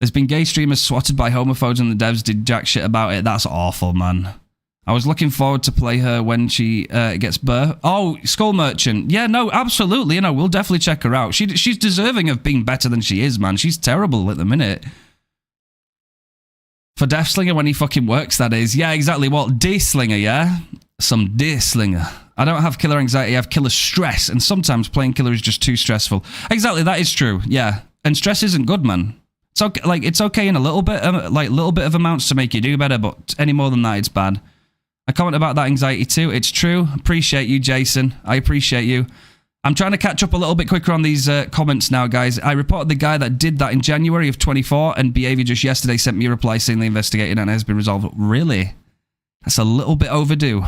There's been gay streamers swatted by homophobes and the devs did jack shit about it. That's awful, man. I was looking forward to play her when she gets birth. Oh, Skull Merchant. Yeah, no, absolutely. You know, we'll definitely check her out. She's deserving of being better than she is, man. She's terrible at the minute. For Deathslinger when he fucking works, that is. Yeah, exactly. What? D-Slinger, yeah? Some D-Slinger. I don't have killer anxiety, I have killer stress, and sometimes playing killer is just too stressful. Exactly, that is true, yeah. And stress isn't good, man. It's okay, like, it's okay in a little bit, little bit of amounts to make you do better, but any more than that, it's bad. I comment about that anxiety too, it's true. Appreciate you, Jason. I appreciate you. I'm trying to catch up a little bit quicker on these comments now, guys. I reported the guy that did that in January of 24, and Behaviour just yesterday sent me a reply saying they investigated and it has been resolved. Really? That's a little bit overdue.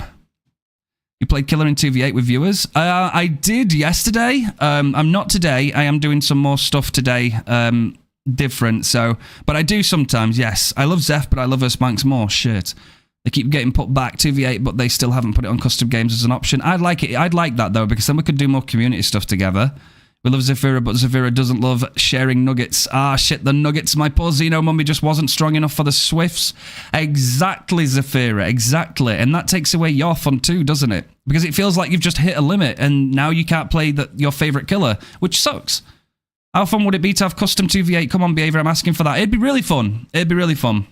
You played Killer in 2v8 with viewers? I did yesterday. I'm not today. I am doing some more stuff today. Different, so... But I do sometimes, yes. I love Zeph, but I love her Spanx more. Shit. They keep getting put back 2v8, but they still haven't put it on custom games as an option. I'd like it. I'd like that, though, because then we could do more community stuff together. We love Zafira, but Zafira doesn't love sharing nuggets. Ah, shit, the nuggets. My poor Xeno mummy just wasn't strong enough for the Swifts. Exactly, Zafira, exactly. And that takes away your fun too, doesn't it? Because it feels like you've just hit a limit, and now you can't play your favourite killer, which sucks. How fun would it be to have custom 2v8? Come on, Behaviour, I'm asking for that. It'd be really fun. It'd be really fun.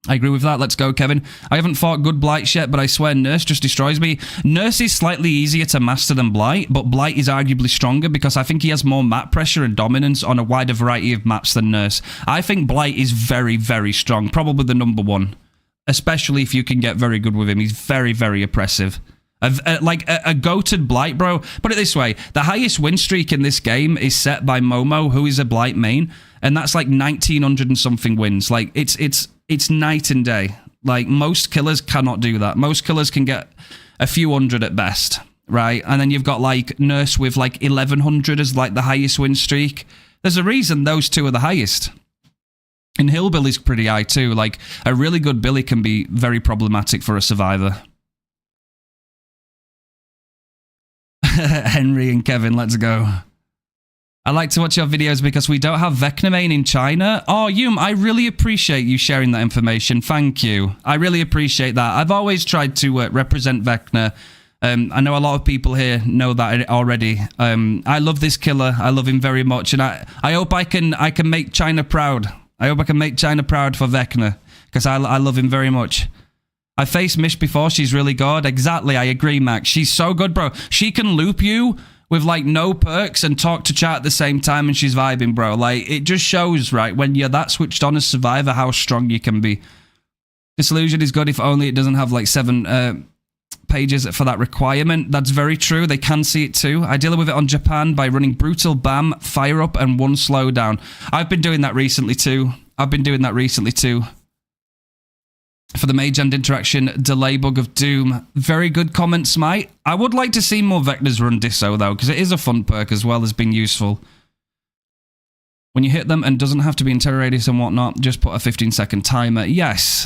I agree with that. Let's go, Kevin. I haven't fought good Blight yet, but I swear Nurse just destroys me. Nurse is slightly easier to master than Blight, but Blight is arguably stronger because I think he has more map pressure and dominance on a wider variety of maps than Nurse. I think Blight is very, very strong. Probably the #1. Especially if you can get very good with him. He's very, very oppressive. Like a goated Blight, bro. Put it this way. The highest win streak in this game is set by Momo, who is a Blight main. And that's like 1,900 and something wins. Like, it's night and day. Like, most killers cannot do that. Most killers can get a few hundred at best, right? And then you've got, like, Nurse with, like, 1,100 as, like, the highest win streak. There's a reason those two are the highest. And Hillbilly's pretty high, too. Like, a really good Billy can be very problematic for a survivor. Henry and Kevin, let's go. I like to watch your videos because we don't have Vecna main in China. Oh, Yum, I really appreciate you sharing that information. Thank you. I really appreciate that. I've always tried to represent Vecna. I know a lot of people here know that already. I love this killer. I love him very much. And I hope I can make China proud. I hope I can make China proud for Vecna. Because I love him very much. I faced Mish before. She's really good. Exactly. I agree, Max. She's so good, bro. She can loop you with, like, no perks and talk to chat at the same time, and she's vibing, bro. Like, it just shows, right, when you're that switched on as Survivor, how strong you can be. Disillusion is good if only it doesn't have, like, 7 pages for that requirement. That's very true. They can see it too. I deal with it on Japan by running Brutal Bam, Fire Up, and 1 Slowdown. I've been doing that recently too. For the Mage and Interaction delay bug of Doom. Very good comment, Smite. I would like to see more Vecnas run Disso, though, because it is a fun perk as well as being useful. When you hit them and doesn't have to be in terror radius and whatnot, just put a 15-second timer. Yes.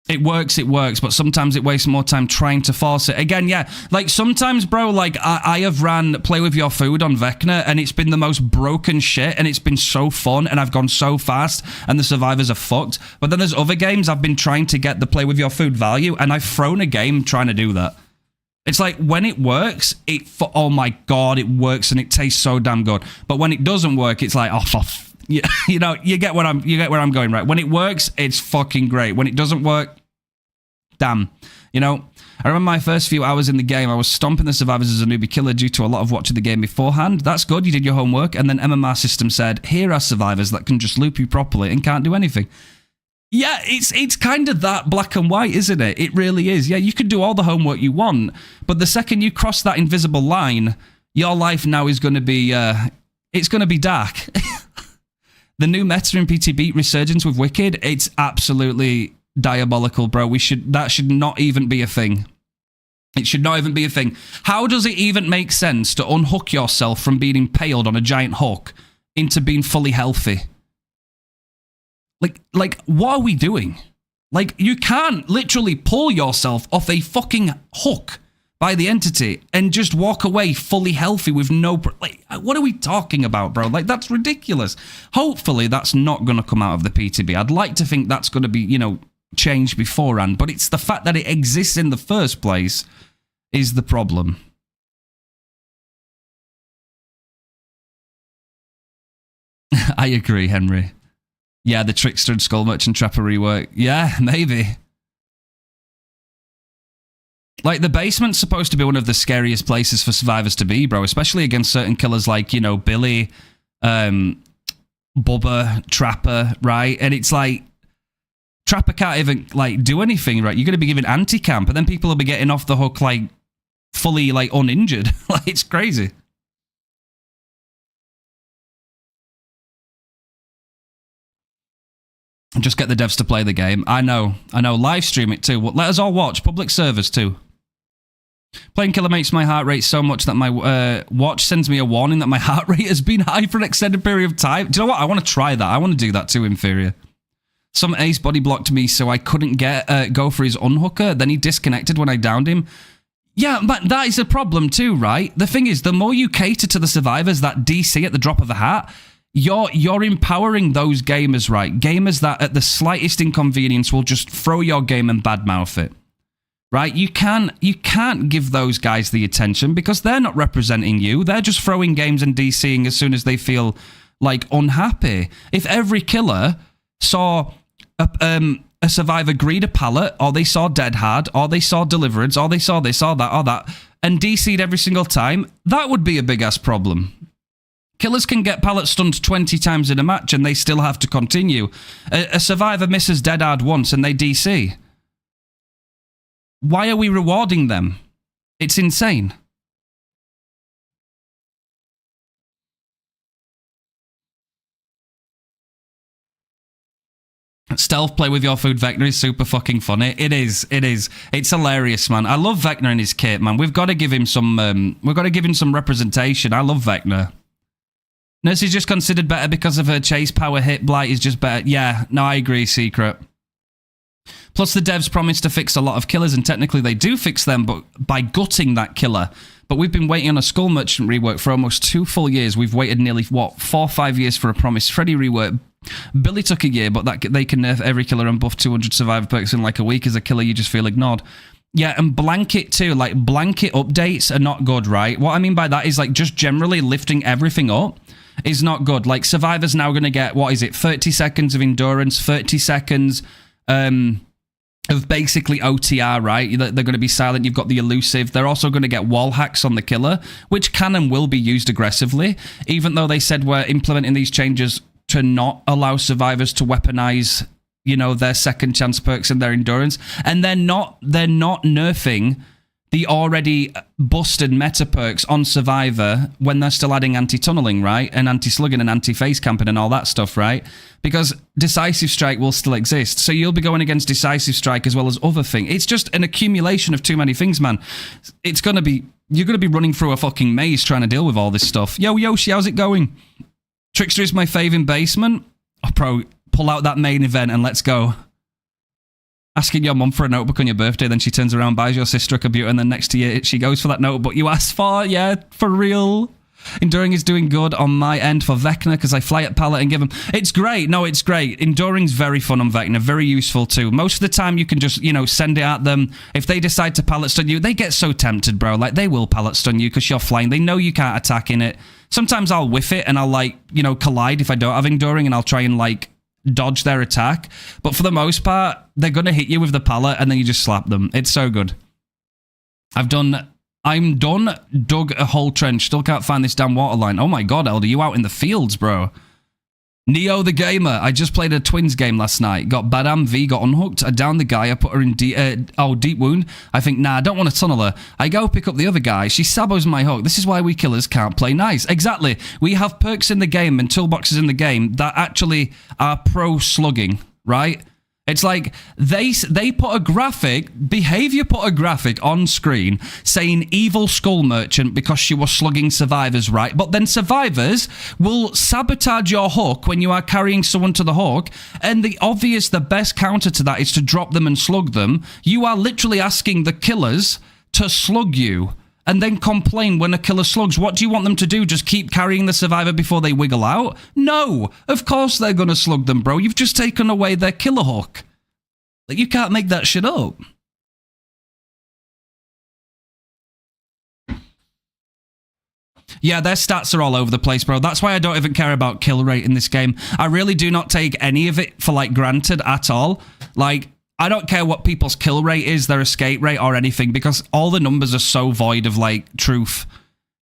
It works, but sometimes it wastes more time trying to force it. Again, yeah, like sometimes, bro, like I have ran Play With Your Food on Vecna and it's been the most broken shit and it's been so fun and I've gone so fast and the survivors are fucked. But then there's other games I've been trying to get the Play With Your Food value and I've thrown a game trying to do that. It's like when it works, oh my God, it works and it tastes so damn good. But when it doesn't work, it's like, oh, you know, you get where I'm going, right? When it works, it's fucking great. When it doesn't work, damn. You know, I remember my first few hours in the game, I was stomping the survivors as a newbie killer due to a lot of watching the game beforehand. That's good, you did your homework. And then MMR system said, here are survivors that can just loop you properly and can't do anything. Yeah, it's kind of that black and white, isn't it? It really is. Yeah, you can do all the homework you want, but the second you cross that invisible line, your life now is going to be, it's going to be dark. The new meta in PTB resurgence with Wicked, it's absolutely diabolical, bro. That should not even be a thing. It should not even be a thing. How does it even make sense to unhook yourself from being impaled on a giant hook into being fully healthy? Like, what are we doing? Like, you can't literally pull yourself off a fucking hook by the entity and just walk away fully healthy with no... Like, what are we talking about, bro? Like, that's ridiculous. Hopefully, that's not going to come out of the PTB. I'd like to think that's going to be, you know, changed beforehand, but it's the fact that it exists in the first place is the problem. I agree, Henry. Yeah, the Trickster and Skull Merchant Trapper rework. Yeah, maybe. Like, the basement's supposed to be one of the scariest places for survivors to be, bro, especially against certain killers like, you know, Billy, Bubba, Trapper, right? And it's like, Trapper can't even, like, do anything, right? You're going to be giving anti-camp, and then people will be getting off the hook, like, fully, like, uninjured. Like, it's crazy. Just get the devs to play the game. I know. Live stream it too. Let us all watch. Public servers too. Playing Killer makes my heart rate so much that my watch sends me a warning that my heart rate has been high for an extended period of time. Do you know what? I want to try that. I want to do that too, Inferior. Some ace body blocked me so I couldn't go for his unhooker. Then he disconnected when I downed him. Yeah, but that is a problem too, right? The thing is, the more you cater to the survivors that DC at the drop of a hat, you're empowering those gamers, right? Gamers that at the slightest inconvenience will just throw your game and badmouth it, right? You can't give those guys the attention because they're not representing you. They're just throwing games and DCing as soon as they feel like unhappy. If every killer saw a survivor greed a pallet, or they saw Dead Hard, or they saw Deliverance, or they saw this, or that, or that, and DC'd every single time, that would be a big-ass problem. Killers can get pallet stunned 20 times in a match and they still have to continue. A survivor misses Dead Hard once and they DC. Why are we rewarding them? It's insane. Stealth play with your food, Vecna, is super fucking funny. It is. It's hilarious, man. I love Vecna and his kit, man. We've got to give him some representation. I love Vecna. Nurse is just considered better because of her chase power hit. Blight is just better. Yeah, no, I agree, Secret. Plus, the devs promised to fix a lot of killers, and technically they do fix them, but by gutting that killer. But we've been waiting on a Skull Merchant rework for almost 2 full years. We've waited nearly, 4 or 5 years for a promised Freddy rework. Billy took a year, but they can nerf every killer and buff 200 survivor perks in like a week. As a killer, you just feel ignored. Yeah, and blanket too. Like, blanket updates are not good, right? What I mean by that is, like, just generally lifting everything up is not good. Like, survivors now going to get, 30 seconds of endurance, 30 seconds of basically OTR, right? They're going to be silent. You've got the elusive. They're also going to get wall hacks on the killer, which can and will be used aggressively, even though they said we're implementing these changes to not allow survivors to weaponize, you know, their second chance perks and their endurance. And they're not nerfing the already busted meta perks on Survivor when they're still adding anti-tunneling, right? And anti-slugging and anti-face camping and all that stuff, right? Because Decisive Strike will still exist. So you'll be going against Decisive Strike as well as other things. It's just an accumulation of too many things, man. It's going to be... You're going to be running through a fucking maze trying to deal with all this stuff. Yo, Yoshi, how's it going? Trickster is my fave in basement. Oh, bro, pull out that main event and let's go. Asking your mum for a notebook on your birthday, then she turns around, buys your sister a computer, and then next year she goes for that notebook you asked for. Yeah, for real. Enduring is doing good on my end for Vecna because I fly at pallet and give them... It's great. No, it's great. Enduring's very fun on Vecna. Very useful too. Most of the time you can just, you know, send it at them. If they decide to pallet stun you, they get so tempted, bro. Like, they will pallet stun you because you're flying. They know you can't attack in it. Sometimes I'll whiff it and I'll, like, you know, collide if I don't have Enduring, and I'll try and, like, dodge their attack. But for the most part, they're going to hit you with the pallet and then you just slap them. It's so good. I'm done, dug a whole trench. Still can't find this damn water line. Oh my god, Elder, you out in the fields, bro. Neo the Gamer, I just played a Twins game last night. Got Badam V, got unhooked. I downed the guy, I put her in deep wound. I think, nah, I don't want to tunnel her. I go pick up the other guy. She sabos my hook. This is why we killers can't play nice. Exactly. We have perks in the game and toolboxes in the game that actually are pro slugging, right? It's like they put a graphic, Behaviour put a graphic on screen saying evil skull merchant because she was slugging survivors, right? But then survivors will sabotage your hook when you are carrying someone to the hook, and the best counter to that is to drop them and slug them. You are literally asking the killers to slug you and then complain when a killer slugs. What do you want them to do? Just keep carrying the survivor before they wiggle out? No, of course they're going to slug them, bro. You've just taken away their killer hook. Like, you can't make that shit up. Yeah, their stats are all over the place, bro. That's why I don't even care about kill rate in this game. I really do not take any of it for, like, granted at all. Like, I don't care what people's kill rate is, their escape rate, or anything, because all the numbers are so void of, like, truth.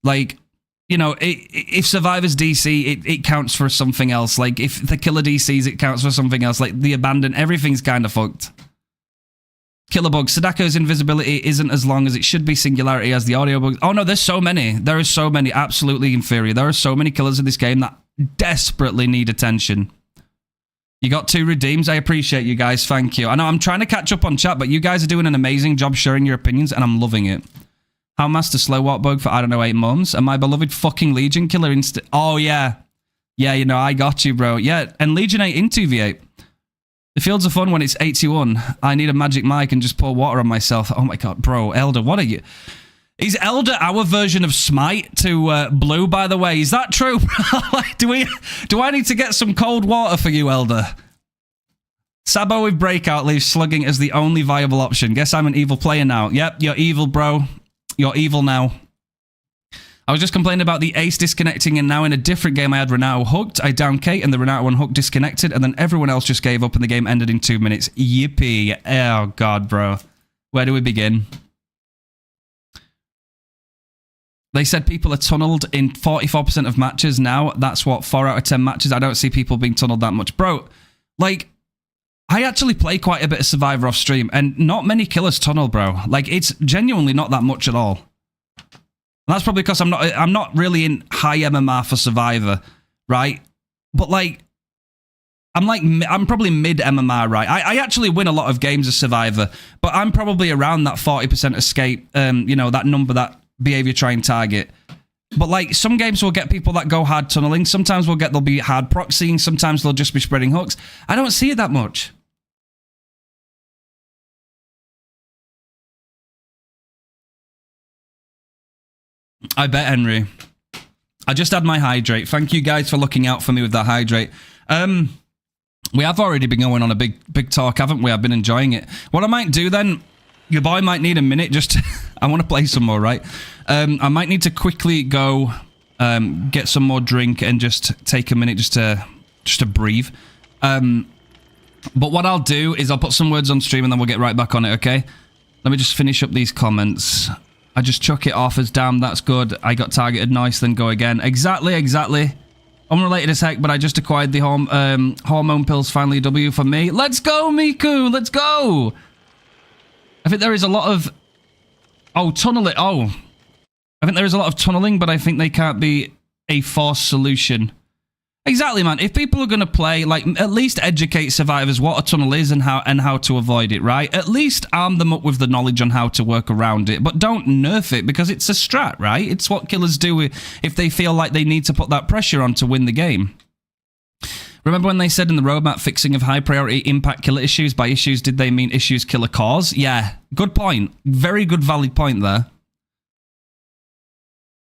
Like, you know, if Survivor's DC, it counts for something else. Like, if the killer DCs, it counts for something else. Like, the abandoned, everything's kind of fucked. Killer bug. Sadako's invisibility isn't as long as it should be. Singularity as the audio bugs. Oh, no, there's so many. There are so many. Absolutely inferior. There are so many killers in this game that desperately need attention. You got 2 redeems. I appreciate you guys. Thank you. I know I'm trying to catch up on chat, but you guys are doing an amazing job sharing your opinions, and I'm loving it. How Master Slow Walk bug for, I don't know, 8 months. And my beloved fucking Legion killer Oh, yeah. Yeah, you know, I got you, bro. Yeah, and Legion 8 in 2v8. The fields are fun when it's 81. I need a magic mic and just pour water on myself. Oh my god, bro. Elder, what are you? Is Elder our version of Smite to Blue, by the way? Is that true? Like, do I need to get some cold water for you, Elder? Sabo with Breakout leaves slugging as the only viable option. Guess I'm an evil player now. Yep, you're evil, bro. You're evil now. I was just complaining about the Ace disconnecting, and now in a different game I had Renato hooked. I downed Kate and the Renato one hook disconnected, and then everyone else just gave up and the game ended in 2 minutes. Yippee. Oh god, bro. Where do we begin? They said people are tunneled in 44% of matches now. That's what, 4 out of 10 matches. I don't see people being tunneled that much. Bro, like, I actually play quite a bit of Survivor off stream, and not many killers tunnel, bro. Like, it's genuinely not that much at all. And that's probably because I'm not really in high MMR for Survivor, right? But like, I'm probably mid MMR, right? I actually win a lot of games of Survivor, but I'm probably around that 40% escape, you know, that number that Behaviour try and target. But like, some games will get people that go hard tunneling. Sometimes they'll be hard proxying. Sometimes they'll just be spreading hooks. I don't see it that much. I bet, Henry. I just had my hydrate. Thank you guys for looking out for me with that hydrate. We have already been going on a big talk, haven't we? I've been enjoying it. What I might do then, your boy might need a minute just to, I want to play some more, right? I might need to quickly go get some more drink and just take a minute just to breathe. But what I'll do is I'll put some words on stream and then we'll get right back on it, okay? Let me just finish up these comments. I just chuck it off as damn, that's good. I got targeted, nice, then go again. Exactly. Unrelated as heck, but I just acquired the hormone pills, finally W for me. Let's go, Miku, let's go! I think there is a lot of... Oh, tunneling, I think there is a lot of tunneling, but I think they can't be a forced solution. Exactly, man. If people are going to play, like, at least educate survivors what a tunnel is and how to avoid it, right? At least arm them up with the knowledge on how to work around it, but don't nerf it because it's a strat, right? It's what killers do if they feel like they need to put that pressure on to win the game. Remember when they said in the roadmap fixing of high priority impact killer issues? By issues, did they mean issues killer cause? Yeah, good point. Very good, valid point there.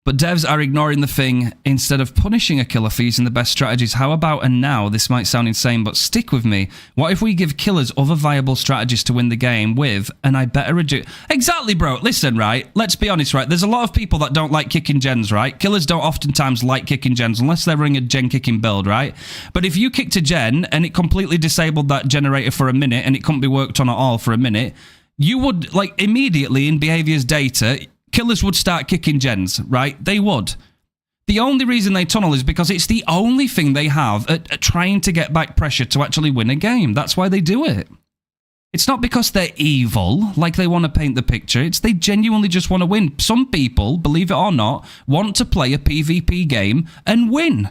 But devs are ignoring the thing instead of punishing a killer for using the best strategies. How about, and now, this might sound insane, but stick with me. What if we give killers other viable strategies to win the game with, and I better reduce... Exactly, bro. Listen, right? Let's be honest, right? There's a lot of people that don't like kicking gens, right? Killers don't oftentimes like kicking gens unless they're running a gen kicking build, right? But if you kicked a gen and it completely disabled that generator for a minute and it couldn't be worked on at all for a minute, you would, like, immediately in Behaviour's data... Killers would start kicking gens, right? They would. The only reason they tunnel is because it's the only thing they have at trying to get back pressure to actually win a game. That's why they do it. It's not because they're evil, like they want to paint the picture. It's they genuinely just want to win. Some people, believe it or not, want to play a PvP game and win.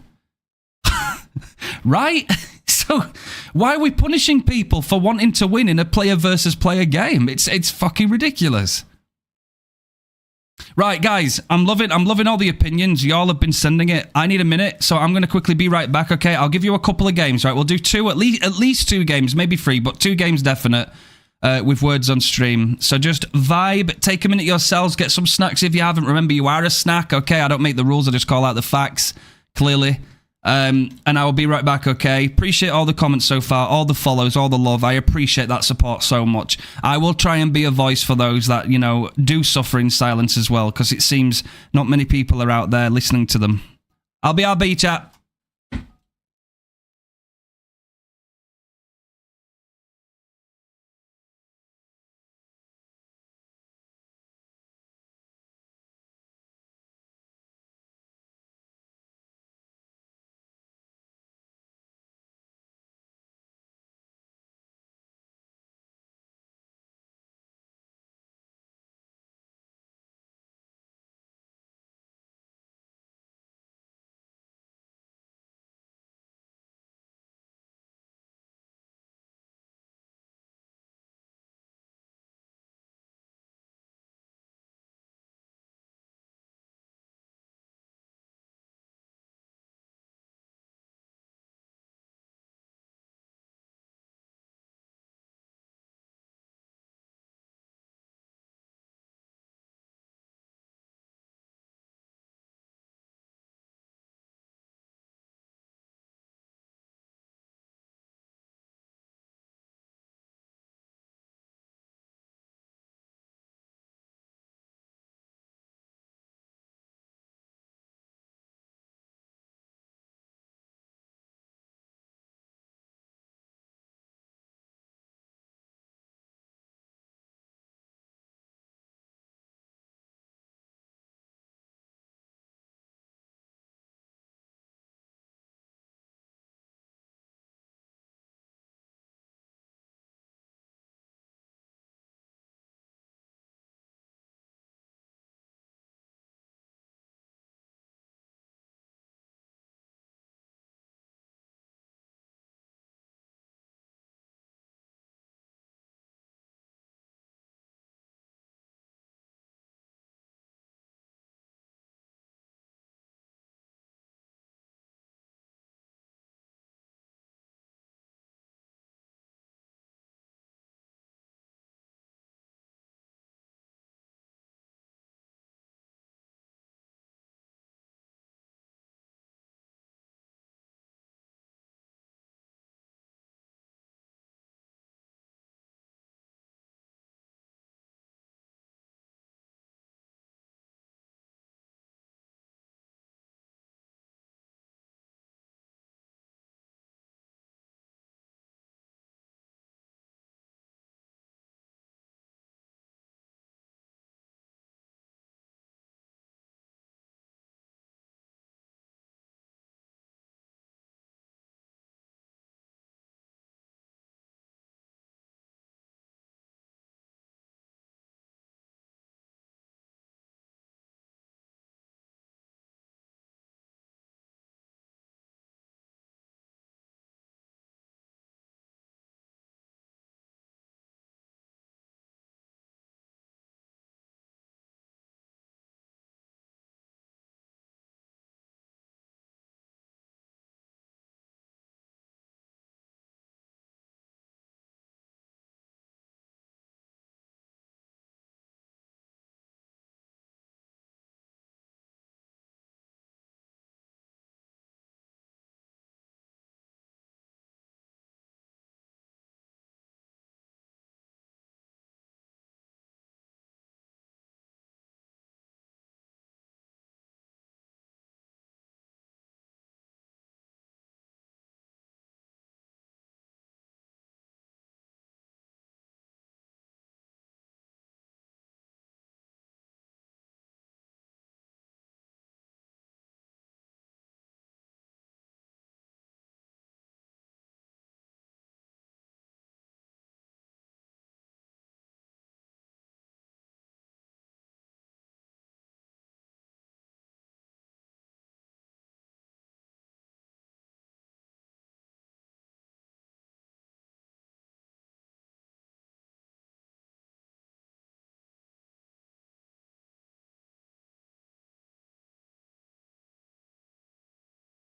Right? So why are we punishing people for wanting to win in a player versus player game? It's fucking ridiculous. Right, guys, I'm loving all the opinions. Y'all have been sending it. I need a minute, so I'm going to quickly be right back, okay? I'll give you a couple of games, right? We'll do at least 2 games, maybe 3, but 2 games definite with words on stream. So just vibe, take a minute yourselves, get some snacks if you haven't. Remember, you are a snack, okay? I don't make the rules, I just call out the facts, clearly. And I will be right back, okay? Appreciate all the comments so far, all the follows, all the love. I appreciate that support so much. I will try and be a voice for those that, you know, do suffer in silence as well, because it seems not many people are out there listening to them. I'll be RB, chat.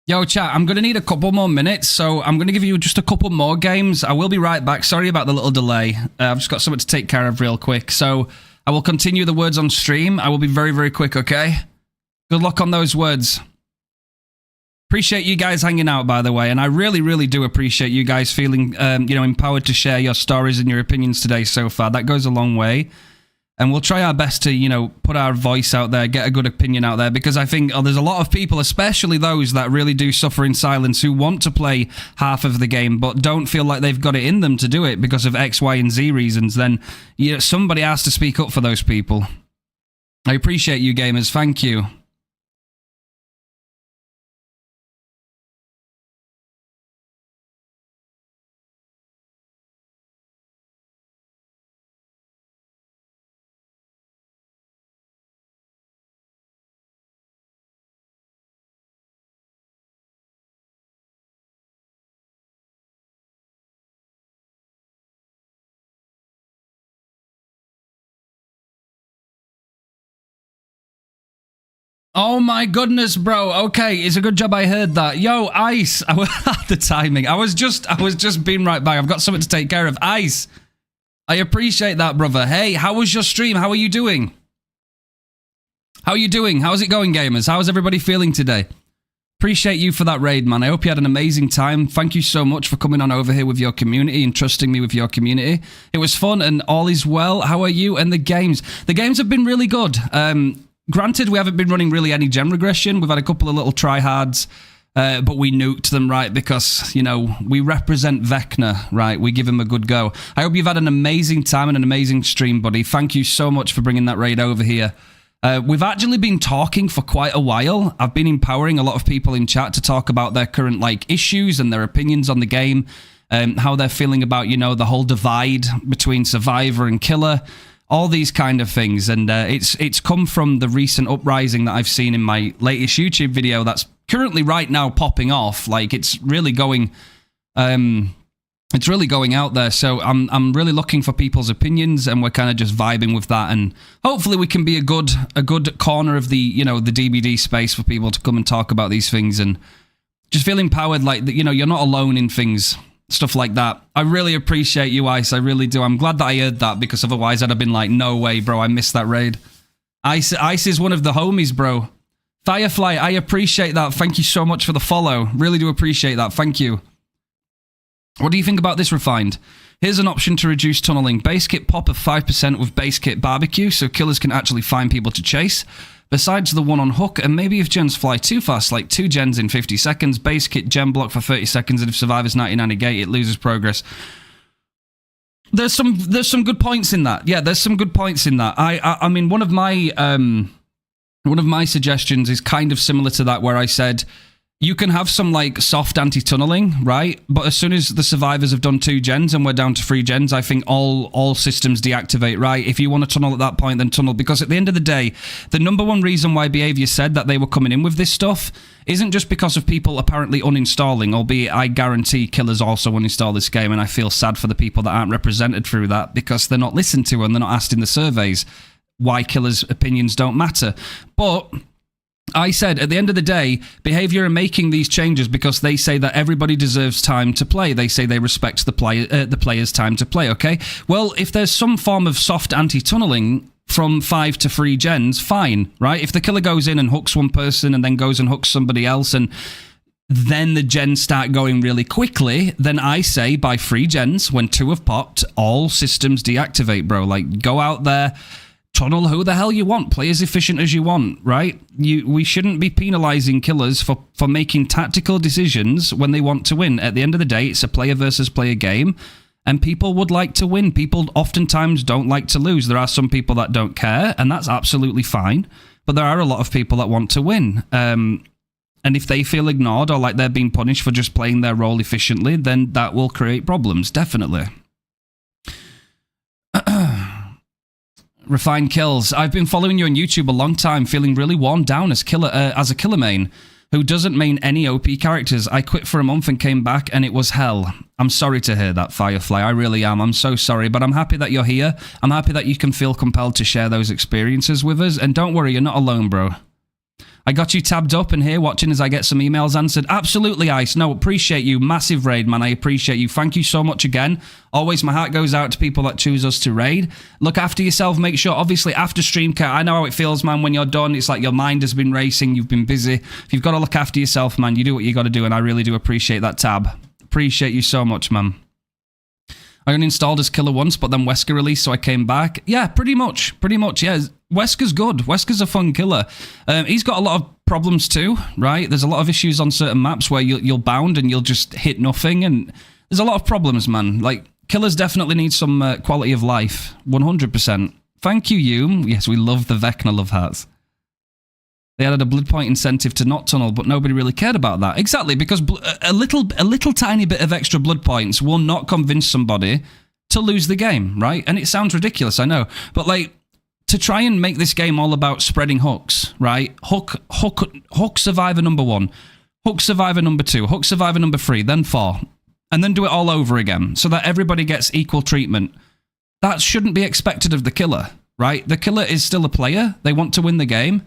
Yo, chat, I'm going to need a couple more minutes, so I'm going to give you just a couple more games. I will be right back. Sorry about the little delay. I've just got something to take care of real quick. So I will continue the words on stream. I will be very, very quick, okay? Good luck on those words. Appreciate you guys hanging out, by the way, and I really, really do appreciate you guys feeling, empowered to share your stories and your opinions today so far. That goes a long way. And we'll try our best to, put our voice out there, get a good opinion out there, because I think there's a lot of people, especially those that really do suffer in silence, who want to play half of the game, but don't feel like they've got it in them to do it because of X, Y, and Z reasons. Then somebody has to speak up for those people. I appreciate you, gamers. Thank you. Oh my goodness, bro. Okay, it's a good job I heard that. Yo, Ice. The timing. I was just being right back. I've got something to take care of. Ice. I appreciate that, brother. Hey, how was your stream? How are you doing? How are you doing? How's it going, gamers? How's everybody feeling today? Appreciate you for that raid, man. I hope you had an amazing time. Thank you so much for coming on over here with your community and trusting me with your community. It was fun and all is well. How are you and the games? The games have been really good. Granted, we haven't been running really any gen regression. We've had a couple of little tryhards, but we nuked them, right? Because, we represent Vecna, right? We give him a good go. I hope you've had an amazing time and an amazing stream, buddy. Thank you so much for bringing that raid over here. We've actually been talking for quite a while. I've been empowering a lot of people in chat to talk about their current, issues and their opinions on the game, how they're feeling about, the whole divide between Survivor and Killer. All these kind of things, and it's come from the recent uprising that I've seen in my latest YouTube video that's currently right now popping off. It's really going, out there. So I'm really looking for people's opinions, and we're kind of just vibing with that. And hopefully we can be a good corner of the the DBD space for people to come and talk about these things and just feel empowered. You're not alone in things. Stuff like that. I really appreciate you, Ice. I really do. I'm glad that I heard that, because otherwise I'd have been like, no way, bro. I missed that raid. Ice is one of the homies, bro. Firefly, I appreciate that. Thank you so much for the follow. Really do appreciate that. Thank you. What do you think about this, Refined? Here's an option to reduce tunneling. Base kit pop of 5% with base kit barbecue, so killers can actually find people to chase. Besides the one on hook, and maybe if gens fly too fast, like 2 gens in 50 seconds, base kit gen block for 30 seconds, and if survivors 99 negate, it loses progress. There's some good points in that. Yeah, there's some good points in that. I mean, one of my suggestions is kind of similar to that, where I said you can have some soft anti-tunneling, right? But as soon as the survivors have done 2 gens and we're down to 3 gens, I think all systems deactivate, right? If you want to tunnel at that point, then tunnel. Because at the end of the day, the number one reason why Behaviour said that they were coming in with this stuff isn't just because of people apparently uninstalling, albeit I guarantee killers also uninstall this game, and I feel sad for the people that aren't represented through that, because they're not listened to and they're not asked in the surveys why killers' opinions don't matter. But I said, at the end of the day, Behaviour are making these changes because they say that everybody deserves time to play. They say they respect the player's time to play, okay? Well, if there's some form of soft anti-tunneling from 5 to 3 gens, fine, right? If the killer goes in and hooks one person and then goes and hooks somebody else, and then the gens start going really quickly, then I say by 3 gens, when 2 have popped, all systems deactivate, bro. Go out there, tunnel who the hell you want, play as efficient as you want, right? We shouldn't be penalizing killers for making tactical decisions when they want to win. At the end of the day, it's a player versus player game, and people would like to win. People oftentimes don't like to lose. There are some people that don't care, and that's absolutely fine, but there are a lot of people that want to win. And if they feel ignored or like they're being punished for just playing their role efficiently, then that will create problems, definitely. Refined Kills. I've been following you on YouTube a long time, feeling really worn down as a killer main who doesn't main any OP characters. I quit for a month and came back, and it was hell. I'm sorry to hear that, Firefly. I really am. I'm so sorry, but I'm happy that you're here. I'm happy that you can feel compelled to share those experiences with us, and don't worry, you're not alone, bro. I got you tabbed up and here watching as I get some emails answered. Absolutely, Ice. No, appreciate you. Massive raid, man. I appreciate you. Thank you so much again. Always my heart goes out to people that choose us to raid. Look after yourself. Make sure, obviously, after stream cat, I know how it feels, man, when you're done. It's like your mind has been racing. You've been busy. If you've got to look after yourself, man, you do what you got to do, and I really do appreciate that tab. Appreciate you so much, man. I uninstalled as killer once, but then Wesker released, so I came back. Yeah, pretty much, yeah. Wesker's good. Wesker's a fun killer. He's got a lot of problems too, right? There's a lot of issues on certain maps where you'll bound and you'll just hit nothing, and there's a lot of problems, man. Like, killers definitely need some quality of life, 100%. Thank you, Hume. Yes, we love the Vecna love hearts. They added a blood point incentive to not tunnel, but nobody really cared about that. Exactly, because a little tiny bit of extra blood points will not convince somebody to lose the game, right? And it sounds ridiculous, I know. But, like, to try and make this game all about spreading hooks, right? Hook survivor number 1, hook survivor number 2, hook survivor number 3, then 4. And then do it all over again so that everybody gets equal treatment. That shouldn't be expected of the killer, right? The killer is still a player. They want to win the game.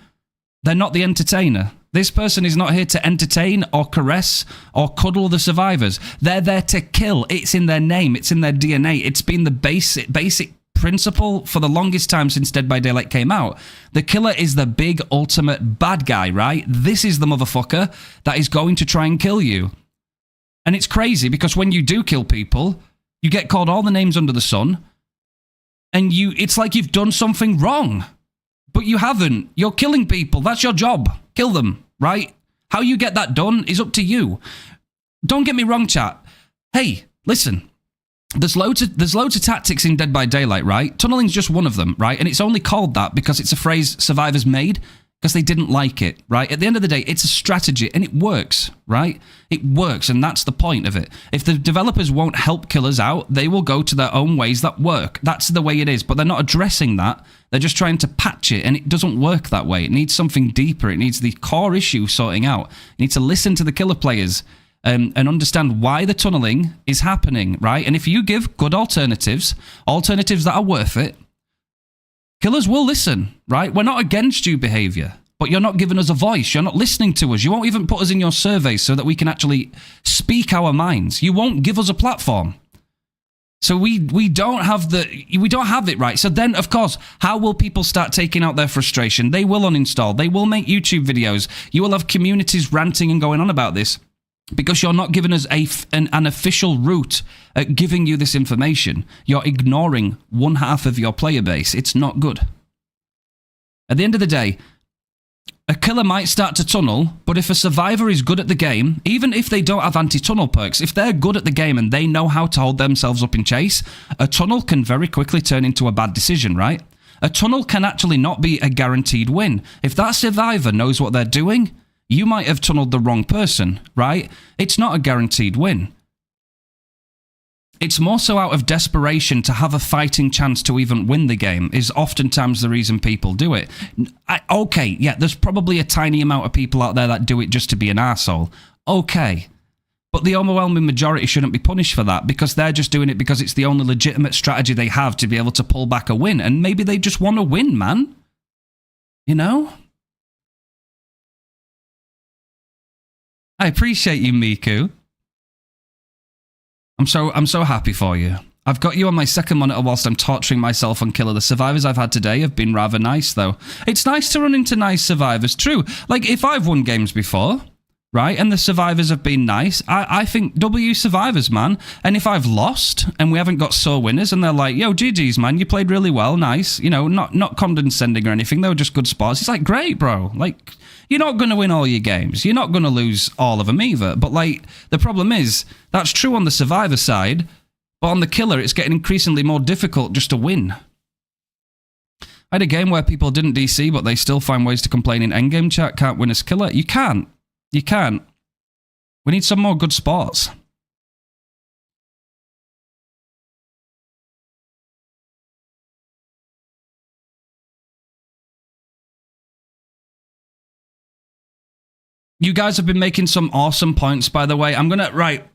They're not the entertainer. This person is not here to entertain or caress or cuddle the survivors. They're there to kill. It's in their name. It's in their DNA. It's been the basic principle for the longest time since Dead by Daylight came out. The killer is the big ultimate bad guy, right? This is the motherfucker that is going to try and kill you. And it's crazy because when you do kill people, you get called all the names under the sun, and it's like you've done something wrong. But you haven't. You're killing people. That's your job. Kill them, right? How you get that done is up to you. Don't get me wrong, chat. Hey, listen. There's loads of tactics in Dead by Daylight, right? Tunneling's just one of them, right? And it's only called that because it's a phrase survivors made because they didn't like it, right? At the end of the day, it's a strategy, and it works, right? It works, and that's the point of it. If the developers won't help killers out, they will go to their own ways that work. That's the way it is, but they're not addressing that. They're just trying to patch it, and it doesn't work that way. It needs something deeper. It needs the core issue sorting out. You need to listen to the killer players and understand why the tunneling is happening, right? And if you give good alternatives that are worth it, killers will listen, right? We're not against you behavior, but you're not giving us a voice. You're not listening to us. You won't even put us in your surveys so that we can actually speak our minds. You won't give us a platform. So we don't have it, right? So then, of course, how will people start taking out their frustration? They will uninstall. They will make YouTube videos. You will have communities ranting and going on about this because you're not giving us an official route at giving you this information. You're ignoring one half of your player base. It's not good. At the end of the day, a killer might start to tunnel, but if a survivor is good at the game, even if they don't have anti-tunnel perks, if they're good at the game and they know how to hold themselves up in chase, a tunnel can very quickly turn into a bad decision, right? A tunnel can actually not be a guaranteed win. If that survivor knows what they're doing, you might have tunneled the wrong person, right? It's not a guaranteed win. It's more so out of desperation to have a fighting chance to even win the game is oftentimes the reason people do it. Okay, yeah, there's probably a tiny amount of people out there that do it just to be an arsehole. Okay. But the overwhelming majority shouldn't be punished for that because they're just doing it because it's the only legitimate strategy they have to be able to pull back a win. And maybe they just want to win, man. You know? I appreciate you, Miku. I'm so happy for you. I've got you on my second monitor whilst I'm torturing myself on Killer. The survivors I've had today have been rather nice, though. It's nice to run into nice survivors, true. Like, if I've won games before, right, and the survivors have been nice, I think W survivors, man. And if I've lost, and we haven't got sore winners, and they're like, yo, GG's, man, you played really well, nice. You know, not condescending or anything, they were just good spots. It's like, great, bro. Like, you're not going to win all your games. You're not going to lose all of them either. But, like, the problem is, that's true on the survivor side, but on the killer, it's getting increasingly more difficult just to win. I had a game where people didn't DC, but they still find ways to complain in endgame chat, can't win as killer. You can't. You can't. We need some more good spots. You guys have been making some awesome points, by the way. I'm going to... Right.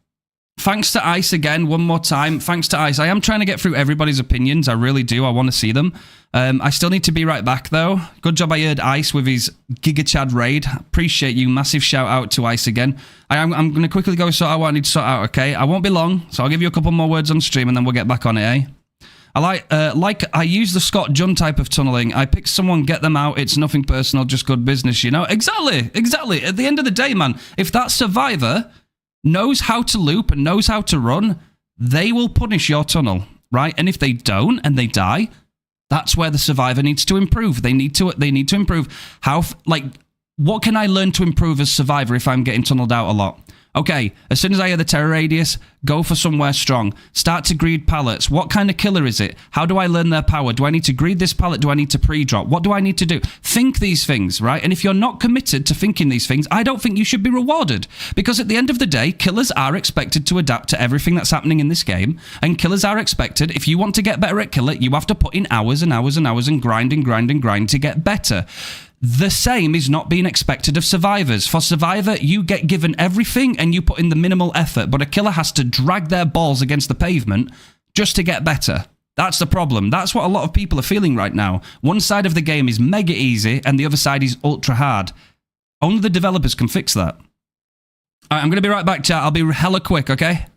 thanks to Ice again, one more time. Thanks to Ice. I am trying to get through everybody's opinions. I really do. I want to see them. I still need to be right back, though. Good job I heard Ice with his Giga Chad raid. Appreciate you. Massive shout out to Ice again. I'm going to quickly go sort out what I need to sort out, okay? I won't be long, so I'll give you a couple more words on stream and then we'll get back on it, eh? I use the Scott Jun type of tunneling. I pick someone, get them out. It's nothing personal, just good business, you know? Exactly. At the end of the day, man, if that survivor knows how to loop and knows how to run, they will punish your tunnel, right? And if they don't and they die, that's where the survivor needs to improve. They need to improve what can I learn to improve as survivor if I'm getting tunneled out a lot? Okay, as soon as I hear the terror radius, go for somewhere strong. Start to greed pallets. What kind of killer is it? How do I learn their power? Do I need to greed this pallet? Do I need to pre-drop? What do I need to do? Think these things, right? And if you're not committed to thinking these things, I don't think you should be rewarded. Because at the end of the day, killers are expected to adapt to everything that's happening in this game. And killers are expected, if you want to get better at killer, you have to put in hours and hours and hours and grind to get better. The same is not being expected of survivors. For survivor, you get given everything and you put in the minimal effort, but a killer has to drag their balls against the pavement just to get better. That's the problem. That's what a lot of people are feeling right now. One side of the game is mega easy and the other side is ultra hard. Only the developers can fix that. All right, I'm going to be right back, chat. I'll be hella quick, okay?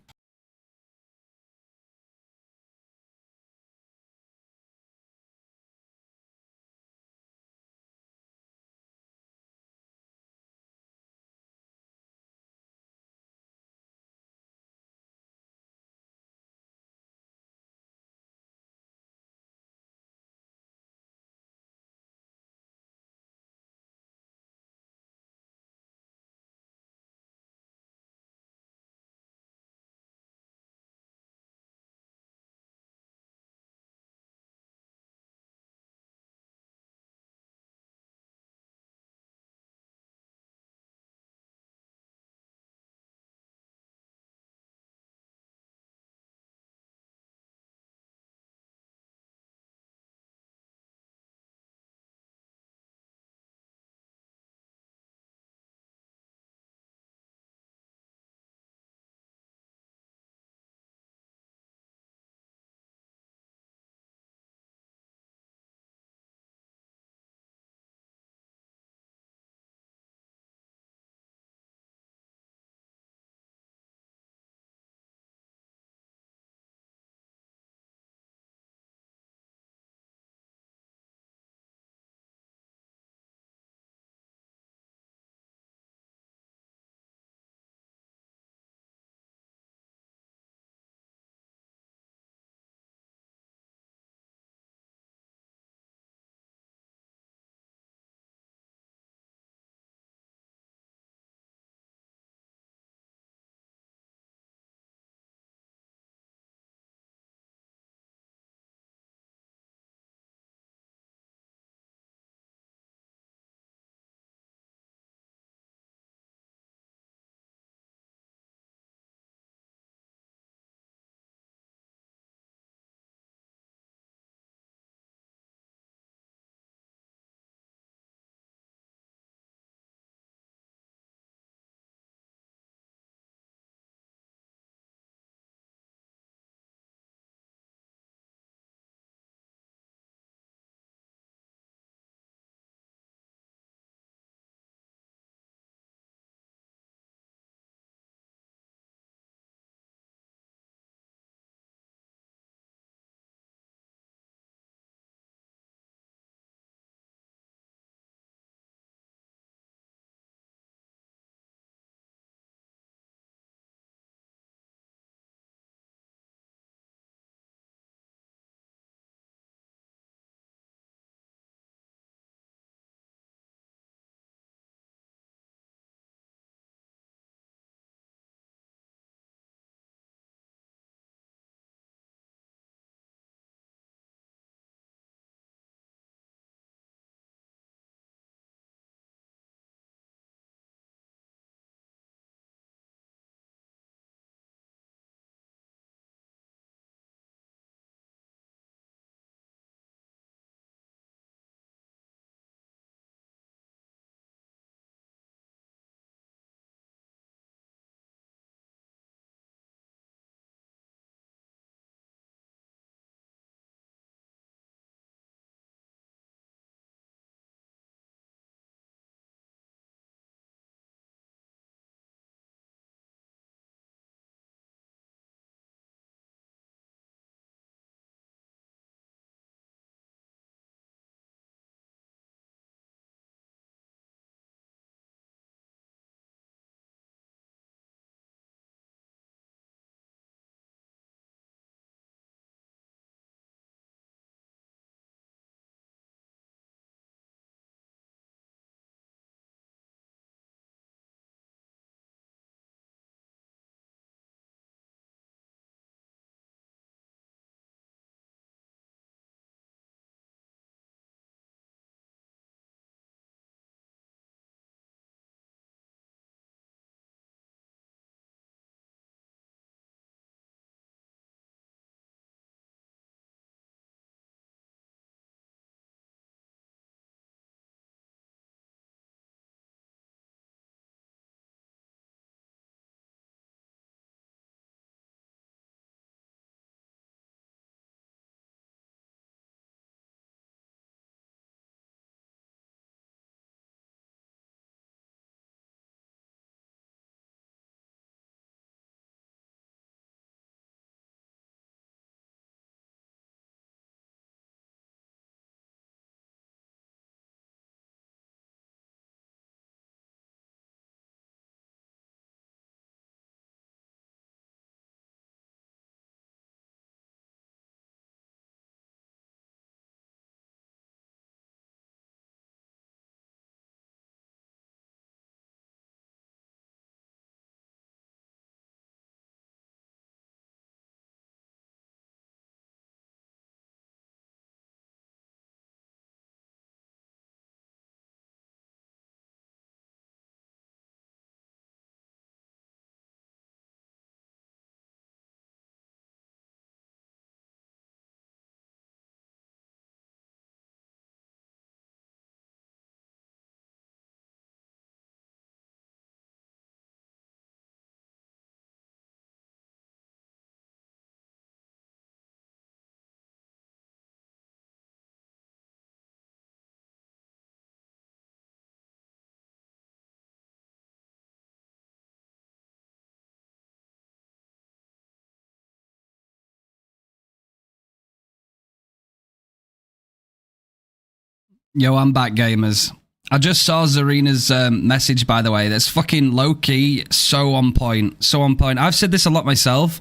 Yo, I'm back, gamers. I just saw Zarina's message, by the way. That's fucking low-key, so on point. So on point. I've said this a lot myself.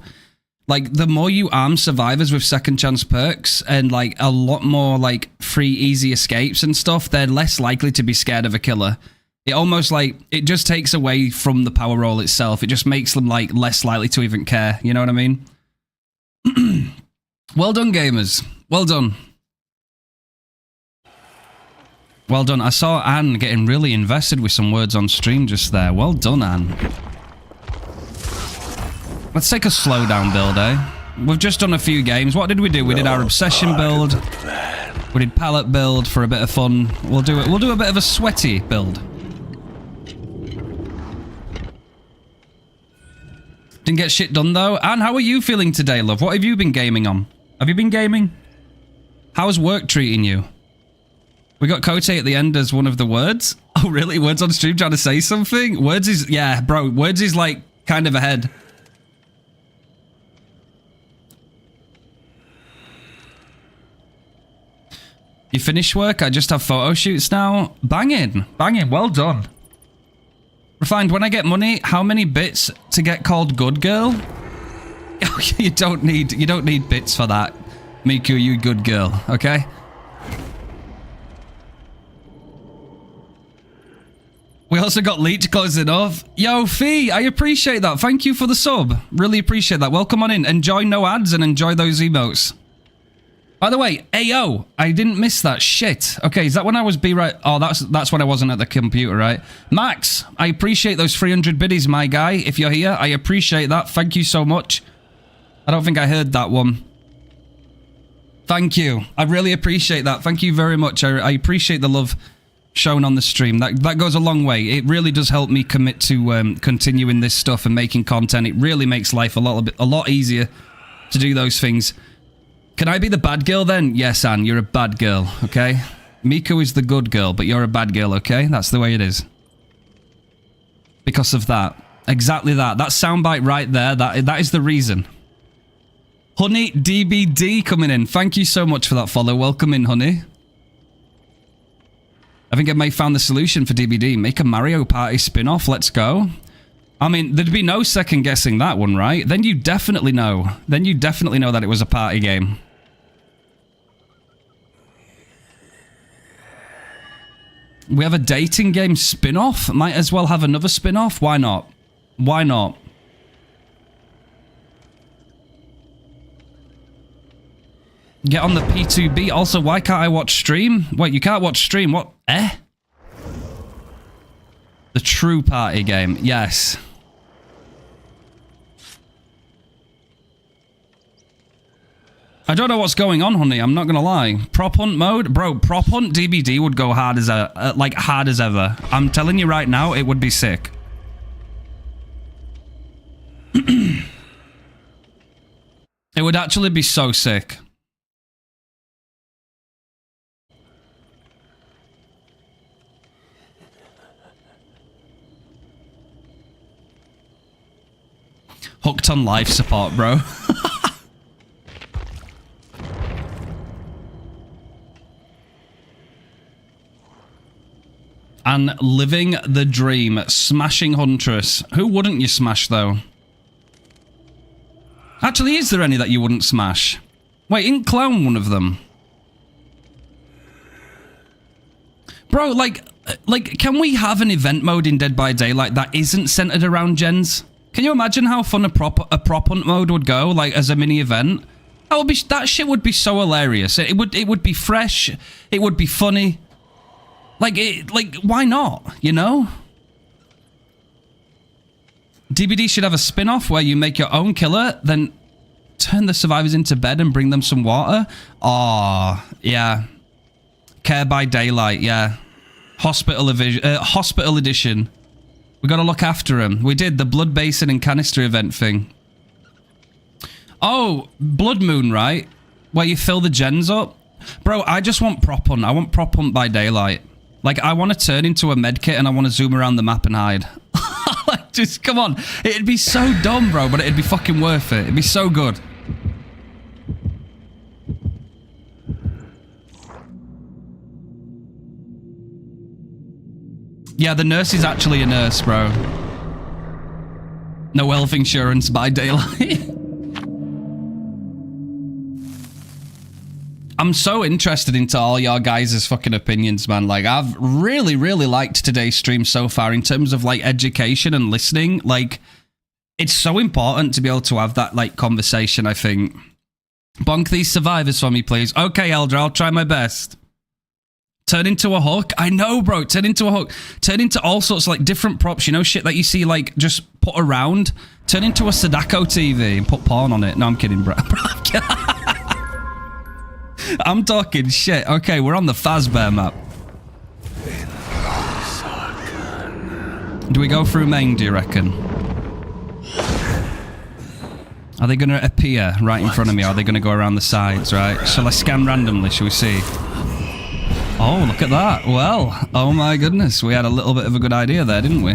Like, the more you arm survivors with second chance perks and, like, a lot more, like, free, easy escapes and stuff, they're less likely to be scared of a killer. It almost, like, it just takes away from the power roll itself. It just makes them, like, less likely to even care. You know what I mean? Well done, gamers. Well done. Well done. I saw Anne getting really invested with some words on stream just there. Well done, Anne. Let's take a slow down build, eh? We've just done a few games. What did we do? We did our obsession build. We did pallet build for a bit of fun. We'll do a bit of a sweaty build. Didn't get shit done though. Anne, how are you feeling today, love? What have you been gaming on? Have you been gaming? How's work treating you? We got Kote at the end as one of the words. Oh, really? Words on stream trying to say something? Words is... Yeah, bro. Words is, like, kind of ahead. You finished work? I just have photo shoots now. Banging. Banging. Well done. Refined, when I get money, how many bits to get called good girl? You don't need bits for that. Miku, you good girl, okay? We also got Leech closing off. Yo, Fee, I appreciate that. Thank you for the sub. Really appreciate that. Welcome on in. Enjoy no ads and enjoy those emotes. By the way, AO, I didn't miss that shit. Okay, is that when I was right? Oh, that's when I wasn't at the computer, right? Max, I appreciate those 300 biddies, my guy. If you're here, I appreciate that. Thank you so much. I don't think I heard that one. Thank you. I really appreciate that. Thank you very much. I appreciate the love shown on the stream. That goes a long way. It really does help me commit to continuing this stuff and making content. It really makes life a lot easier to do those things. Can I be the bad girl then? Yes, Anne, you're a bad girl, okay? Miko is the good girl, but you're a bad girl, okay? That's the way it is. Because of that. Exactly that. That soundbite right there, that is the reason. Honey DBD coming in. Thank you so much for that follow. Welcome in, honey. I think I may have found the solution for DBD. Make a Mario Party spin-off. Let's go. I mean, there'd be no second guessing that one, right? Then you definitely know. Then you definitely know that it was a party game. We have a dating game spin-off. Might as well have another spin-off. Why not? Why not? Get on the P2B. Also, why can't I watch stream? Wait, you can't watch stream. What? Eh? The true party game. Yes. I don't know what's going on, honey. I'm not gonna lie. Prop hunt mode, bro. Prop hunt DBD would go hard as like hard as ever. I'm telling you right now, it would be sick. It would actually be so sick. Hooked on life support, bro. And living the dream. Smashing Huntress. Who wouldn't you smash, though? Actually, is there any that you wouldn't smash? Wait, isn't Clown one of them? Bro, like, can we have an event mode in Dead by Daylight that isn't centered around gens? Can you imagine how fun a prop hunt mode would go, like, as a mini event? That shit would be so hilarious. It would be fresh. It would be funny. Like, why not, you know? DBD should have a spin-off where you make your own killer, then turn the survivors into bed and bring them some water. Oh, yeah. Care by Daylight, yeah. Hospital edition. We gotta look after him. We did the Blood Basin and Canister event thing. Oh, Blood Moon, right? Where you fill the gens up? Bro, I just want prop hunt. I want prop hunt by Daylight. Like, I want to turn into a medkit and I want to zoom around the map and hide. Like, just, come on. It'd be so dumb, bro, but it'd be fucking worth it. It'd be so good. Yeah, the nurse is actually a nurse, bro. No health insurance by daylight. I'm so interested into all your guys' fucking opinions, man. Like, I've really, really liked today's stream so far in terms of, like, education and listening. Like, it's so important to be able to have that, like, conversation, I think. Bonk these survivors for me, please. Okay, Elder, I'll try my best. Turn into a hook? I know, bro. Turn into a hook. Turn into all sorts of, like, different props. You know, shit that you see, like, just put around. Turn into a Sadako TV and put porn on it. No, I'm kidding, bro. I'm talking shit. Okay, we're on the Fazbear map. Do we go through main, do you reckon? Are they going to appear right in front of me? Or are they going to go around the sides, right? Shall I scan randomly? Shall we see? Oh, look at that. Well, oh my goodness. We had a little bit of a good idea there, didn't we?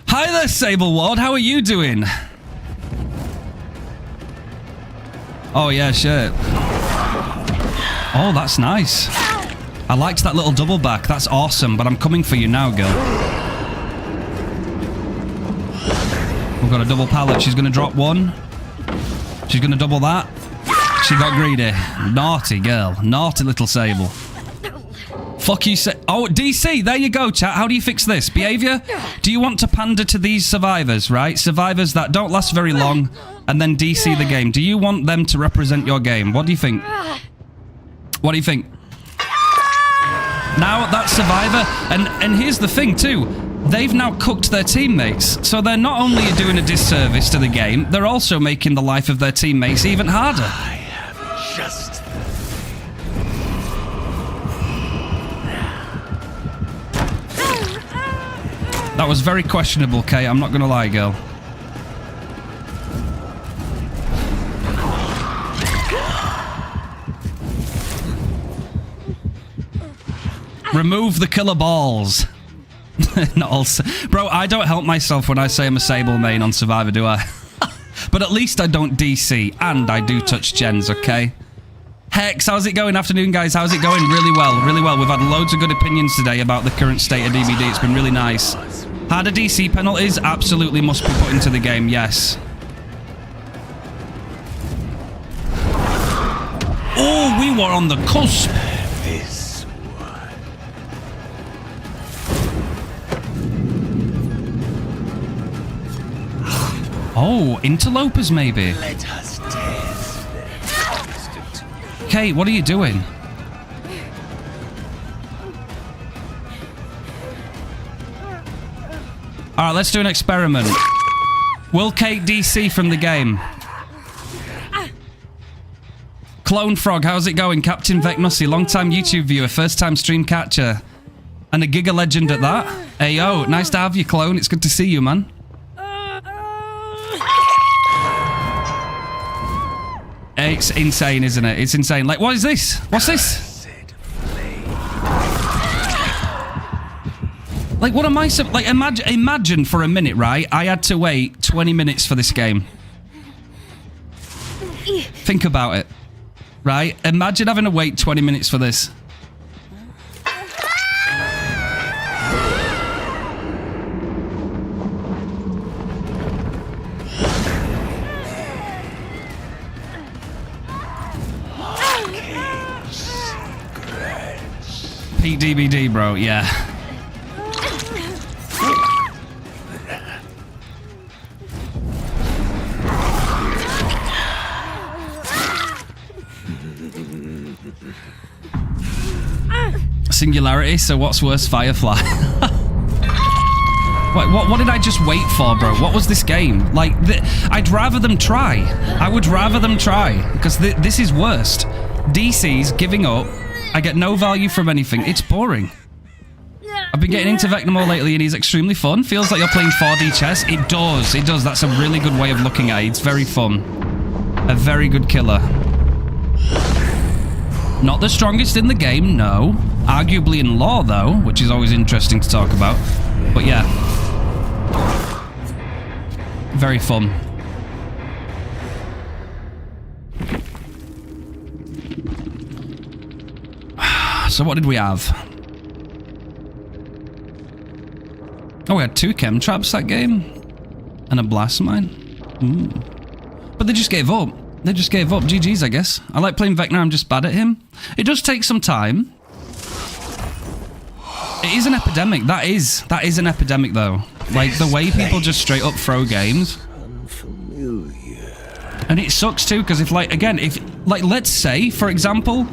Hi there, Sable Ward. How are you doing? Oh, yeah, shit. Oh, that's nice. I liked that little double back. That's awesome, but I'm coming for you now, girl. We've got a double pallet. She's going to drop one. She's going to double that. She got greedy. Naughty girl. Naughty little Sable. Fuck you, oh, DC, there you go, chat. How do you fix this? Behaviour? Do you want to pander to these survivors, right? Survivors that don't last very long and then DC the game. Do you want them to represent your game? What do you think? What do you think? Now that survivor, and here's the thing too, they've now cooked their teammates, so they're not only doing a disservice to the game, they're also making the life of their teammates even harder. I have just... That was very questionable, Kate, I'm not gonna lie, girl. Remove the killer balls. Not also, bro, I don't help myself when I say I'm a Sable main on Survivor, do I? But at least I don't DC, and I do touch gens, okay? Hex, how's it going? Afternoon, guys. How's it going? Really well, really well. We've had loads of good opinions today about the current state of DBD. It's been really nice. Harder DC penalties absolutely must be put into the game, yes. Oh, we were on the cusp. Oh, interlopers maybe. Let us test. Kate, what are you doing? Alright, let's do an experiment. Will Kate DC from the game? Clone Frog, how's it going? Captain Vecna, long-time YouTube viewer, first-time stream catcher. And a Giga legend at that. Hey, yo, nice to have you, Clone. It's good to see you, man. It's insane, isn't it? It's insane. Like, what is this? What's this? Like, what am I... Like, imagine for a minute, right? I had to wait 20 minutes for this game. Think about it. Right? Imagine having to wait 20 minutes for this. Peak DBD, bro, yeah. Singularity, so what's worse, Firefly? Wait, what did I just wait for, bro? What was this game? Like, I'd rather them try. I would rather them try, because this is worst. DC's giving up. I get no value from anything. It's boring. I've been getting into Vecna more lately and he's extremely fun. Feels like you're playing 4D chess. It does. It does. That's a really good way of looking at it. It's very fun. A very good killer. Not the strongest in the game, no. Arguably in lore, though, which is always interesting to talk about. But yeah. Very fun. So what did we have? Oh, we had 2 chem traps that game. And a blast mine. But they just gave up. They just gave up. GG's, I guess. I like playing Vecna, I'm just bad at him. It does take some time. It is an epidemic. That is an epidemic, though. Like, the way people just straight up throw games. And it sucks, too, because if, like, again, if, like, let's say, for example,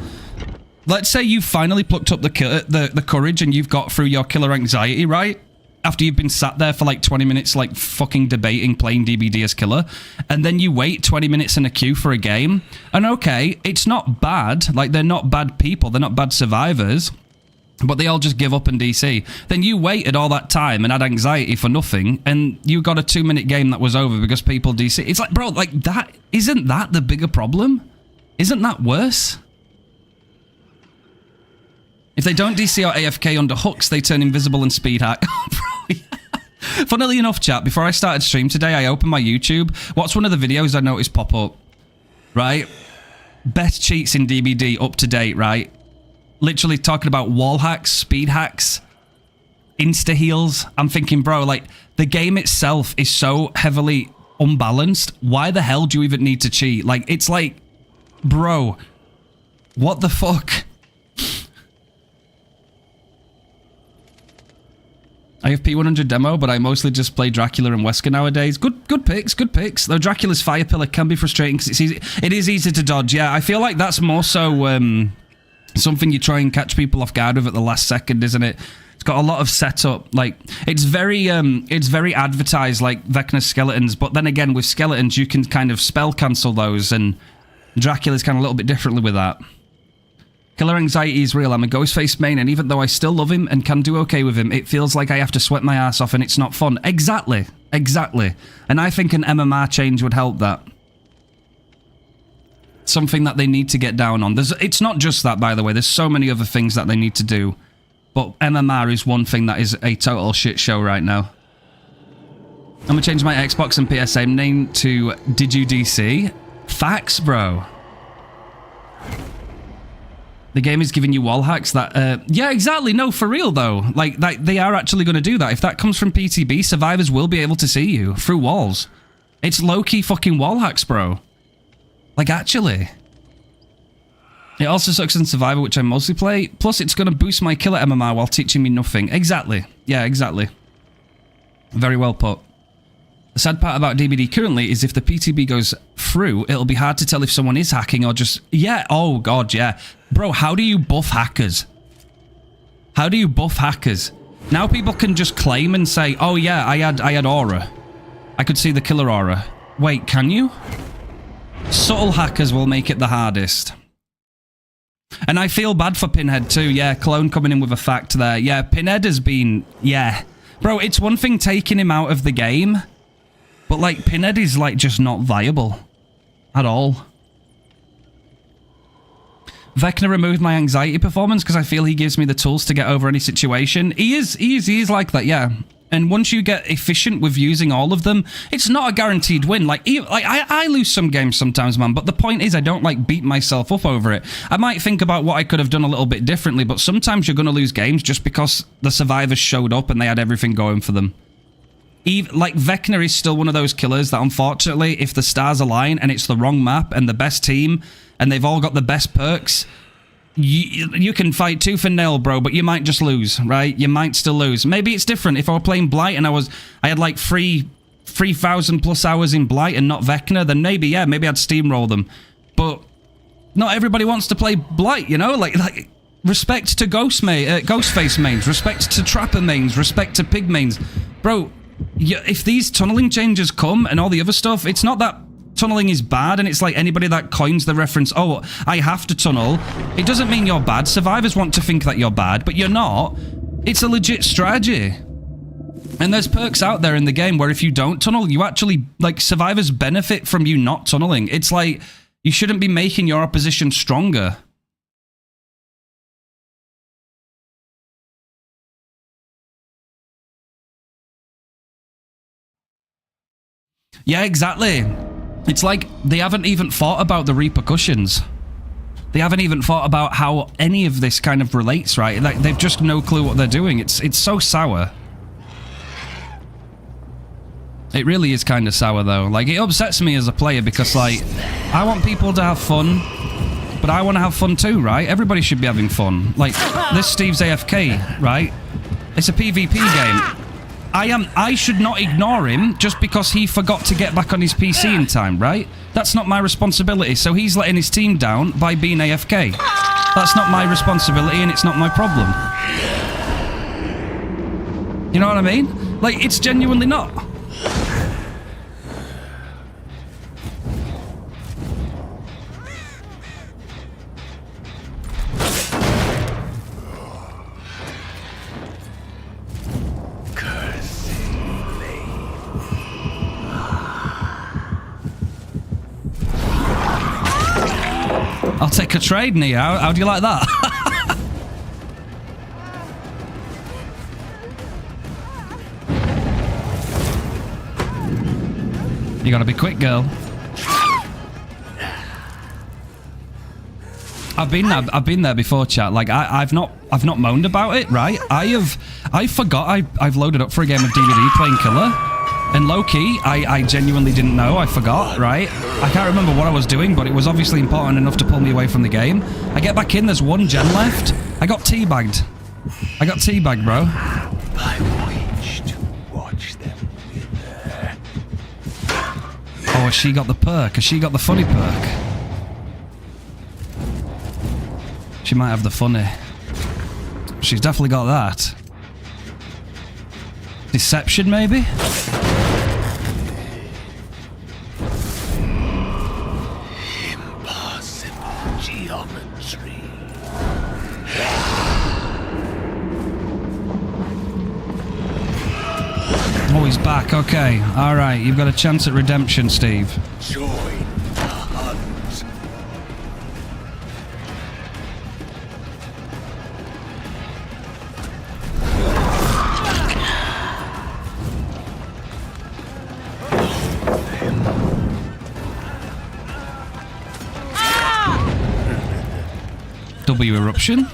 let's say you finally plucked up the courage and you've got through your killer anxiety, right? After you've been sat there for like 20 minutes, like fucking debating playing DBD as killer, and then you wait 20 minutes in a queue for a game, and okay, it's not bad, like they're not bad people, they're not bad survivors, but they all just give up and DC. Then you waited all that time and had anxiety for nothing, and you got a 2-minute game that was over because people DC. It's like, bro, like that, isn't that the bigger problem? Isn't that worse? If they don't DC or AFK under hooks, they turn invisible and speed hack. Funnily enough, chat, before I started stream today, I opened my YouTube. What's one of the videos I noticed pop up? Right? Best cheats in DBD up to date, right? Literally talking about wall hacks, speed hacks, insta heals. I'm thinking, bro, like, the game itself is so heavily unbalanced. Why the hell do you even need to cheat? Like, it's like, bro, what the fuck? I have P100 demo, but I mostly just play Dracula and Wesker nowadays. Good picks, good picks. Though Dracula's fire pillar can be frustrating because it's easy. It is easy to dodge. Yeah, I feel like that's more so something you try and catch people off guard with at the last second, isn't it? It's got a lot of setup. Like it's very advertised, like Vecna skeletons. But then again, with skeletons, you can kind of spell cancel those, and Dracula's kind of a little bit differently with that. Killer anxiety is real. I'm a Ghostface main, and even though I still love him and can do okay with him, it feels like I have to sweat my ass off and it's not fun. Exactly. Exactly. And I think an MMR change would help that. Something that they need to get down on. It's not just that, by the way. There's so many other things that they need to do. But MMR is one thing that is a total shit show right now. I'm going to change my Xbox and PSA name to Did You DC? Facts, bro. The game is giving you wall hacks that, yeah, exactly. No, for real, though. Like, they are actually going to do that. If that comes from PTB, survivors will be able to see you through walls. It's low-key fucking wall hacks, bro. Like, actually. It also sucks in Survivor, which I mostly play. Plus, it's going to boost my killer MMR while teaching me nothing. Exactly. Yeah, exactly. Very well put. The sad part about DBD currently is if the PTB goes through, it'll be hard to tell if someone is hacking or just... Yeah, oh god, yeah. Bro, how do you buff hackers? How do you buff hackers? Now people can just claim and say, oh yeah, I had aura. I could see the killer aura. Wait, can you? Subtle hackers will make it the hardest. And I feel bad for Pinhead too, yeah. Clone coming in with a fact there. Yeah, Pinhead has been... Yeah. Bro, it's one thing taking him out of the game... But, like, Pinhead is, like, just not viable. At all. Vecna removed my anxiety performance because I feel he gives me the tools to get over any situation. He is like that, yeah. And once you get efficient with using all of them, it's not a guaranteed win. Like I lose some games sometimes, man. But the point is I don't, like, beat myself up over it. I might think about what I could have done a little bit differently, but sometimes you're going to lose games just because the survivors showed up and they had everything going for them. Like, Vecna is still one of those killers that, unfortunately, if the stars align and it's the wrong map and the best team and they've all got the best perks, you can fight tooth and nail, bro, but you might just lose, right? You might still lose. Maybe it's different. If I were playing Blight and I had like 3,000 plus hours in Blight and not Vecna, then maybe, yeah, maybe I'd steamroll them. But not everybody wants to play Blight, you know? Like respect to Ghostface mains, respect to Trapper mains, respect to Pig mains. Bro, if these tunneling changes come and all the other stuff, it's not that tunneling is bad, and it's like anybody that coins the reference, oh, I have to tunnel, it doesn't mean you're bad. Survivors want to think that you're bad, but you're not. It's a legit strategy. And there's perks out there in the game where if you don't tunnel, you actually, like, survivors benefit from you not tunneling. It's like, you shouldn't be making your opposition stronger. Yeah, exactly. It's like they haven't even thought about the repercussions. They haven't even thought about how any of this kind of relates, right? Like, they've just no clue what they're doing. It's so sour. It really is kind of sour, though. Like, it upsets me as a player because, like, I want people to have fun, but I want to have fun too, right? Everybody should be having fun. Like, this Steve's AFK, right? It's a PvP game. I should not ignore him just because he forgot to get back on his PC in time, right? That's not my responsibility, so he's letting his team down by being AFK. That's not my responsibility and it's not my problem. You know what I mean? Like, it's genuinely not. I'll take a trade, Nia. How do you like that? You gotta be quick, girl. I've been there before, chat. Like I've not moaned about it, right? I forgot I've loaded up for a game of DVD playing Killer. And low-key, I genuinely didn't know. I forgot, right? I can't remember what I was doing, but it was obviously important enough to pull me away from the game. I get back in, there's one gen left. I got teabagged. I got teabagged, bro. I wish to watch them wither. Oh, has she got the perk? Has she got the funny perk? She might have the funny. She's definitely got that. Deception, maybe? Geometry. Oh, he's back. Okay. All right. You've got a chance at redemption, Steve. Join the hunt. W eruption.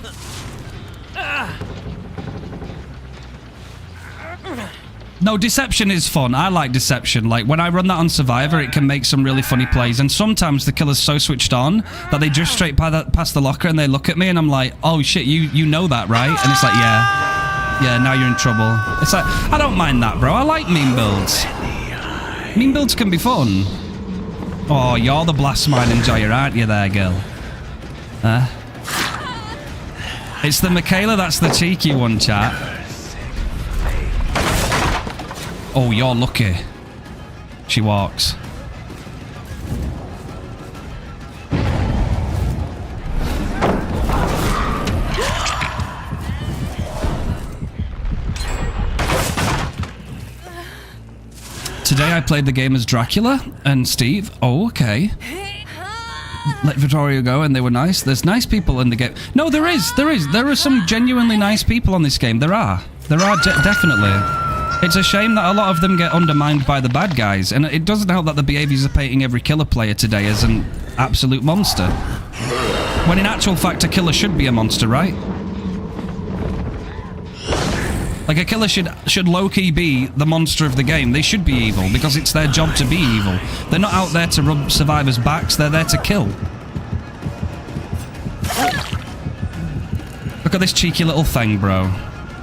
No, deception is fun. I like deception. Like, when I run that on Survivor, it can make some really funny plays. And sometimes the killer's so switched on that they drift straight past the locker and they look at me and I'm like, oh shit, you know that, right? And it's like, yeah. Yeah, now you're in trouble. It's like, I don't mind that, bro. I like meme builds. Meme builds can be fun. Oh, you're the blast mine enjoyer, aren't you there, girl? Huh? It's the Michaela that's the cheeky one, chat. Oh, you're lucky. She walks. Today I played the game as Dracula and Steve. Oh, okay. Let Vittorio go and they were nice. There's nice people in the game. No, there is. There are some genuinely nice people on this game. There are definitely. It's a shame that a lot of them get undermined by the bad guys, and it doesn't help that the behaviors are painting every killer player today as an absolute monster. When in actual fact a killer should be a monster, right? Like, a killer should low-key be the monster of the game. They should be evil, because it's their job to be evil. They're not out there to rub survivors' backs, they're there to kill. Look at this cheeky little thing, bro.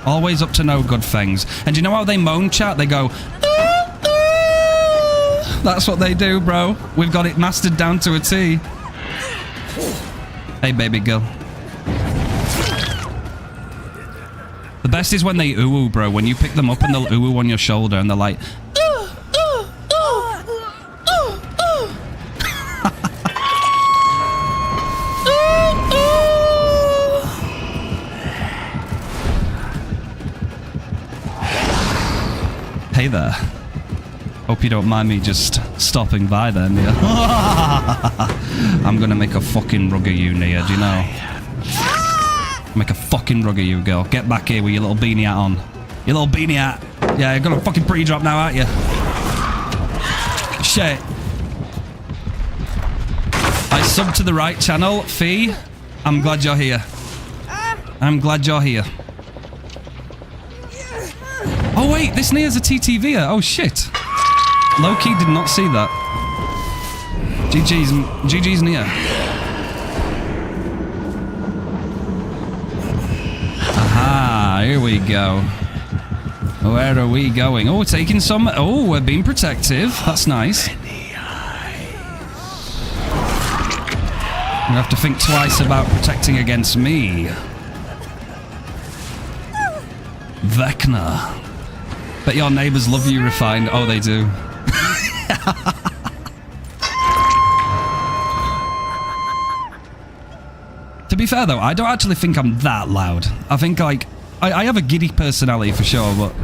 Always up to no good things. And do you know how they moan, chat? They go, ooh, ooh. That's what they do, bro. We've got it mastered down to a T. Hey, baby girl. The best is when they ooh, bro. When you pick them up and they'll ooh on your shoulder and they're like, ooh, ooh, ooh, ooh, ooh. Ooh, ooh. Hey there. Hope you don't mind me just stopping by there, Nia. I'm gonna make a fucking rug of you, Nia, do you know? Make a fucking rug of you, girl. Get back here with your little beanie hat on. Your little beanie hat. Yeah, you're gonna fucking pre-drop now, aren't you? Shit. I subbed to the right channel. Fee, I'm glad you're here. I'm glad you're here. Oh, wait, this Nia's a TTVer. Oh, shit. low-key did not see that. GG's Nia. Aha, here we go. Where are we going? Oh, taking some... Oh, we're being protective. That's nice. You have to think twice about protecting against me. Vecna. Bet your neighbours love you refined. Oh, they do. To be fair, though, I don't actually think I'm that loud. I think, like... I have a giddy personality for sure, but...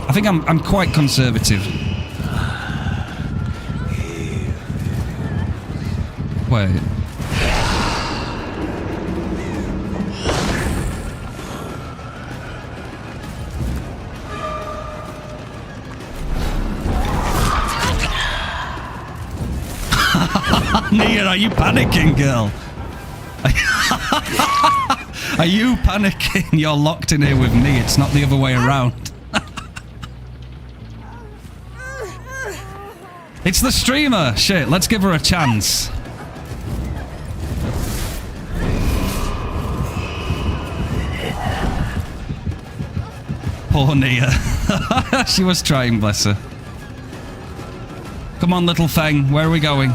I think I'm quite conservative. Wait. Nia, are you panicking, girl? Are you panicking? You're locked in here with me. It's not the other way around. It's the streamer. Shit, let's give her a chance. Poor Nia. She was trying, bless her. Come on, little thing. Where are we going?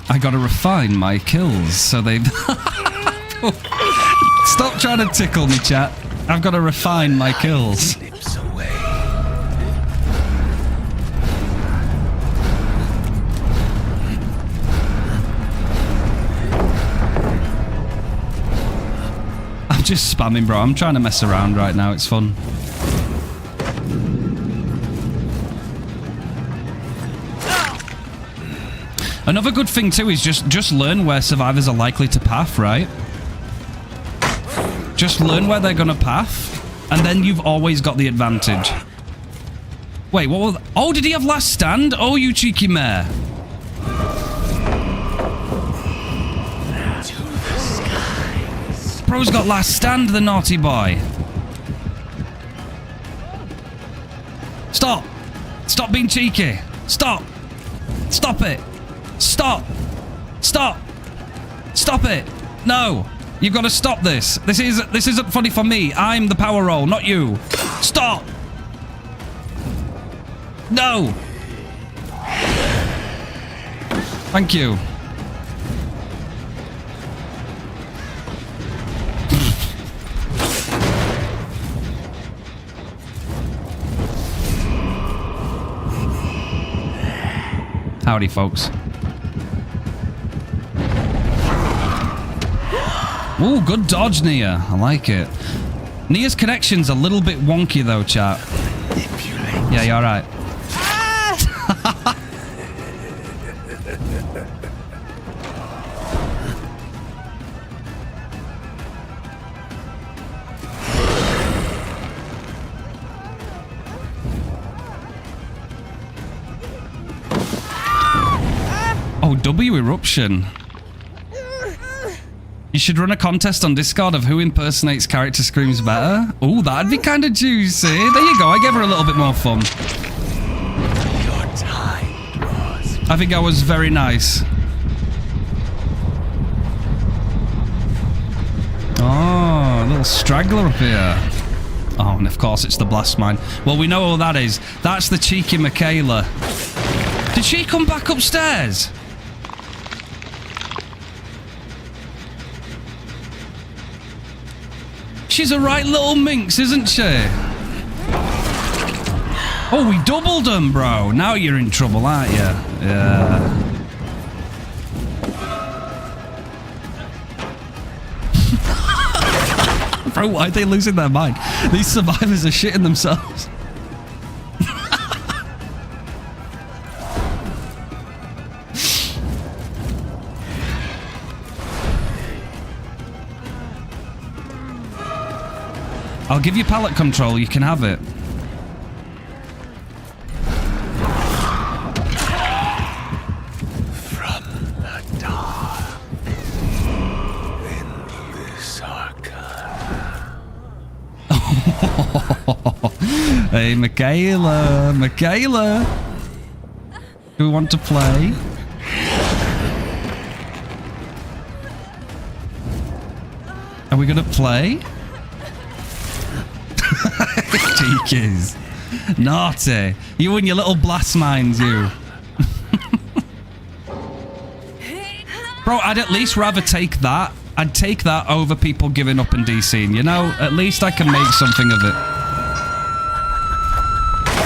I gotta refine my kills so they... Stop trying to tickle me, chat. I've got to refine my kills. I'm just spamming, bro. I'm trying to mess around right now. It's fun. Another good thing too is just learn where survivors are likely to path, right? Just learn where they're gonna path, and then you've always got the advantage. Wait, what was... Oh, did he have last stand? Oh, you cheeky mare. Bro's got last stand, the naughty boy. Stop. Stop being cheeky. Stop. Stop it. Stop. Stop. Stop it. No. You've got to stop this. This isn't funny for me. I'm the power roll, not you. Stop. No. Thank you. Howdy, folks. Ooh, good dodge, Nia. I like it. Nia's connection's a little bit wonky, though, chat. Yeah, you're right. Oh, W eruption. You should run a contest on Discord of who impersonates character screams better. Oh, that'd be kind of juicy. There you go. I gave her a little bit more fun. Your time draws. I think I was very nice. Oh, a little straggler up here. Oh, and of course it's the blast mine. Well, we know who that is. That's the cheeky Michaela. Did she come back upstairs? She's a right little minx, isn't she? Oh, we doubled them, bro. Now you're in trouble, aren't you? Yeah. Bro, why are they losing their mind? These survivors are shitting themselves. I'll give you pallet control, you can have it. From the dark, in this archive. Hey, Michaela. Michaela. Do we want to play? Are we gonna play? Cheekies. Naughty. You and your little blast mines, you. Bro, I'd at least rather take that. I'd take that over people giving up and DCing, you know? At least I can make something of it.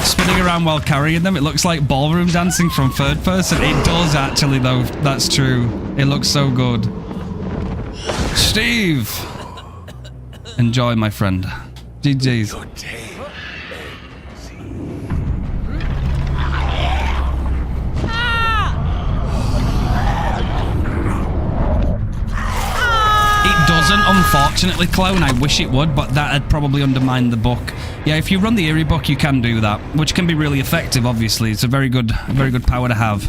Spinning around while carrying them, it looks like ballroom dancing from third person. It does actually, though. That's true. It looks so good. Steve! Enjoy, my friend. GG's. Doesn't, unfortunately, Clone. I wish it would, but that'd probably undermine the book. Yeah, if you run the Eerie book, you can do that, which can be really effective, obviously. It's a very good power to have.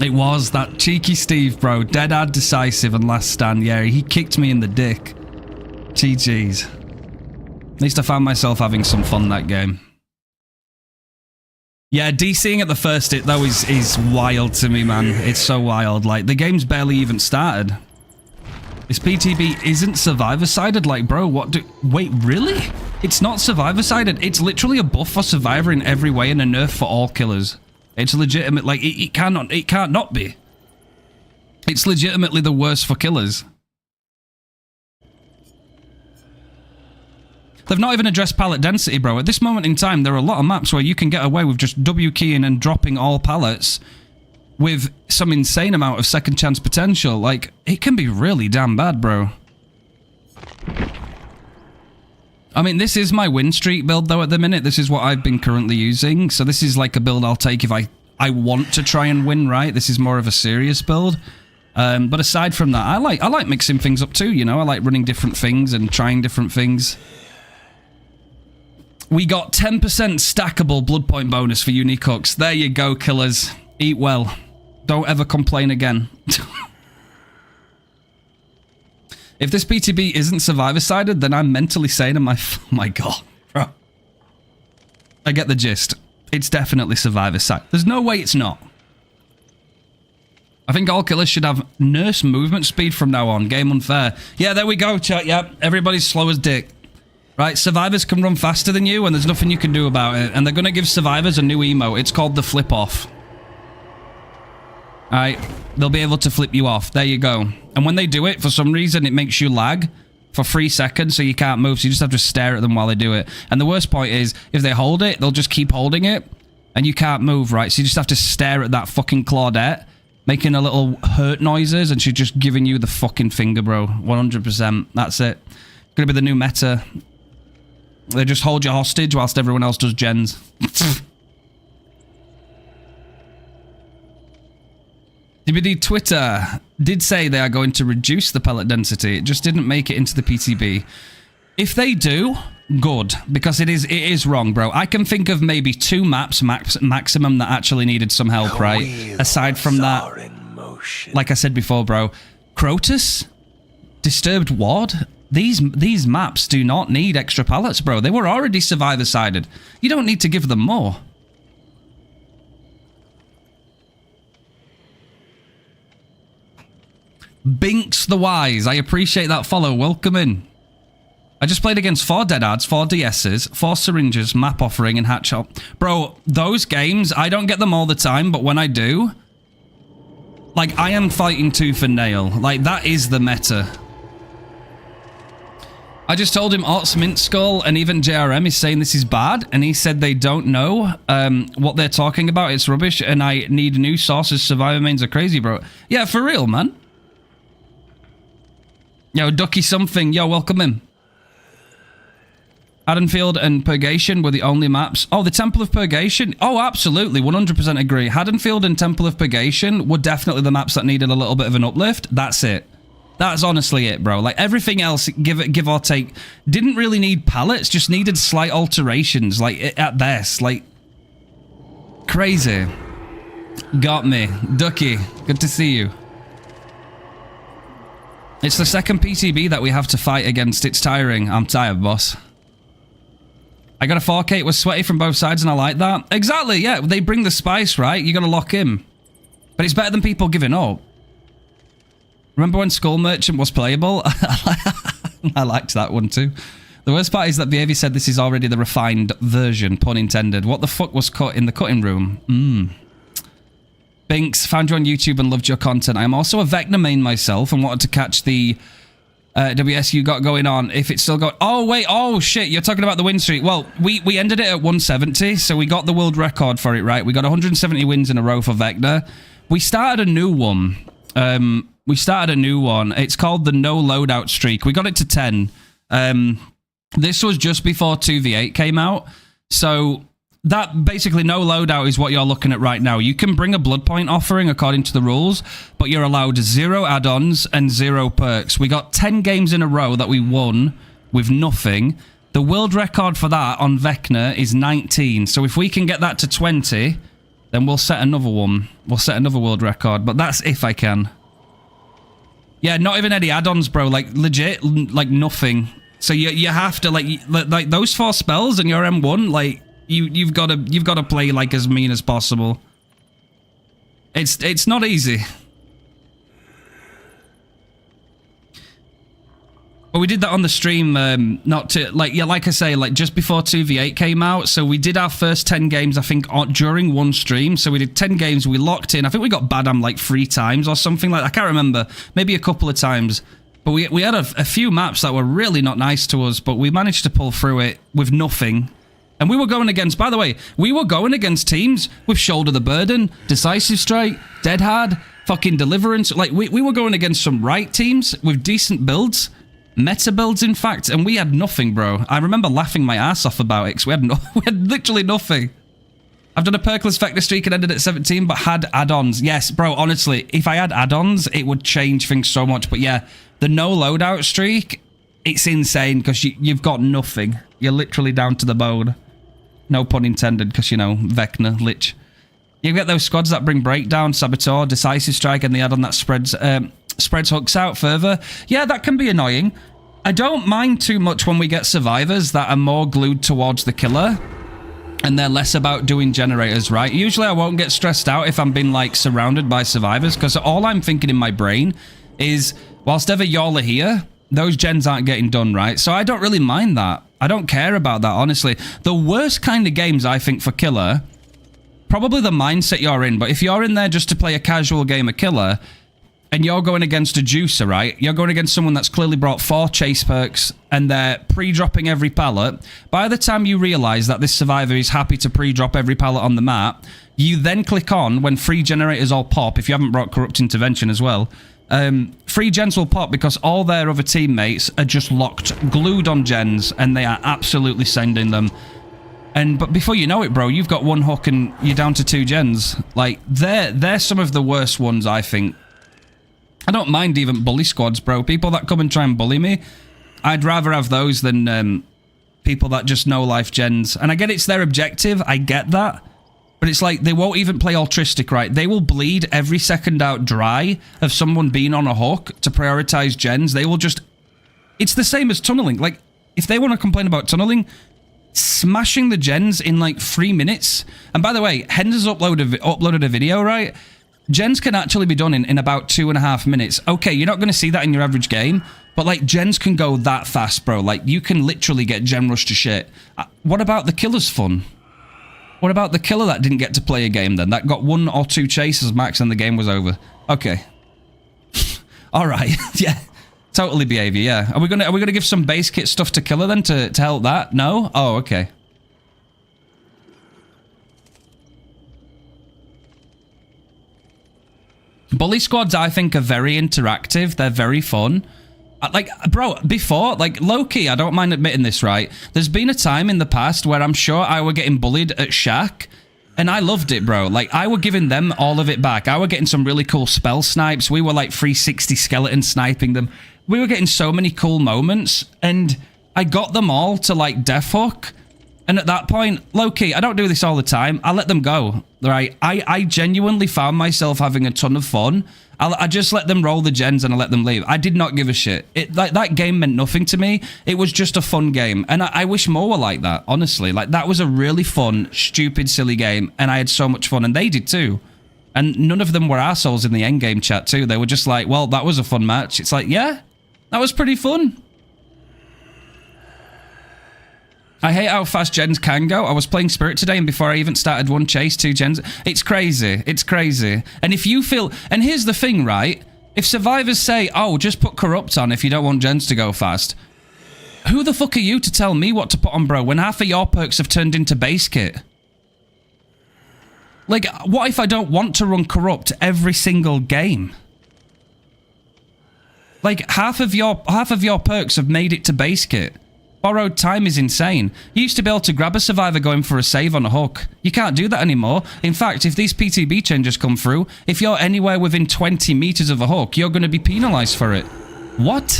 It was that cheeky Steve, bro. Dead-hard decisive and last stand. Yeah, he kicked me in the dick. GG's. At least I found myself having some fun that game. Yeah, DCing at the first hit, though, is wild to me, man. It's so wild. Like, the game's barely even started. This PTB isn't survivor-sided? Like, bro, what do... Wait, really? It's not survivor-sided. It's literally a buff for survivor in every way and a nerf for all killers. It's legitimate. Like, it can't not be. It's legitimately the worst for killers. They've not even addressed pallet density, bro. At this moment in time, there are a lot of maps where you can get away with just W keying and dropping all pallets with some insane amount of second chance potential. Like, it can be really damn bad, bro. I mean, this is my win streak build, though, at the minute. This is what I've been currently using. So this is like a build I'll take if I want to try and win, right? This is more of a serious build. But aside from that, I like mixing things up too, you know? I like running different things and trying different things. We got 10% stackable blood point bonus for unique hooks. There you go, killers. Eat well. Don't ever complain again. If this PTB isn't survivor-sided, then I'm mentally saying to oh my god, bro. I get the gist. It's definitely survivor-sided. There's no way it's not. I think all killers should have nurse movement speed from now on. Game unfair. Yeah, there we go, chat. Yep, everybody's slow as dick. Right, survivors can run faster than you and there's nothing you can do about it. And they're going to give survivors a new emote. It's called the flip off. Alright, they'll be able to flip you off. There you go. And when they do it, for some reason, it makes you lag for 3 seconds so you can't move. So you just have to stare at them while they do it. And the worst point is, if they hold it, they'll just keep holding it and you can't move, right? So you just have to stare at that fucking Claudette making a little hurt noises and she's just giving you the fucking finger, bro. 100%. That's it. It's going to be the new meta. They just hold you hostage whilst everyone else does gens. DBD Twitter did say they are going to reduce the pellet density. It just didn't make it into the PTB. If they do, good. Because it is wrong, bro. I can think of maybe 2 maps maximum that actually needed some help, right? Aside from that, like I said before, bro. Crotus? Disturbed Ward? These maps do not need extra pallets, bro. They were already survivor-sided. You don't need to give them more. Binks the Wise. I appreciate that follow. Welcome in. I just played against 4 Deadads, 4 DSs, 4 Syringes, Map Offering, and Hatch Shop. Bro, those games, I don't get them all the time, but when I do, like, I am fighting tooth and nail. Like, that is the meta. I just told him Ots, Mint Skull, and even JRM is saying this is bad, and he said they don't know what they're talking about. It's rubbish, and I need new sources. Survivor mains are crazy, bro. Yeah, for real, man. Yo, Ducky something. Yo, welcome in. Haddonfield and Purgation were the only maps. Oh, the Temple of Purgation? Oh, absolutely. 100% agree. Haddonfield and Temple of Purgation were definitely the maps that needed a little bit of an uplift. That's it. That's honestly it, bro. Like, everything else, give or take, didn't really need pallets, just needed slight alterations, like, at best. Like, crazy. Got me. Ducky, good to see you. It's the second PTB that we have to fight against. It's tiring. I'm tired, boss. I got a 4K, it was sweaty from both sides, and I like that. Exactly, yeah, they bring the spice, right? You gotta lock in. But it's better than people giving up. Remember when Skull Merchant was playable? I liked that one too. The worst part is that Behaviour said this is already the refined version, pun intended. What the fuck was cut in the cutting room? Binks, found you on YouTube and loved your content. I am also a Vecna main myself and wanted to catch the WS you got going on. If it's still going... Oh, wait. Oh, shit. You're talking about the win streak. Well, we ended it at 170, so we got the world record for it, right? We got 170 wins in a row for Vecna. We started a new one. It's called the no loadout streak. We got it to 10. This was just before 2v8 came out. So that basically no loadout is what you're looking at right now. You can bring a blood point offering according to the rules, but you're allowed 0 add-ons and 0 perks. We got 10 games in a row that we won with nothing. The world record for that on Vecna is 19. So if we can get that to 20, then we'll set another one. We'll set another world record, but that's if I can. Yeah, not even any add-ons, bro. Like, legit, like, nothing. So you have to, like those 4 spells and your M1, like, you've got to play, like, as mean as possible. It's not easy. But we did that on the stream, not to, like, yeah, like I say, like, just before 2v8 came out. So we did our first 10 games, I think, during one stream. So we did 10 games, we locked in. I think we got Badam, like, 3 times or something like that. I can't remember. Maybe a couple of times. But we had a few maps that were really not nice to us, but we managed to pull through it with nothing. And we were going against, by the way, we were going against teams with Shoulder the Burden, Decisive Strike, Dead Hard, fucking Deliverance. Like, we were going against some right teams with decent builds. Meta builds, in fact, and we had nothing, bro. I remember laughing my ass off about it, because we had literally nothing. I've done a perkless Vecna streak and ended at 17, but had add-ons. Yes, bro, honestly, if I had add-ons, it would change things so much. But yeah, the no loadout streak, it's insane, because you've got nothing. You're literally down to the bone. No pun intended, because, you know, Vecna, lich. You get those squads that bring Breakdown, Saboteur, Decisive Strike, and the add-on that spreads hooks out further. Yeah, that can be annoying. I don't mind too much when we get survivors that are more glued towards the killer and they're less about doing generators, right? Usually I won't get stressed out if I'm being, like, surrounded by survivors, because all I'm thinking in my brain is, whilst ever y'all are here, those gens aren't getting done, right? So I don't really mind that. I don't care about that, honestly. The worst kind of games, I think, for killer, probably the mindset you're in, but if you're in there just to play a casual game of killer, and you're going against a juicer, right? You're going against someone that's clearly brought 4 chase perks and they're pre-dropping every pallet. By the time you realize that this survivor is happy to pre-drop every pallet on the map, you then click on when free generators all pop, if you haven't brought corrupt intervention as well. Free gens will pop because all their other teammates are just locked, glued on gens, and they are absolutely sending them. But before you know it, bro, you've got 1 hook and you're down to 2 gens. Like, they're some of the worst ones, I think. I don't mind even bully squads, bro. People that come and try and bully me, I'd rather have those than people that just know life gens. And I get it's their objective, I get that. But it's like, they won't even play altruistic, right? They will bleed every second out dry of someone being on a hook to prioritize gens. They will just... It's the same as tunneling. Like, if they want to complain about tunneling, smashing the gens in like 3 minutes. And by the way, Hens has uploaded a video, right? Gens can actually be done in about 2.5 minutes. Okay, you're not going to see that in your average game, but like gens can go that fast, bro. Like you can literally get gen rush to shit. What about the killer's fun? What about the killer that didn't get to play a game then? That got 1 or 2 chases max and the game was over. Okay. All right. Yeah. Totally Behaviour, yeah. Are we gonna give some base kit stuff to killer then to help that? No? Oh, okay. Bully squads, I think, are very interactive. They're very fun. Like, bro, before, like, low-key, I don't mind admitting this, right? There's been a time in the past where I'm sure I were getting bullied at Shack, and I loved it, bro. Like, I were giving them all of it back. I were getting some really cool spell snipes. We were, like, 360 skeleton sniping them. We were getting so many cool moments, and I got them all to, like, death hook. And at that point, low-key, I don't do this all the time. I let them go, right? I genuinely found myself having a ton of fun. I just let them roll the gens and I let them leave. I did not give a shit. That game meant nothing to me. It was just a fun game. And I wish more were like that, honestly. Like, that was a really fun, stupid, silly game. And I had so much fun. And they did too. And none of them were assholes in the endgame chat too. They were just like, well, that was a fun match. It's like, yeah, that was pretty fun. I hate how fast gens can go. I was playing Spirit today, and before I even started one chase, 2 gens. It's crazy. It's crazy. And if you feel... And here's the thing, right? If survivors say, oh, just put Corrupt on if you don't want gens to go fast, who the fuck are you to tell me what to put on, bro, when half of your perks have turned into base kit? Like, what if I don't want to run Corrupt every single game? Like, half of your perks have made it to base kit. Borrowed time is insane. You used to be able to grab a survivor going for a save on a hook. You can't do that anymore. In fact, if these PTB changes come through, if you're anywhere within 20 meters of a hook, you're going to be penalized for it. What?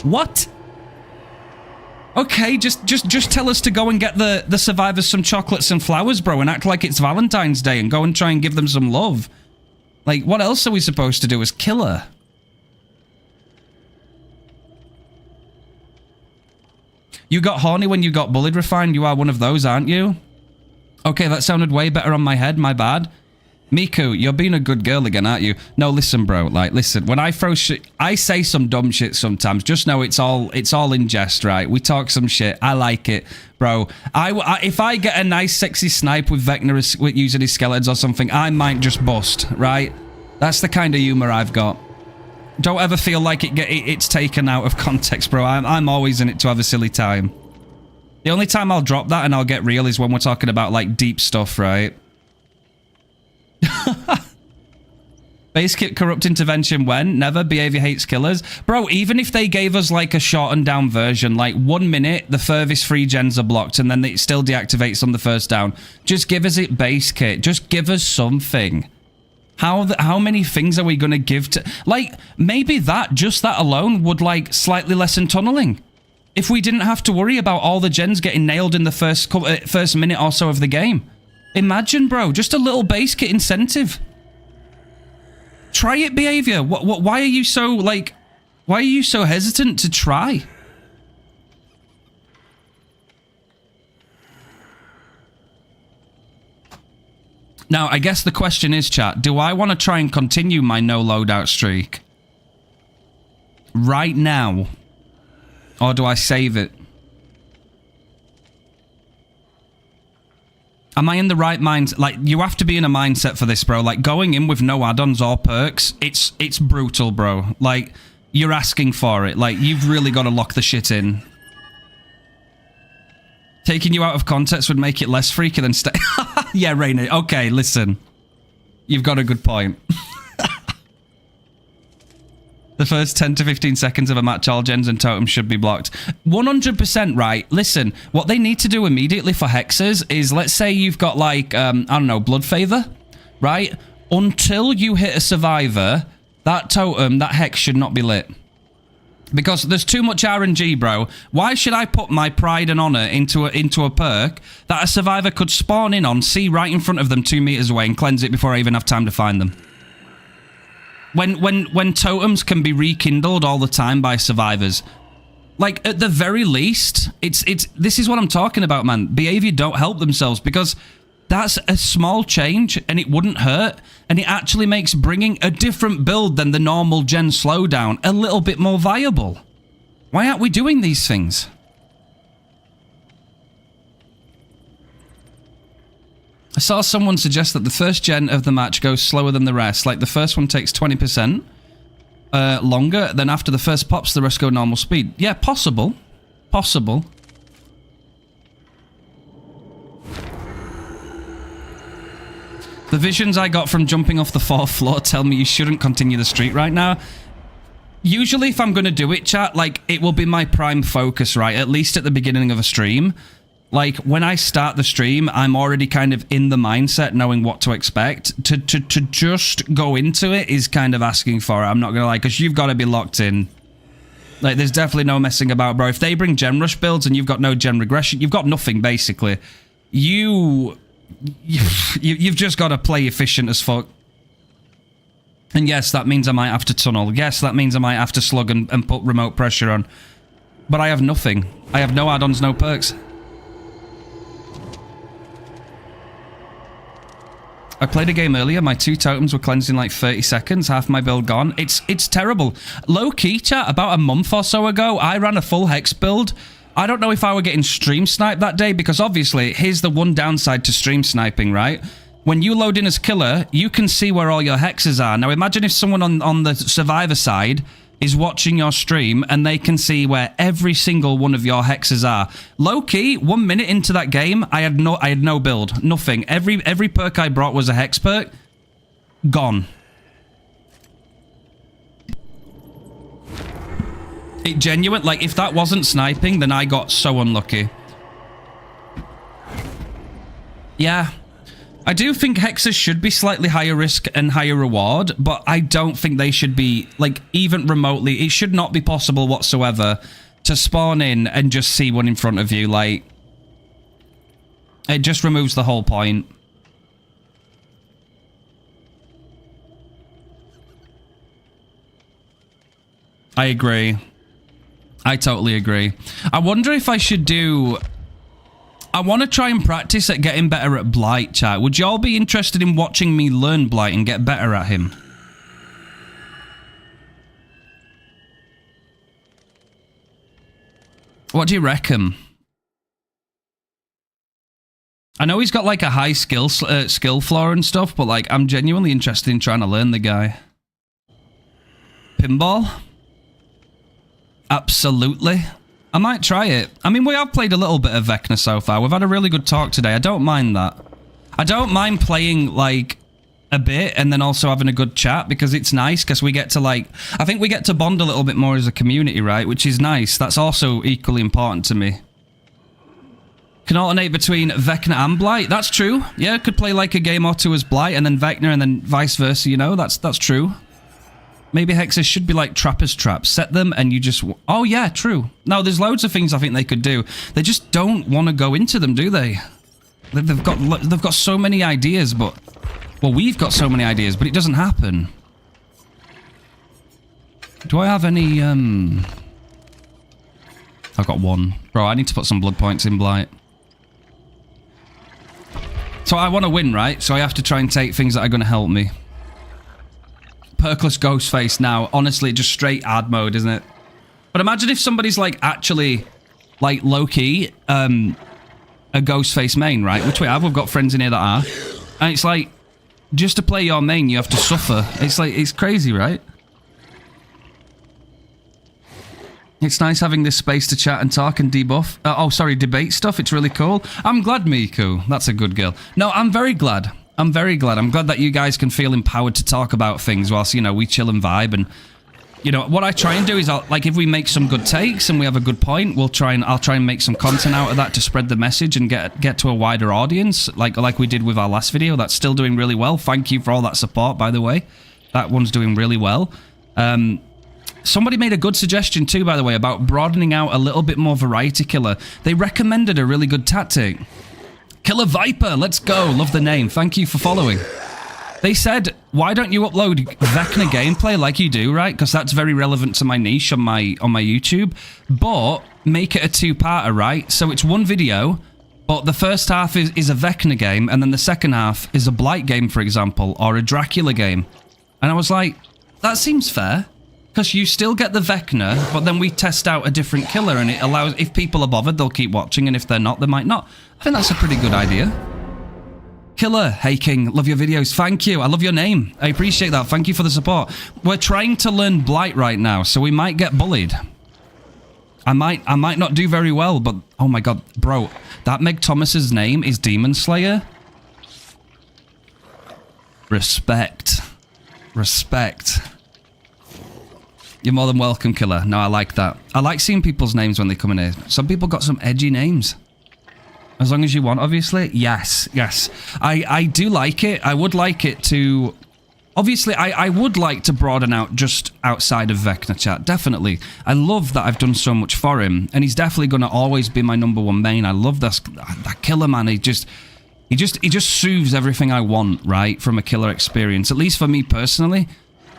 What? Okay, just tell us to go and get the survivors some chocolates and flowers, bro, and act like it's Valentine's Day and go and try and give them some love. Like, what else are we supposed to do as killer? You got horny when you got bullied, Refined. You are one of those, aren't you? Okay, that sounded way better on my head. My bad. Miku, you're being a good girl again, aren't you? No, listen, bro. Like, listen. When I throw shit, I say some dumb shit sometimes. Just know it's all in jest, right? We talk some shit. I like it, bro. If I get a nice, sexy snipe with Vecna using his skeletons or something, I might just bust, right? That's the kind of humor I've got. Don't ever feel like it's taken out of context, bro. I'm always in it to have a silly time. The only time I'll drop that and I'll get real is when we're talking about, like, deep stuff, right? Base kit corrupt intervention when? Never. Behavior hates killers. Bro, even if they gave us, like, a shortened down version, like, 1 minute, the furthest 3 gens are blocked, and then it still deactivates on the first down. Just give us it base kit. Just give us something. How many things are we going to give to... Like, maybe just that alone would, like, slightly lessen tunneling. If we didn't have to worry about all the gens getting nailed in the first minute or so of the game. Imagine, bro, just a little base kit incentive. Try it, Behaviour. Why are you so, like... Why are you so hesitant to try? Now, I guess the question is, chat, do I want to try and continue my no loadout streak right now? Or do I save it? Am I in the right mind? Like, you have to be in a mindset for this, bro. Like, going in with no add-ons or perks, it's brutal, bro. Like, you're asking for it. Like, you've really got to lock the shit in. Taking you out of context would make it less freaky than stay. Yeah, Rainer. Okay, listen. You've got a good point. The first 10 to 15 seconds of a match, all gens and totems should be blocked. 100% right. Listen, what they need to do immediately for hexes is, let's say you've got, like, I don't know, blood favor, right? Until you hit a survivor, that totem, that hex should not be lit. Because there's too much RNG, bro. Why should I put my pride and honor into a perk that a survivor could spawn in on, see right in front of them 2 meters away, and cleanse it before I even have time to find them? When totems can be rekindled all the time by survivors. Like, at the very least, this is what I'm talking about, man. Behavior don't help themselves, because that's a small change and it wouldn't hurt, and it actually makes bringing a different build than the normal gen slowdown a little bit more viable. Why aren't we doing these things? I saw someone suggest that the first gen of the match goes slower than the rest. Like, the first one takes 20% longer, then after the first pops, the rest go normal speed. Yeah, possible. Possible. The visions I got from jumping off the 4th floor tell me you shouldn't continue the streak right now. Usually, if I'm going to do it, chat, like, it will be my prime focus, right? At least at the beginning of a stream. Like, when I start the stream, I'm already kind of in the mindset, knowing what to expect. To just go into it is kind of asking for it. I'm not going to lie, because you've got to be locked in. Like, there's definitely no messing about, bro. If they bring gen rush builds and you've got no gen regression, you've got nothing, basically. You've just got to play efficient as fuck. And yes, that means I might have to tunnel. Yes, that means I might have to slug and put remote pressure on. But I have nothing. I have no add-ons, no perks. I played a game earlier, my 2 totems were cleansed in like 30 seconds, half my build gone. It's terrible. Low-key, chat, about a month or so ago, I ran a full hex build. I don't know if I were getting stream sniped that day, because obviously, here's the one downside to stream sniping, right? When you load in as killer, you can see where all your hexes are. Now imagine if someone on the survivor side is watching your stream and they can see where every single one of your hexes are. Low-key, 1 minute into that game, I had no build. Nothing. Every perk I brought was a hex perk. Gone. It genuine, like, if that wasn't sniping, then I got so unlucky. Yeah. I do think hexes should be slightly higher risk and higher reward, but I don't think they should be, like, even remotely. It should not be possible whatsoever to spawn in and just see one in front of you. Like, it just removes the whole point. I agree. I totally agree. I wonder if I should do... I want to try and practice at getting better at Blight, chat. Would y'all be interested in watching me learn Blight and get better at him? What do you reckon? I know he's got like a high skill floor and stuff, but like I'm genuinely interested in trying to learn the guy. Pinball? Absolutely. I might try it. I mean, we have played a little bit of Vecna so far. We've had a really good talk today. I don't mind that. I don't mind playing, like, a bit and then also having a good chat because it's nice because we get to, like... I think we get to bond a little bit more as a community, right? Which is nice. That's also equally important to me. Can alternate between Vecna and Blight. That's true. Yeah, could play, like, a game or two as Blight and then Vecna and then vice versa, you know? That's true. Maybe hexes should be like trapper's traps. Set them and you just... Oh, yeah, true. No, there's loads of things I think they could do. They just don't want to go into them, do they? They've got so many ideas, but... Well, we've got so many ideas, but it doesn't happen. Do I have any... I've got one. Bro, I need to put some blood points in Blight. So I want to win, right? So I have to try and take things that are going to help me. Perkless Ghostface now. Honestly, just straight ad mode, isn't it? But imagine if somebody's like actually like low-key a Ghostface main, right? Which we have. We've got friends in here that are. And it's like, just to play your main, you have to suffer. It's like, it's crazy, right? It's nice having this space to chat and talk and debuff. Debate stuff. It's really cool. I'm glad, Miku. That's a good girl. No, I'm very glad. I'm very glad. I'm glad that you guys can feel empowered to talk about things whilst, you know, we chill and vibe. And, you know, what I try and do is, like, if we make some good takes and we have a good point, I'll try and make some content out of that to spread the message and get to a wider audience, like we did with our last video. That's still doing really well. Thank you for all that support, by the way. That one's doing really well. Somebody made a good suggestion too, by the way, about broadening out a little bit more variety killer. They recommended a really good tactic. Killer Viper, let's go. Love the name. Thank you for following. They said, why don't you upload Vecna gameplay like you do, right? Because that's very relevant to my niche on my YouTube. But make it a two-parter, right? So it's one video, but the first half is a Vecna game, and then the second half is a Blight game, for example, or a Dracula game. And I was like, that seems fair. Because you still get the Vecna, but then we test out a different killer, and it allows, if people are bothered, they'll keep watching, and if they're not, they might not. I think that's a pretty good idea. Killer, hey King, love your videos. Thank you, I love your name. I appreciate that, thank you for the support. We're trying to learn Blight right now, so we might get bullied. I might not do very well, but oh my god, bro, that Meg Thomas's name is Demon Slayer? Respect. Respect. You're more than welcome, Killer. No, I like that. I like seeing people's names when they come in here. Some people got some edgy names. As long as you want, obviously. Yes, yes. I do like it. I would like it to Obviously, I would like to broaden out just outside of Vecna, chat. Definitely. I love that I've done so much for him, and he's definitely going to always be my #1 main. I love that killer, man. He just soothes everything I want, right, from a killer experience. At least for me personally.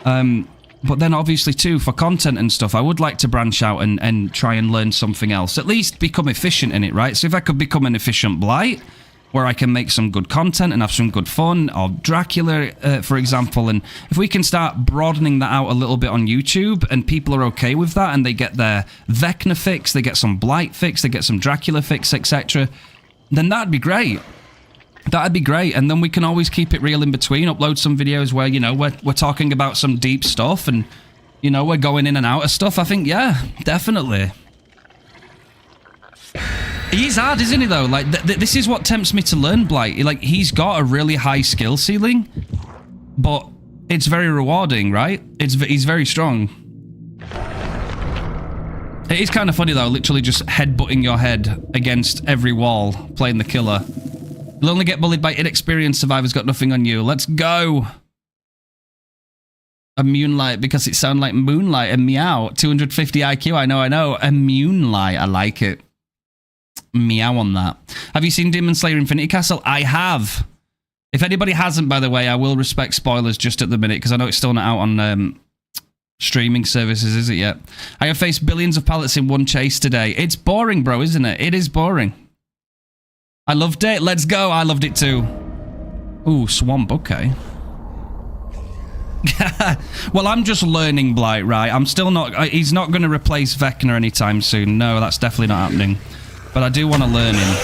But then obviously too, for content and stuff, I would like to branch out and try and learn something else. At least become efficient in it, right? So if I could become an efficient Blight, where I can make some good content and have some good fun, or Dracula, for example, and if we can start broadening that out a little bit on YouTube, and people are okay with that, and they get their Vecna fix, they get some Blight fix, they get some Dracula fix, etc., then that'd be great. That'd be great, and then we can always keep it real in between, upload some videos where, you know, we're talking about some deep stuff, and, you know, we're going in and out of stuff. I think, yeah, definitely. He's hard, isn't he, though? Like, this is what tempts me to learn Blight. Like, he's got a really high skill ceiling, but it's very rewarding, right? He's very strong. It is kind of funny, though, literally just headbutting your head against every wall, playing the killer. You'll only get bullied by inexperienced survivors, got nothing on you. Let's go! A Moonlight, because it sounds like Moonlight and meow. 250 IQ, I know. A Moonlight, I like it. Meow on that. Have you seen Demon Slayer Infinity Castle? I have. If anybody hasn't, by the way, I will respect spoilers just at the minute, because I know it's still not out on streaming services, is it yet? I have faced billions of pallets in one chase today. It's boring, bro, isn't it? It is boring. I loved it. Let's go. I loved it too. Ooh, Swamp. Okay. Well, I'm just learning Blight, right? I'm still not... he's not going to replace Vecna anytime soon. No, that's definitely not happening. But I do want to learn him.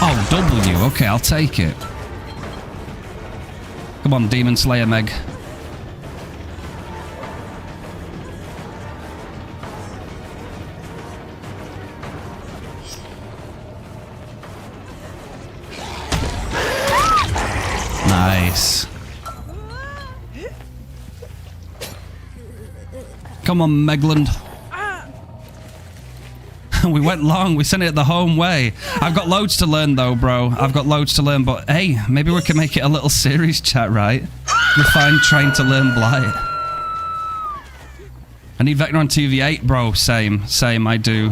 Oh, W. Okay, I'll take it. Come on, Demon Slayer Meg. Nice. Come on, Megland. We went long. We sent it the home way. I've got loads to learn, though, bro. I've got loads to learn, but hey, maybe we can make it a little series chat, right? We're fine trying to learn Blight. I need Vecna on 2v8, bro. Same, I do.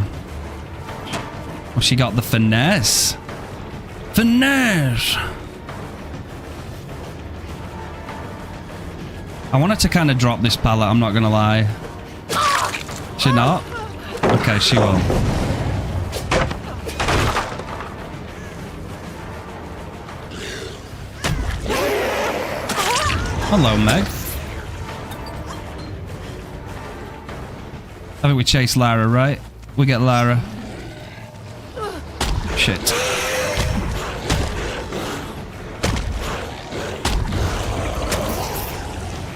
Well, she got the finesse. Finesse! I want her to kind of drop this pallet, I'm not going to lie. She not? Okay, she will. Hello, Meg. I think we chase Lara, right? We get Lara. Shit.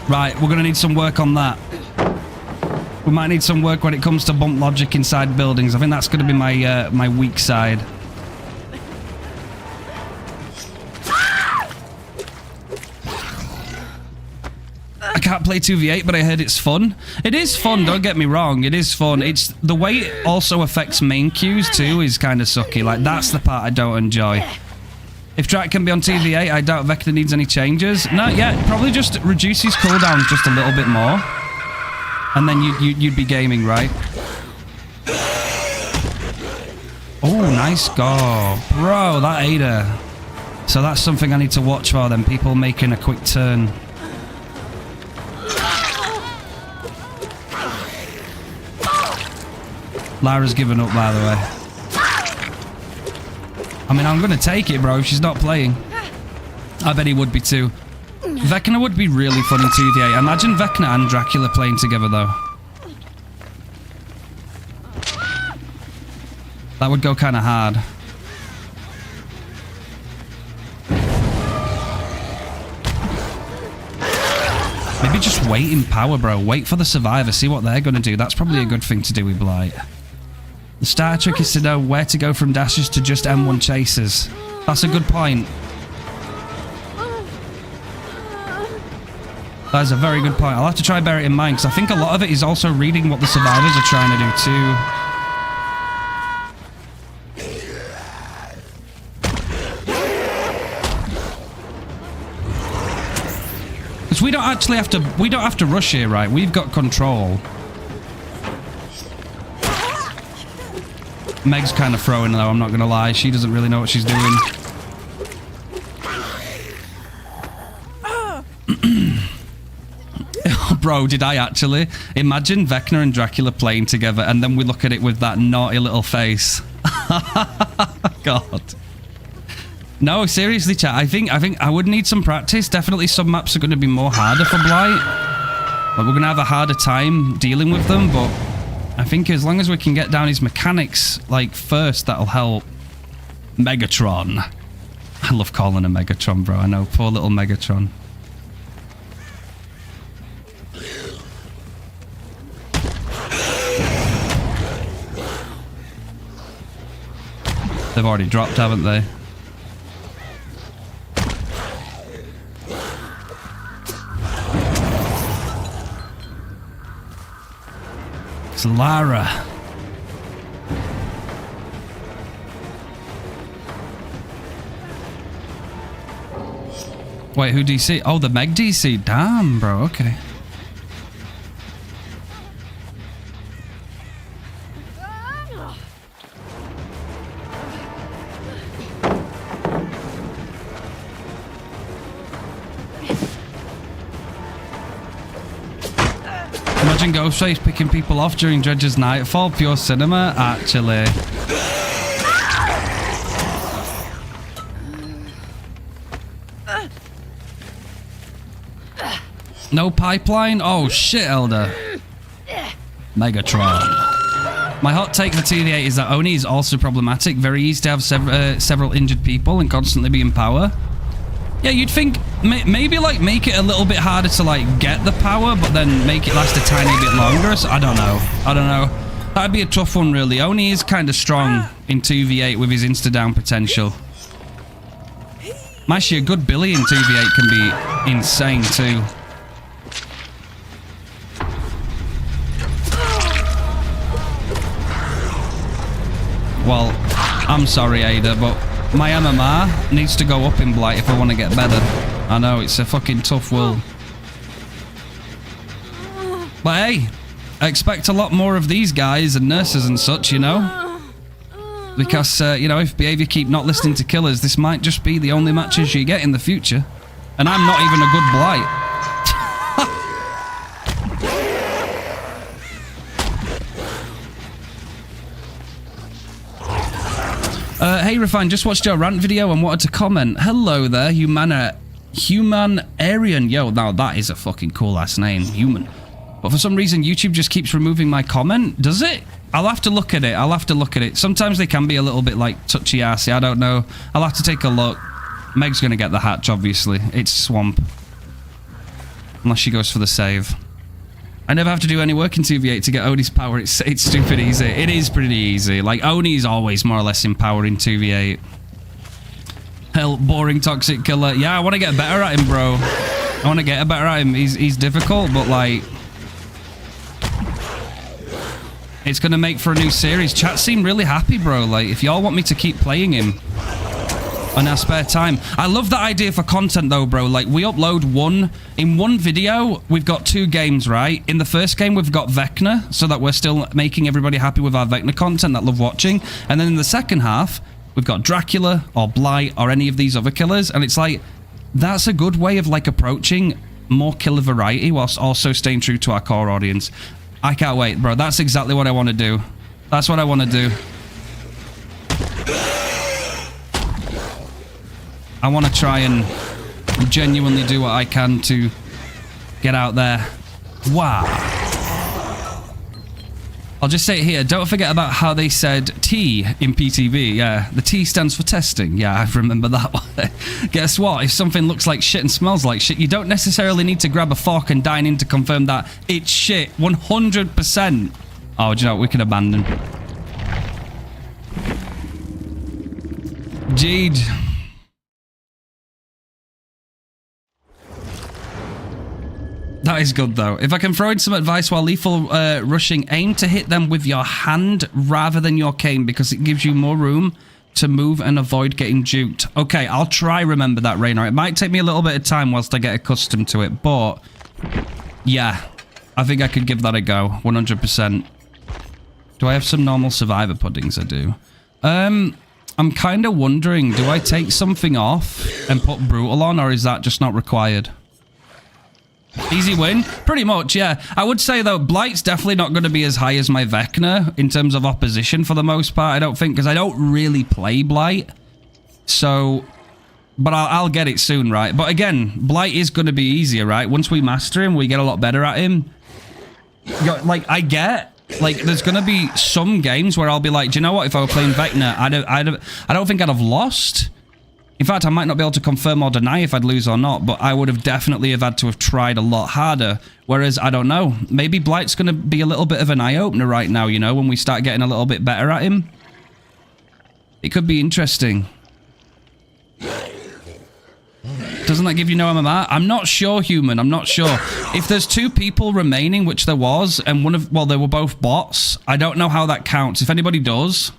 Right, we're gonna need some work on that. We might need some work when it comes to bump logic inside buildings. I think that's gonna be my my weak side. I can't play 2v8, but I heard it's fun. It is fun, don't get me wrong. It is fun. It's the way it also affects main queues too is kind of sucky. Like, that's the part I don't enjoy. If Drac can be on TVA, I doubt Vecna needs any changes. Not yet. Probably just reduce his cooldowns just a little bit more. And then you'd be gaming, right? Oh, nice go. Bro, that ate her. So that's something I need to watch for then. People making a quick turn. Lara's given up, by the way. I mean, I'm going to take it, bro, if she's not playing. I bet he would be too. Vecna would be really fun in 2v8. Imagine Vecna and Dracula playing together, though. That would go kind of hard. Maybe just wait in power, bro. Wait for the survivor. See what they're going to do. That's probably a good thing to do with Blight. The starter trick is to know where to go from dashes to just M1 chasers. That's a good point. That is a very good point. I'll have to try and bear it in mind, because I think a lot of it is also reading what the survivors are trying to do too. Because we don't actually have to rush here, right? We've got control. Meg's kind of throwing though, I'm not gonna lie. She doesn't really know what she's doing. Bro, did I actually? Imagine Vecna and Dracula playing together and then we look at it with that naughty little face. God. No, seriously, chat. I think I would need some practice. Definitely some maps are going to be more harder for Blight. But we're going to have a harder time dealing with them, but I think as long as we can get down his mechanics, like, first, that'll help. Megatron. I love calling him Megatron, bro. I know. Poor little Megatron. They've already dropped, haven't they? It's Lara. Wait, who DC? Oh, the Meg DC. Damn, bro. Okay. Imagine Ghostface picking people off during Dredge's Nightfall. Pure cinema, actually. No pipeline? Oh shit, Elder. Megatron. My hot take for TV8 is that Oni is also problematic. Very easy to have several injured people and constantly be in power. Yeah, you'd think maybe like make it a little bit harder to like get the power, but then make it last a tiny bit longer. So I don't know. That'd be a tough one, really. Oni is kind of strong in 2v8 with his insta-down potential. Actually, a good Billy in 2v8 can be insane too. Well, I'm sorry, Ada, but my MMR needs to go up in Blight if I want to get better. I know, it's a fucking tough world. But hey, I expect a lot more of these guys and nurses and such, you know? Because, you know, if Behaviour keep not listening to killers, this might just be the only matches you get in the future. And I'm not even a good Blight. Hey, Refine, just watched your rant video and wanted to comment. Hello there, Humanarian. Yo, now that is a fucking cool-ass name, Human. But for some reason, YouTube just keeps removing my comment. Does it? I'll have to look at it. Sometimes they can be a little bit, like, touchy-assy. I don't know. I'll have to take a look. Meg's going to get the hatch, obviously. It's Swamp. Unless she goes for the save. I never have to do any work in 2v8 to get Oni's power. It's stupid easy. It is pretty easy. Like, Oni's always more or less in power in 2v8. Hell, boring toxic killer. Yeah, I want to get better at him, bro. I want to get better at him. He's difficult, but like... It's going to make for a new series. Chat seem really happy, bro. Like, if y'all want me to keep playing him in our spare time. I love that idea for content though, bro. Like, we upload in one video, we've got 2 games, right? In the first game, we've got Vecna, so that we're still making everybody happy with our Vecna content that love watching. And then in the second half, we've got Dracula or Blight or any of these other killers. And it's like, that's a good way of like approaching more killer variety whilst also staying true to our core audience. I can't wait, bro. That's exactly what I want to do. That's what I want to do. I want to try and genuinely do what I can to get out there. Wow. I'll just say it here. Don't forget about how they said T in PTV. Yeah, the T stands for testing. Yeah, I remember that one. Guess what? If something looks like shit and smells like shit, you don't necessarily need to grab a fork and dine in to confirm that it's shit. 100%. Oh, do you know what? We can abandon. Jade. . That is good, though. If I can throw in some advice while lethal rushing, aim to hit them with your hand rather than your cane because it gives you more room to move and avoid getting juked. Okay, I'll try remember that, Rainer. It might take me a little bit of time whilst I get accustomed to it, but yeah, I think I could give that a go, 100%. Do I have some normal survivor puddings? I do. I'm kind of wondering, do I take something off and put brutal on, or is that just not required? Easy win? Pretty much, yeah. I would say, though, Blight's definitely not going to be as high as my Vecna in terms of opposition for the most part, I don't think, because I don't really play Blight. So, but I'll get it soon, right? But again, Blight is going to be easier, right? Once we master him, we get a lot better at him. Like, there's going to be some games where I'll be like, do you know what? If I were playing Vecna, I don't think I'd have lost. In fact, I might not be able to confirm or deny if I'd lose or not, but I would have definitely have had to have tried a lot harder. Whereas, I don't know, maybe Blight's going to be a little bit of an eye-opener right now, you know, when we start getting a little bit better at him. It could be interesting. Doesn't that give you no MMR? I'm not sure, human. I'm not sure. If there's 2 people remaining, which there was, and well, they were both bots, I don't know how that counts. If anybody does...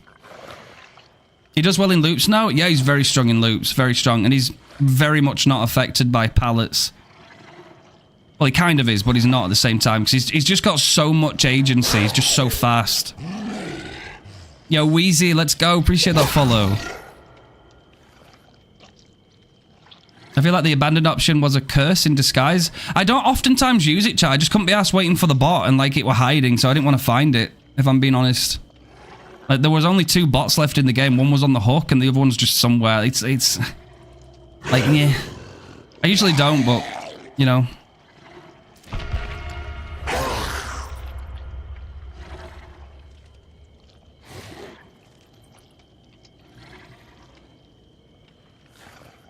He does well in loops now? Yeah, he's very strong in loops. Very strong. And he's very much not affected by pallets. Well, he kind of is, but he's not at the same time. Because he's just got so much agency. He's just so fast. Yo, Wheezy, let's go. Appreciate that follow. I feel like the abandoned option was a curse in disguise. I don't oftentimes use it, chat. I just couldn't be asked waiting for the bot and like it were hiding, so I didn't want to find it, if I'm being honest. Like, there was only 2 bots left in the game. One was on the hook, and the other one's just somewhere. It's like, yeah. I usually don't, but, you know.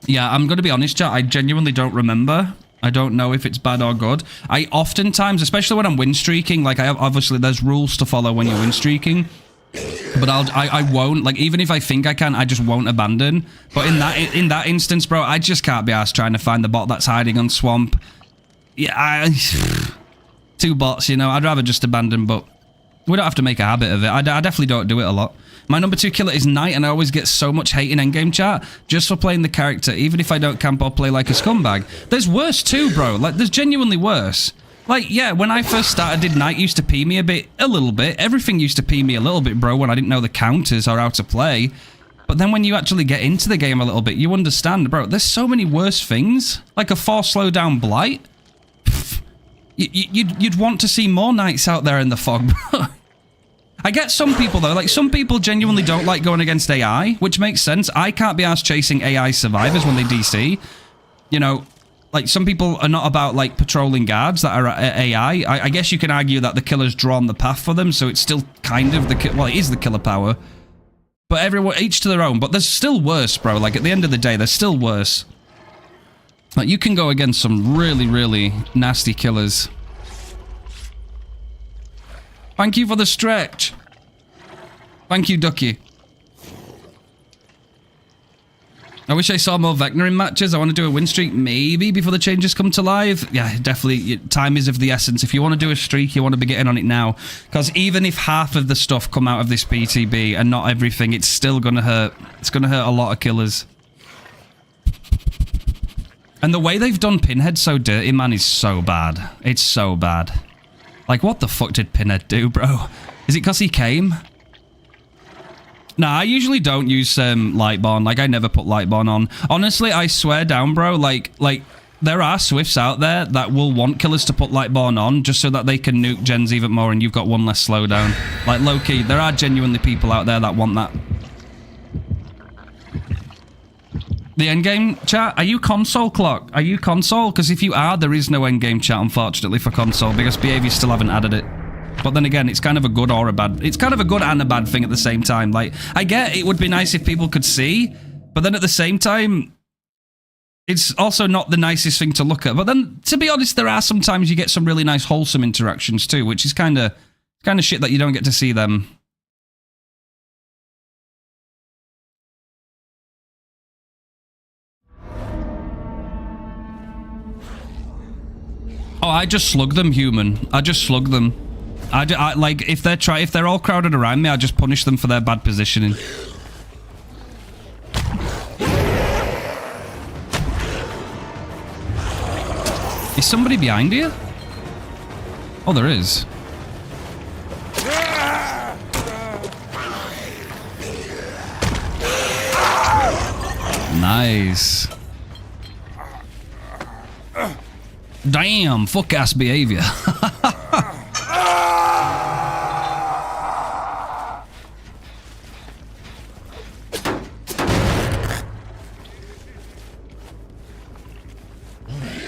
Yeah, I'm going to be honest, chat. I genuinely don't remember. I don't know if it's bad or good. I oftentimes, especially when I'm win streaking, like, obviously there's rules to follow when you're win streaking. But I won't, like, even if I think I can, I just won't abandon. But in that instance, bro, I just can't be asked trying to find the bot that's hiding on Swamp. Yeah, 2 bots, you know, I'd rather just abandon, but we don't have to make a habit of it. I definitely don't do it a lot. My number 2 killer is Knight, and I always get so much hate in endgame chat just for playing the character, even if I don't camp or play like a scumbag. There's worse too, bro. Like, there's genuinely worse. Like, yeah, when I first started, did Knight used to pee me a little bit. Everything used to pee me a little bit, bro, when I didn't know the counters or how to play. But then when you actually get into the game a little bit, you understand, bro, there's so many worse things. Like a 4 slowdown Blight. You'd want to see more Knights out there in the fog, bro. I get some people, though. Like, some people genuinely don't like going against AI, which makes sense. I can't be asked chasing AI survivors when they DC. You know... Like, some people are not about, like, patrolling guards that are AI. I guess you can argue that the killer's drawn the path for them, so it's still kind of the... Well, it is the killer power. But everyone, each to their own. But there's still worse, bro. Like, at the end of the day, there's still worse. Like, you can go against some really, really nasty killers. Thank you for the stretch. Thank you, Ducky. I wish I saw more Vecna in matches. I want to do a win streak, maybe, before the changes come to live. Yeah, definitely. Time is of the essence. If you want to do a streak, you want to be getting on it now. Because even if half of the stuff come out of this PTB and not everything, it's still going to hurt. It's going to hurt a lot of killers. And the way they've done Pinhead so dirty, man, is so bad. It's so bad. Like, what the fuck did Pinhead do, bro? Is it because he came? Nah, I usually don't use Lightborn. Like, I never put Lightborn on. Honestly, I swear down, bro. Like, there are Swifts out there that will want killers to put Lightborn on just so that they can nuke gens even more and you've got one less slowdown. Like, low-key, there are genuinely people out there that want that. The endgame chat? Are you console, Clock? Are you console? Because if you are, there is no endgame chat, unfortunately, for console because Behaviour still haven't added it. But then again, it's kind of a good or a bad... It's kind of a good and a bad thing at the same time. Like, I get it would be nice if people could see, but then at the same time, it's also not the nicest thing to look at. But then, to be honest, there are sometimes you get some really nice, wholesome interactions too, which is kind of shit that you don't get to see them. Oh, I just slug them, human. I just slug them. I like if they're all crowded around me, I just punish them for their bad positioning. Is somebody behind you? Oh, there is. Nice. Damn, fuck ass behavior.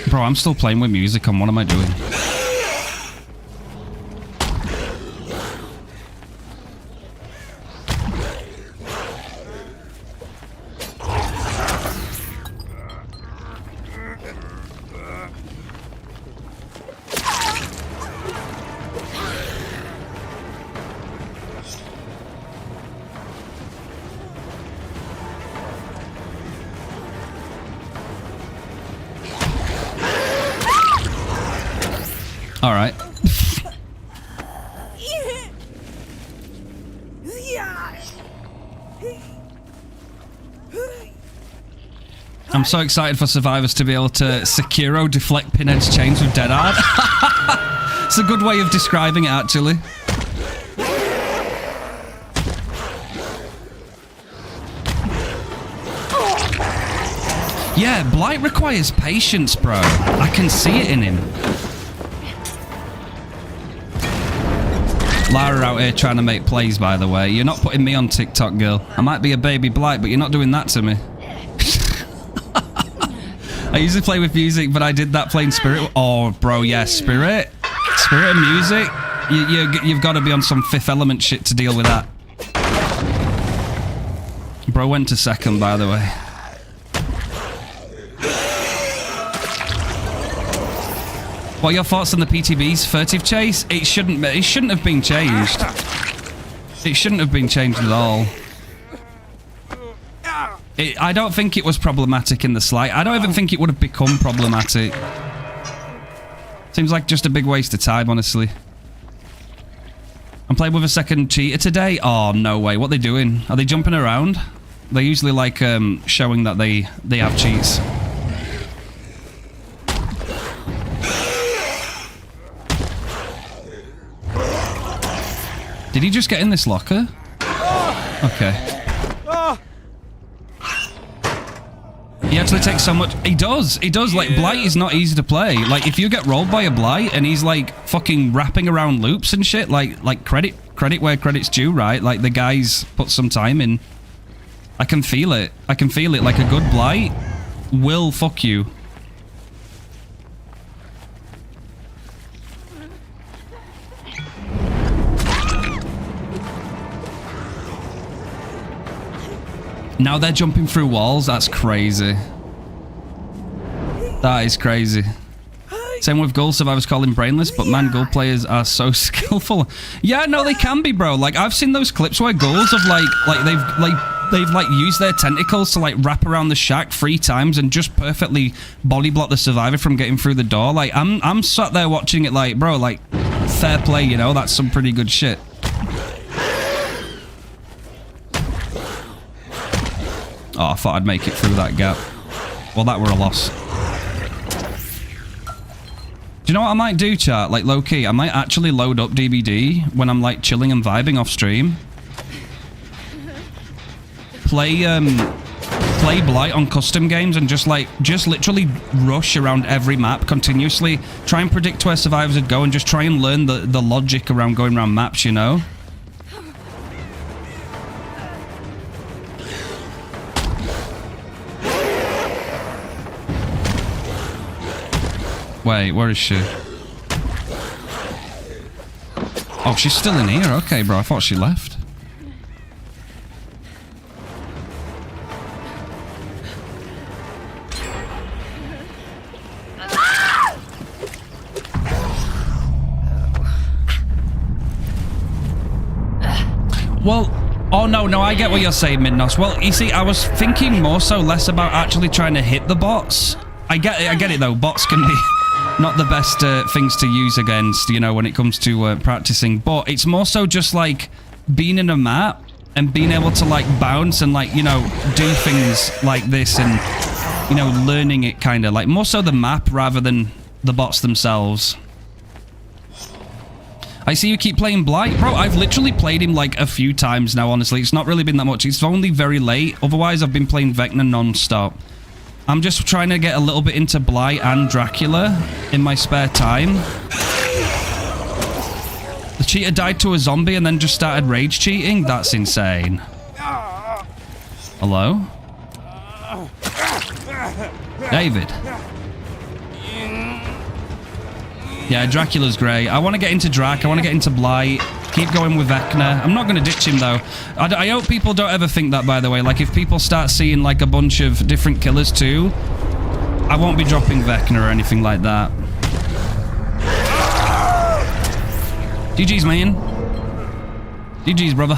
Bro, I'm still playing with music on. What am I doing? All right. I'm so excited for survivors to be able to Sekiro deflect pinhead's chains with DeathAdder. It's a good way of describing it, actually. Yeah, Blight requires patience, bro. I can see it in him. Lara out here trying to make plays, by the way. You're not putting me on TikTok, girl. I might be a baby Blight, but you're not doing that to me. I usually play with music, but I did that playing Spirit. Oh, bro, yeah, Spirit. Spirit and music. You've got to be on some Fifth Element shit to deal with that. Bro went to second, by the way. What are your thoughts on the PTB's furtive chase? It shouldn't have been changed. It shouldn't have been changed at all. I don't think it was problematic in the slight. I don't even think it would have become problematic. Seems like just a big waste of time, honestly. I'm playing with a second cheater today. Oh, no way. What are they doing? Are they jumping around? They're usually like showing that they have cheats. Did he just get in this locker? Okay. He actually takes so much. He does. Like, Blight is not easy to play. Like, if you get rolled by a Blight and he's like fucking wrapping around loops and shit, like credit where credit's due, right? Like, the guy's put some time in. I can feel it. I can feel it. Like, a good Blight will fuck you. Now they're jumping through walls. That's crazy. That is crazy. Same with Ghoul Survivors call him brainless, but man, Ghoul players are so skillful. Yeah, no, they can be, bro. Like, I've seen those clips where Ghouls have they've used their tentacles to like wrap around the shack 3 times and just perfectly body block the survivor from getting through the door. Like, I'm sat there watching it like, bro, like, fair play, you know? That's some pretty good shit. Oh, I thought I'd make it through that gap. Well, that were a loss. Do you know what I might do, chat? Like, low-key, I might actually load up DBD when I'm, like, chilling and vibing off stream. Play Blight on custom games and just literally rush around every map continuously. Try and predict where survivors would go and just try and learn the logic around going around maps, you know? Wait, where is she? Oh, she's still in here. Okay, bro. I thought she left. Well, oh no, I get what you're saying, Midnos. Well, you see, I was thinking more so less about actually trying to hit the bots. I get it though. Bots can be not the best things to use against, you know, when it comes to practicing. But it's more so just like being in a map and being able to like bounce and like, you know, do things like this and, you know, learning it kind of like more so the map rather than the bots themselves. I see you keep playing Blight. Bro, I've literally played him like a few times now, honestly. It's not really been that much. It's only very late. Otherwise, I've been playing Vecna non-stop. I'm just trying to get a little bit into Blight and Dracula in my spare time. The cheater died to a zombie and then just started rage cheating? That's insane. Hello? David. Yeah, Dracula's great. I want to get into Drac. I want to get into Blight. Keep going with Vecna. I'm not going to ditch him, though. I hope people don't ever think that, by the way. Like, if people start seeing, like, a bunch of different killers, too, I won't be dropping Vecna or anything like that. GG's, man. GG's, brother.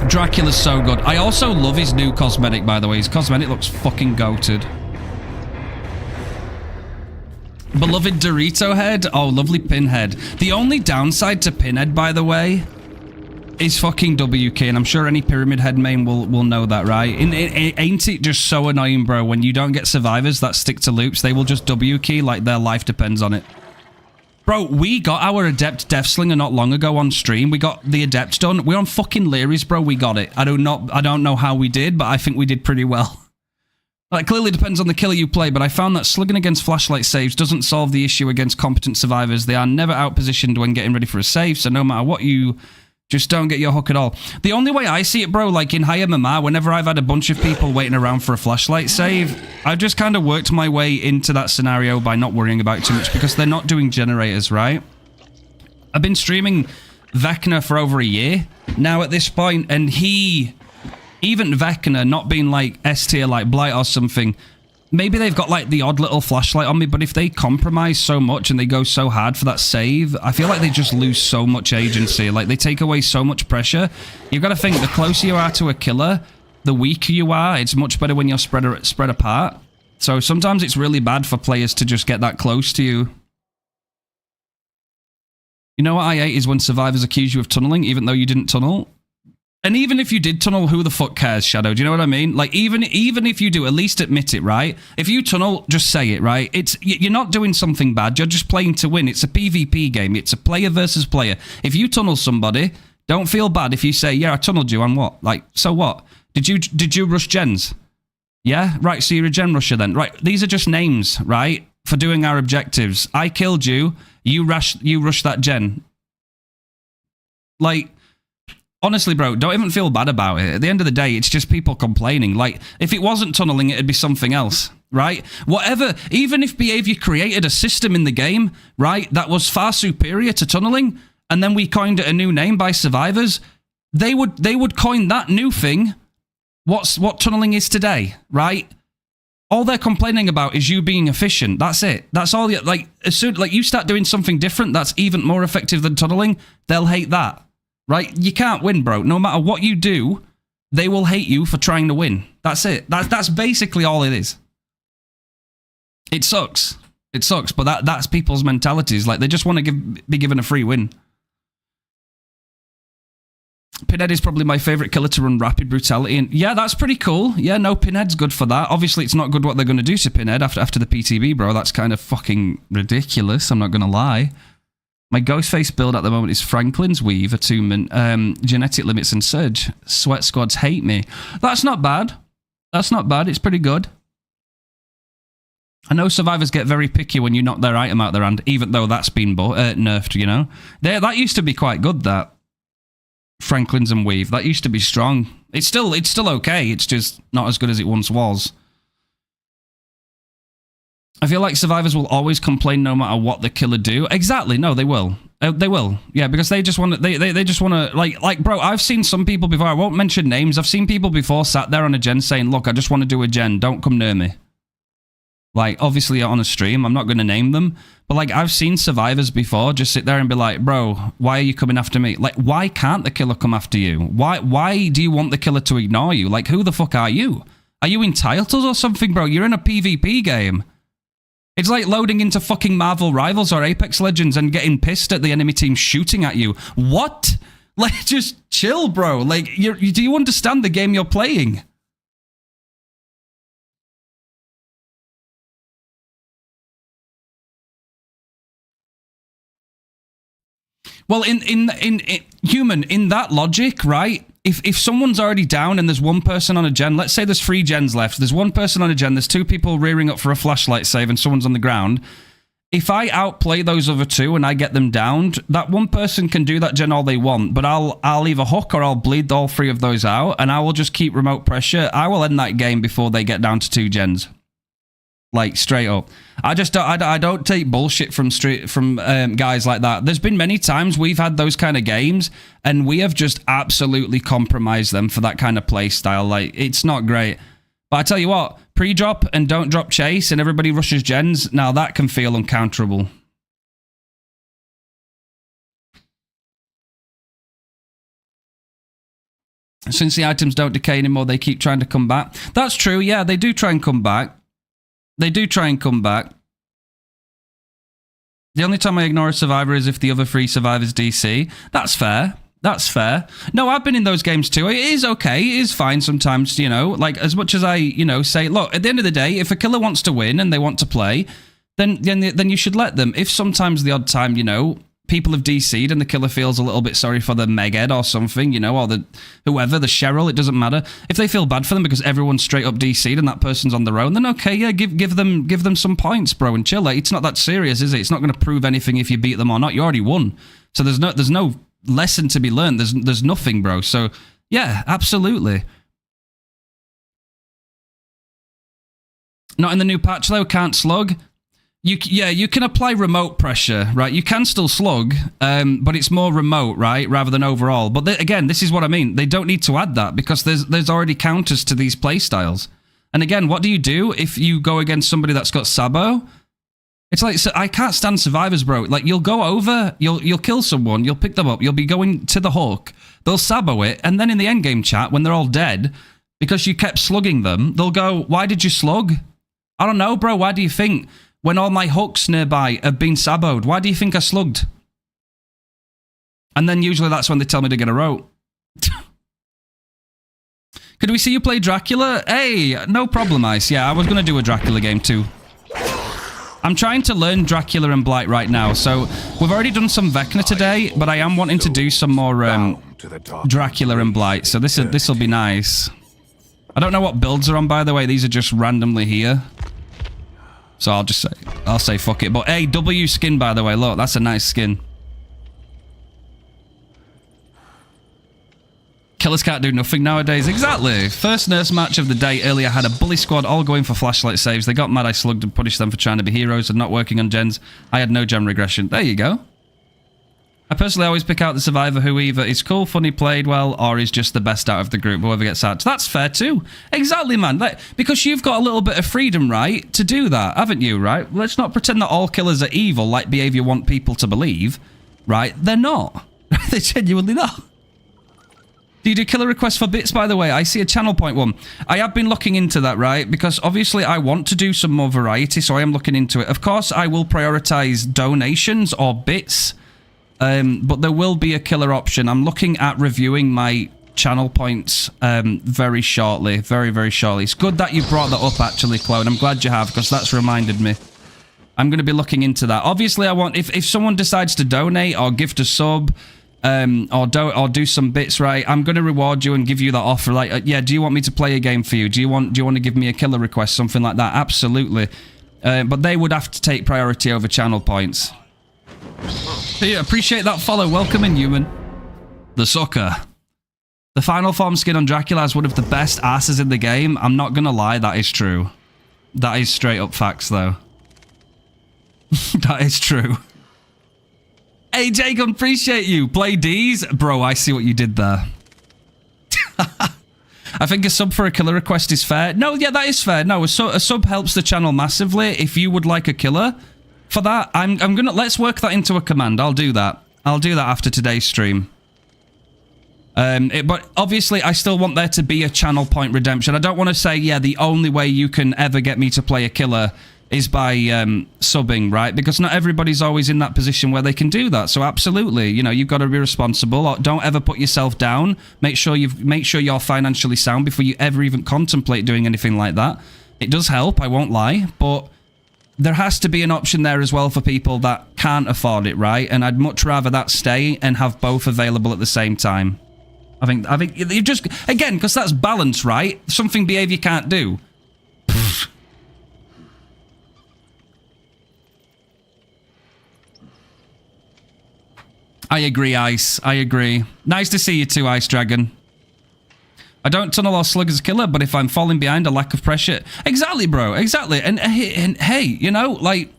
Dracula's so good. I also love his new cosmetic, by the way. His cosmetic looks fucking goated. Beloved Dorito head. Oh, lovely Pinhead. The only downside to Pinhead, by the way, is fucking WK, and I'm sure any Pyramid Head main will know that, right? Ain't it just so annoying, bro? When you don't get survivors that stick to loops, they will just WK like their life depends on it. Bro, we got our Adept Deathslinger not long ago on stream. We got the Adept done. We're on fucking Leary's, bro. We got it. I don't know how we did, but I think we did pretty well. Like, clearly depends on the killer you play, but I found that slugging against flashlight saves doesn't solve the issue against competent survivors. They are never outpositioned when getting ready for a save, so no matter what you... just don't get your hook at all. The only way I see it, bro, like in high MMR, whenever I've had a bunch of people waiting around for a flashlight save, I've just kind of worked my way into that scenario by not worrying about it too much because they're not doing generators, right? I've been streaming Vecna for over a year now at this point, and even Vecna, not being like S tier like Blight or something, maybe they've got like the odd little flashlight on me, but if they compromise so much and they go so hard for that save, I feel like they just lose so much agency. Like, they take away so much pressure. You've got to think, the closer you are to a killer, the weaker you are. It's much better when you're spread apart. So sometimes it's really bad for players to just get that close to you. You know what I hate is when survivors accuse you of tunneling, even though you didn't tunnel. And even if you did tunnel, who the fuck cares, Shadow? Do you know what I mean? Like, even if you do, at least admit it, right? If you tunnel, just say it, right? You're not doing something bad. You're just playing to win. It's a PvP game. It's a player versus player. If you tunnel somebody, don't feel bad if you say, yeah, I tunneled you on what? Like, so what? Did you rush gens? Yeah? Right, so you're a gen rusher then. Right, these are just names, right? For doing our objectives. I killed you. You rushed that gen. Like... honestly, bro, don't even feel bad about it. At the end of the day, it's just people complaining. Like, if it wasn't tunneling, it'd be something else, right? Whatever, even if Behaviour created a system in the game, right, that was far superior to tunneling, and then we coined it a new name by survivors, they would coin that new thing what tunneling is today, right? All they're complaining about is you being efficient. That's it. That's all. Like, as soon like you start doing something different that's even more effective than tunneling, they'll hate that. Right? You can't win, bro. No matter what you do, they will hate you for trying to win. That's it. That's basically all it is. It sucks. It sucks, but that's people's mentalities. Like, they just want to be given a free win. Pinhead is probably my favorite killer to run rapid brutality. And yeah, that's pretty cool. Yeah, no, Pinhead's good for that. Obviously, it's not good what they're going to do to Pinhead after the PTB, bro. That's kind of fucking ridiculous. I'm not going to lie. My Ghostface build at the moment is Franklin's Weave, Attunement, Genetic Limits, and Surge. Sweat Squads hate me. That's not bad. That's not bad. It's pretty good. I know survivors get very picky when you knock their item out their hand, even though that's been nerfed, you know? That used to be quite good, that. Franklin's and Weave. That used to be strong. It's still okay. It's just not as good as it once was. I feel like survivors will always complain no matter what the killer do. Exactly. No, they will. They will. Yeah, because they just want to... They just want to... Like, bro, I've seen some people before. I won't mention names. I've seen people before sat there on a gen saying, look, I just want to do a gen. Don't come near me. Like, obviously on a stream, I'm not going to name them. But, like, I've seen survivors before just sit there and be like, bro, why are you coming after me? Like, why can't the killer come after you? Why do you want the killer to ignore you? Like, who the fuck are you? Are you entitled or something, bro? You're in a PvP game. It's like loading into fucking Marvel Rivals or Apex Legends and getting pissed at the enemy team shooting at you. What? Like, just chill, bro. Like, do you understand the game you're playing? Well, in human, in that logic, right? If someone's already down and there's one person on a gen, let's say there's 3 gens left, there's one person on a gen, there's 2 people rearing up for a flashlight save and someone's on the ground. If I outplay those other 2 and I get them downed, that one person can do that gen all they want, but I'll either hook or I'll bleed all 3 of those out and I will just keep remote pressure. I will end that game before they get down to 2 gens. Like, straight up. I don't take bullshit from guys like that. There's been many times we've had those kind of games, and we have just absolutely compromised them for that kind of play style. Like, it's not great. But I tell you what, pre-drop and don't drop chase, and everybody rushes gens, now that can feel uncounterable. Since the items don't decay anymore, they keep trying to come back. That's true, yeah, they do try and come back. They do try and come back. The only time I ignore a survivor is if the other 3 survivors DC. That's fair. That's fair. No, I've been in those games too. It is okay. It is fine sometimes, you know. Like, as much as I, you know, say, look, at the end of the day, if a killer wants to win and they want to play, then you should let them. If sometimes the odd time, you know, people have DC'd and the killer feels a little bit sorry for the Meghead or something, you know, or the whoever, the Cheryl, it doesn't matter. If they feel bad for them because everyone's straight up DC'd and that person's on their own, then okay, yeah, give them some points, bro, and chill. Like, it's not that serious, is it? It's not going to prove anything if you beat them or not. You already won. So there's no lesson to be learned. There's nothing, bro. So yeah, absolutely. Not in the new patch though, can't slug. You can apply remote pressure, right? You can still slug, but it's more remote, right? Rather than overall. But again, this is what I mean. They don't need to add that because there's already counters to these playstyles. And again, what do you do if you go against somebody that's got Sabo? It's like, so I can't stand survivors, bro. Like, you'll go over, you'll kill someone, you'll pick them up, you'll be going to the hook, they'll Sabo it, and then in the endgame chat, when they're all dead, because you kept slugging them, they'll go, why did you slug? I don't know, bro. Why do you think? When all my hooks nearby have been saboed, why do you think I slugged? And then usually that's when they tell me to get a rote. Could we see you play Dracula? Hey, no problem, Ice. Yeah, I was going to do a Dracula game too. I'm trying to learn Dracula and Blight right now. So we've already done some Vecna today, but I am wanting to do some more Dracula and Blight. So this will be nice. I don't know what builds are on, by the way. These are just randomly here. So I'll say fuck it. But hey, W skin, by the way. Look, that's a nice skin. Killers can't do nothing nowadays. Exactly. First nurse match of the day earlier had a bully squad all going for flashlight saves. They got mad I slugged and punished them for trying to be heroes and not working on gens. I had no gen regression. There you go. I personally always pick out the survivor who either is cool, funny, played well, or is just the best out of the group, whoever gets out. That's fair too. Exactly, man. Like, because you've got a little bit of freedom, right, to do that, haven't you, right? Let's not pretend that all killers are evil like Behaviour want people to believe, right? They're not. They're genuinely not. Do you do killer requests for bits, by the way? I see a channel point one. I have been looking into that, right? Because obviously I want to do some more variety, so I am looking into it. Of course, I will prioritize donations or bits, but there will be a killer option. I'm looking at reviewing my channel points very shortly. Very, very shortly. It's good that you brought that up, actually, Chloe, and I'm glad you have, because that's reminded me. I'm going to be looking into that. Obviously, I want... If someone decides to donate or gift a sub... or do some bits, right? I'm going to reward you and give you that offer. Like, yeah, do you want me to play a game for you? Do you want to give me a killer request? Something like that. Absolutely. But they would have to take priority over channel points. So yeah, appreciate that follow. Welcome in, human. The sucker. The final form skin on Dracula is one of the best asses in the game. I'm not going to lie, that is true. That is straight up facts, though. That is true. Hey, Jacob, appreciate you. Play D's? Bro, I see what you did there. I think a sub for a killer request is fair. No, yeah, that is fair. No, a sub helps the channel massively. If you would like a killer for that, I'm gonna, let's work that into a command. I'll do that. I'll do that after today's stream. But obviously, I still want there to be a channel point redemption. I don't want to say, yeah, the only way you can ever get me to play a killer is by subbing, right? Because not everybody's always in that position where they can do that. So absolutely, you know, you've got to be responsible. Don't ever put yourself down. Make sure you're financially sound before you ever even contemplate doing anything like that. It does help, I won't lie, but there has to be an option there as well for people that can't afford it, right? And I'd much rather that stay and have both available at the same time. I think you just, again, because that's balance, right? Something Behaviour can't do. Pfft. I agree, Ice. I agree. Nice to see you too, Ice Dragon. I don't tunnel or slug as a killer, but if I'm falling behind, a lack of pressure. Exactly, bro. Exactly. And hey, you know, like,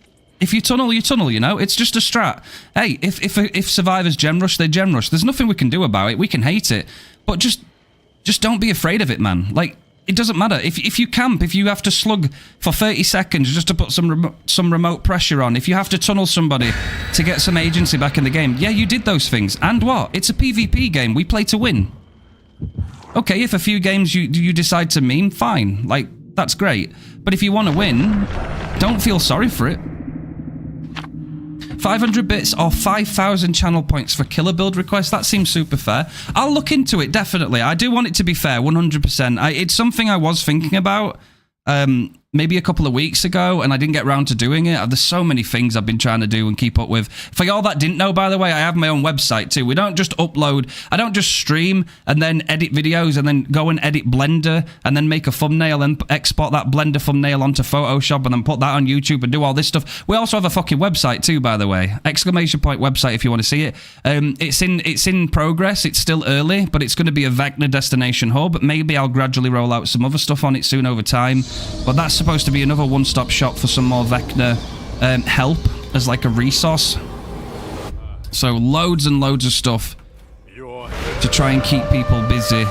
if you tunnel, you tunnel, you know? It's just a strat. Hey, if survivors gem rush, they gem rush. There's nothing we can do about it. We can hate it. But just don't be afraid of it, man. Like, it doesn't matter. If you camp, if you have to slug for 30 seconds just to put some remote pressure on, if you have to tunnel somebody to get some agency back in the game, yeah, you did those things. And what? It's a PvP game. We play to win. Okay, if a few games you decide to meme, fine. Like, that's great. But if you want to win, don't feel sorry for it. 500 bits or 5,000 channel points for killer build requests. That seems super fair. I'll look into it, definitely. I do want it to be fair, 100%. It's something I was thinking about maybe a couple of weeks ago, and I didn't get around to doing it. There's so many things I've been trying to do and keep up with. For y'all that didn't know, by the way, I have my own website too. We don't just upload, I don't just stream and then edit videos and then go and edit Blender and then make a thumbnail and export that Blender thumbnail onto Photoshop and then put that on YouTube and do all this stuff. We also have a fucking website too, by the way. Exclamation point website if you want to see it. It's in progress. It's still early, but it's going to be a Vecna destination hub. Maybe I'll gradually roll out some other stuff on it soon over time. But that's supposed to be another one-stop shop for some more Vecna help as like a resource. So loads and loads of stuff to try and keep people busy.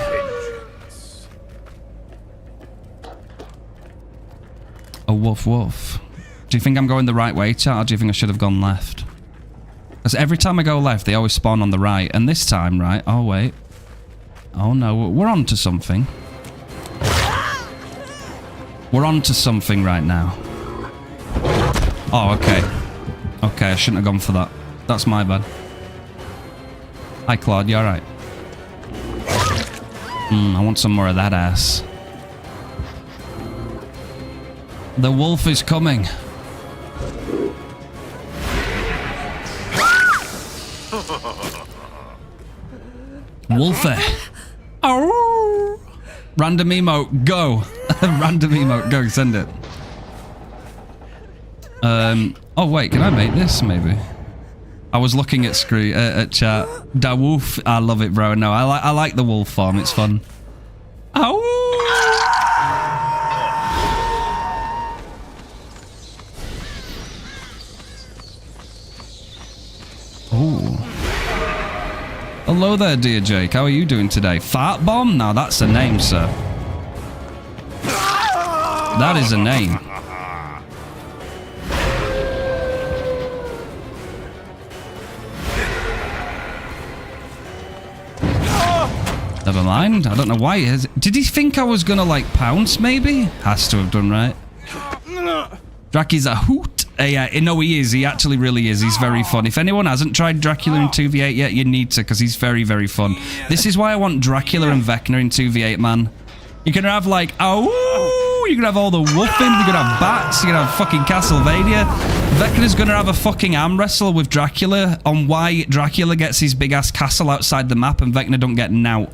A woof woof. Do you think I'm going the right way, chat, or do you think I should have gone left? Because every time I go left, they always spawn on the right. And this time, right? Oh, wait. Oh, no. We're on to something. We're on to something right now. Oh, okay. Okay, I shouldn't have gone for that. That's my bad. Hi, Claude. You alright? I want some more of that ass. The wolf is coming. Wolfie. Oh. Random emote, go. Random emote, go, send it. Oh wait, can I make this maybe? I was looking at screen at chat. Da wolf, I love it, bro. No, I like the wolf form. It's fun. Oh. Oh. Hello there, dear Jake. How are you doing today? Fart bomb? No, that's a name, sir. That is a name. Never mind. I don't know why he has. Did he think I was gonna like pounce? Maybe has to have done, right? Draki's a hoot. Yeah, no, he is. He actually really is. He's very fun. If anyone hasn't tried Dracula in 2v8 yet, you need to, because he's very, very fun. This is why I want Dracula and Vecna in 2v8, man. You can have like, oh, you can have all the woofing. You can have bats. You can have fucking Castlevania. Vecna's gonna have a fucking arm wrestle with Dracula on why Dracula gets his big ass castle outside the map and Vecna don't get nout.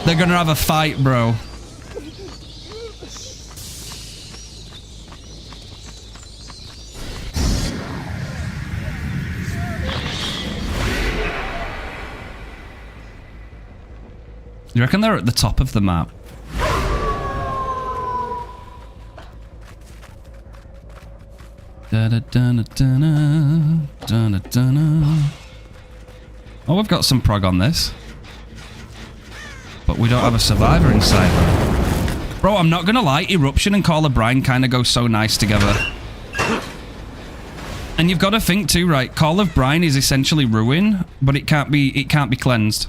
They're gonna have a fight, bro. You reckon they're at the top of the map? Oh, we've got some prog on this. but we don't have a survivor inside though. Bro, I'm not gonna lie, Eruption and Call of Brine kind of go so nice together. And you've got to think too, right? Call of Brine is essentially ruin, but it can't be cleansed.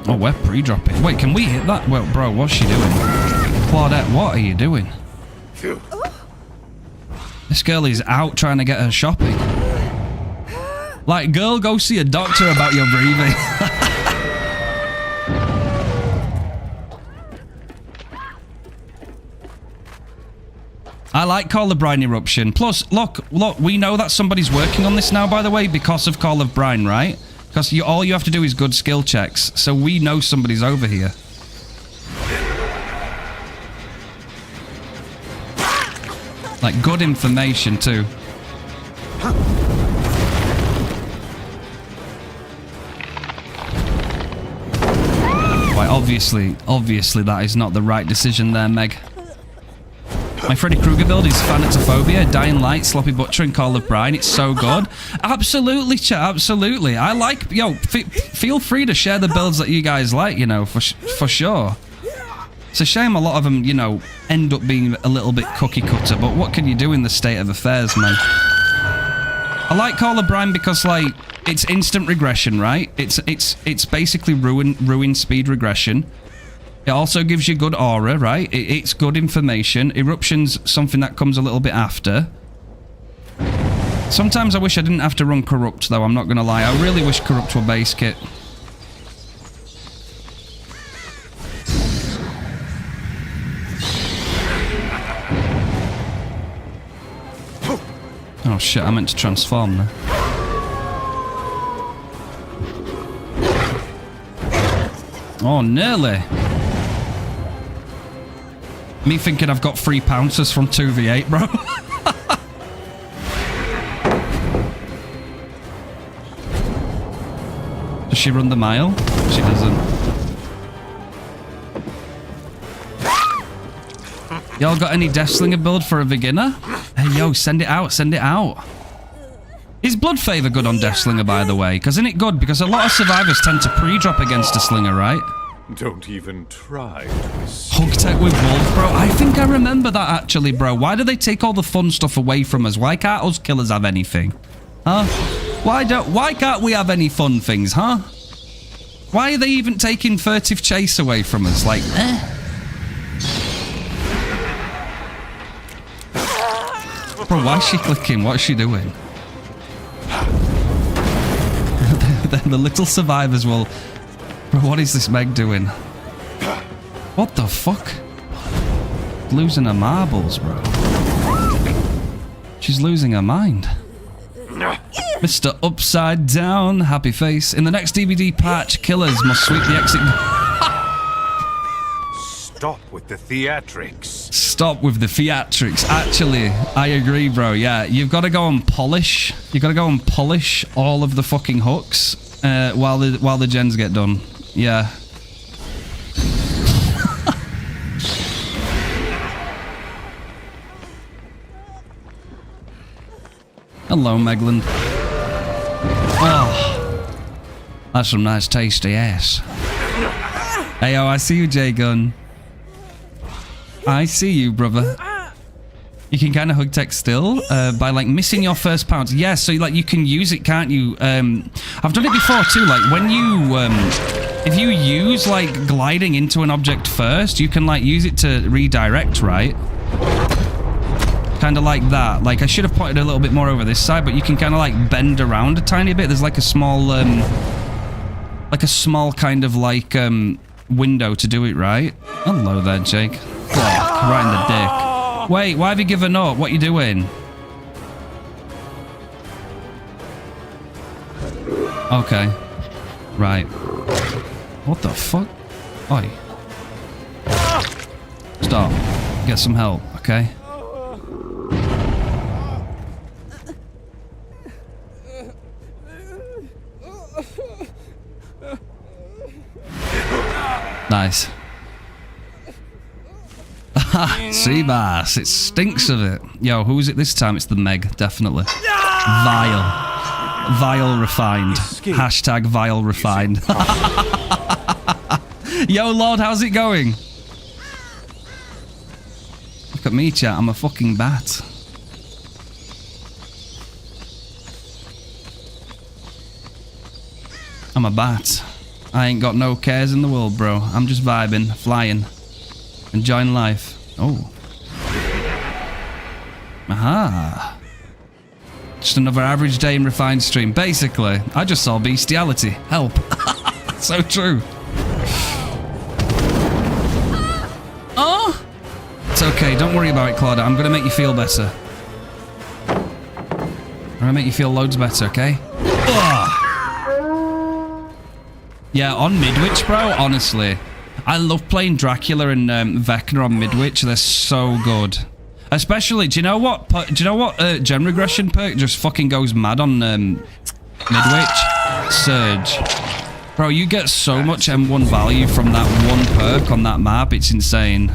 Oh, we're pre-dropping. Wait, can we hit that? Well, bro, what's she doing? Claudette, what are you doing? This girl is out trying to get her shopping. Like, girl, go see a doctor about your breathing. I like Call of Brine Eruption. Plus, look, we know that somebody's working on this now, by the way, because of Call of Brine, right? Because all you have to do is good skill checks. So we know somebody's over here. Like, good information, too. Why, obviously that is not the right decision there, Meg. My Freddy Krueger build is Thanatophobia, Dying Light, Sloppy Butcher, and Call of Brine. It's so good. Absolutely, chat, absolutely. I like, yo, feel free to share the builds that you guys like, you know, for sure. It's a shame a lot of them, you know, end up being a little bit cookie cutter, but what can you do in the state of affairs, man? I like Call of Brine because, like, it's instant regression, right? It's basically ruin speed regression. It also gives you good aura, right? It's good information. Eruption's something that comes a little bit after. Sometimes I wish I didn't have to run Corrupt, though, I'm not going to lie. I really wish Corrupt were base kit. Oh shit, I meant to transform there. Oh, nearly. Me thinking I've got 3 pouncers from 2v8, bro. Does she run the mile? She doesn't. Y'all got any Deathslinger build for a beginner? Hey, yo, send it out, send it out. Is Blood Favor good on Deathslinger, by the way? Because isn't it good? Because a lot of survivors tend to pre-drop against a slinger, right? Don't even try. Hug tech with Wolf, bro. I think I remember that, actually, bro. Why do they take all the fun stuff away from us? Why can't us killers have anything? Huh? Why can't we have any fun things, huh? Why are they even taking Furtive Chase away from us? Like, Bro, why is she clicking? What's she doing? The little survivors will... Bro, what is this Meg doing? What the fuck? Losing her marbles, bro. She's losing her mind. Mr. Upside Down, happy face. In the next DVD patch, killers must sweep the exit... Stop with the theatrics. Stop with the theatrics. Actually, I agree, bro. Yeah, you've got to go and polish. You've got to go and polish all of the fucking hooks while the gens get done. Yeah. Hello, Megland. Oh, that's some nice tasty ass. Hey, yo, I see you, J-Gun. I see you, brother. You can kind of hug tech still by like missing your first pounce. Yeah, so like you can use it, can't you? I've done it before too. Like when you, if you use like gliding into an object first, you can like use it to redirect, right? Kind of like that. Like I should have pointed a little bit more over this side, but you can kind of like bend around a tiny bit. There's like a small kind of like window to do it, right? Hello there, Jake. Fuck, right in the dick. Wait, why have you given up? What are you doing? Okay. Right. What the fuck? Oi. Stop. Get some help, okay? Nice. Ha! Sea bass. It stinks of it. Yo, who is it this time? It's the Meg, definitely. Vile. Vile refined. Hashtag vile refined. Yo, Lord, how's it going? Look at me, chat. I'm a fucking bat. I'm a bat. I ain't got no cares in the world, bro. I'm just vibing, flying, enjoying life. Oh. Aha. Just another average day in Refined stream. Basically, I just saw bestiality. Help. So true. Oh. It's okay. Don't worry about it, Claudia. I'm going to make you feel better. I'm going to make you feel loads better, okay? Ugh. Yeah, on Midwich, bro, honestly. I love playing Dracula and Vecna on Midwich. They're so good. Especially, do you know what gem regression perk just fucking goes mad on Midwich? Surge. Bro, you get so much M1 value from that one perk on that map. It's insane.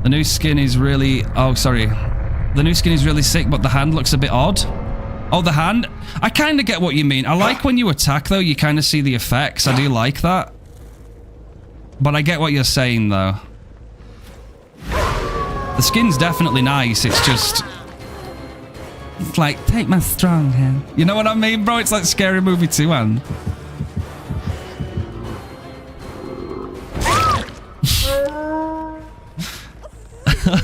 The new skin is really... Oh, sorry. The new skin is really sick, but the hand looks a bit odd. Oh, the hand? I kind of get what you mean. I like when you attack, though, you kind of see the effects. I do like that. But I get what you're saying, though. The skin's definitely nice. It's just... It's like, take my strong hand. You know what I mean, bro? It's like Scary Movie 2, man.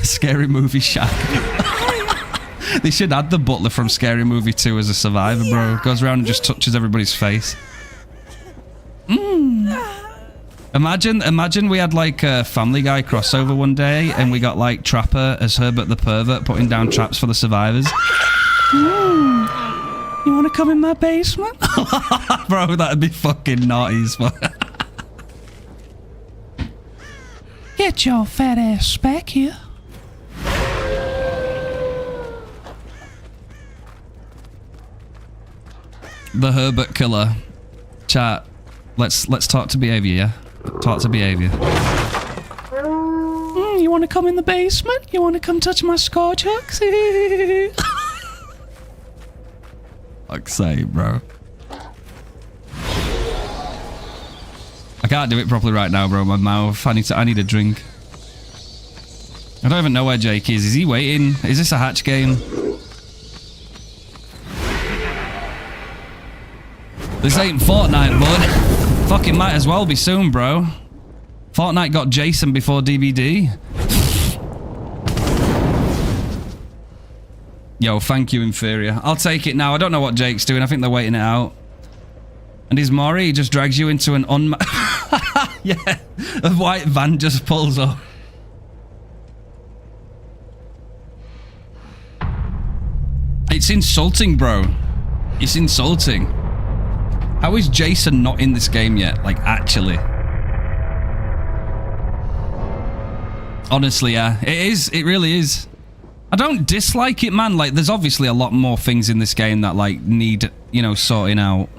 Scary Movie Shack. They should add the butler from Scary Movie 2 as a survivor, bro. Goes around and just touches everybody's face. Imagine we had like a Family Guy crossover one day and we got like Trapper as Herbert the Pervert putting down traps for the survivors. You want to come in my basement? Bro, that'd be fucking naughty as fuck. Get your fat ass back here. The Herbert killer. Chat. Let's talk to Behaviour, yeah? Talk to Behaviour. You want to come in the basement? You want to come touch my scorch hooks? Fuck's sake, bro. I can't do it properly right now, bro. My mouth. I need a drink. I don't even know where Jake is. Is he waiting? Is this a hatch game? This ain't Fortnite, bud. Fucking might as well be soon, bro. Fortnite got Jason before DVD. Yo, thank you, Inferior. I'll take it now. I don't know what Jake's doing. I think they're waiting it out. And his Mori just drags you into an yeah, a white van just pulls up. It's insulting, bro. It's insulting. How is Jason not in this game yet? Like, actually. Honestly, yeah. It is. It really is. I don't dislike it, man. Like, there's obviously a lot more things in this game that, like, need, you know, sorting out.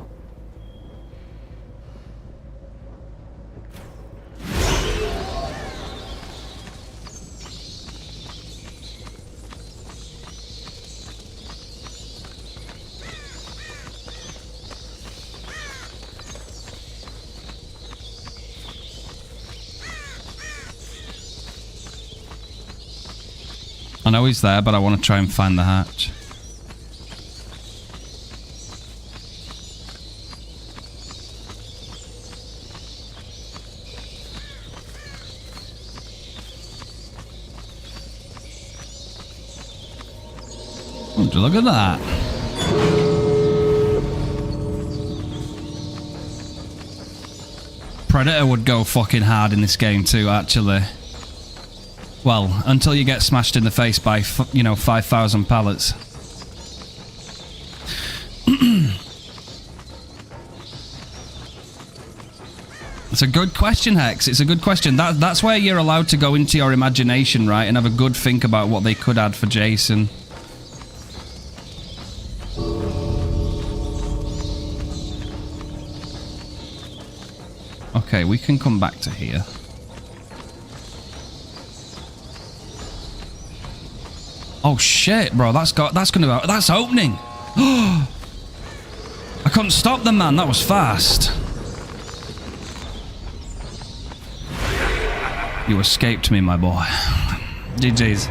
I know he's there, but I want to try and find the hatch. Would you look at that? Predator would go fucking hard in this game too, actually. Well, until you get smashed in the face by, you know, 5,000 pallets. It's a good question, Hex. It's a good question. That's where you're allowed to go into your imagination, right? And have a good think about what they could add for Jason. Okay, we can come back to here. Oh shit, bro. That's opening. I couldn't stop them, man. That was fast. You escaped me, my boy. GG's.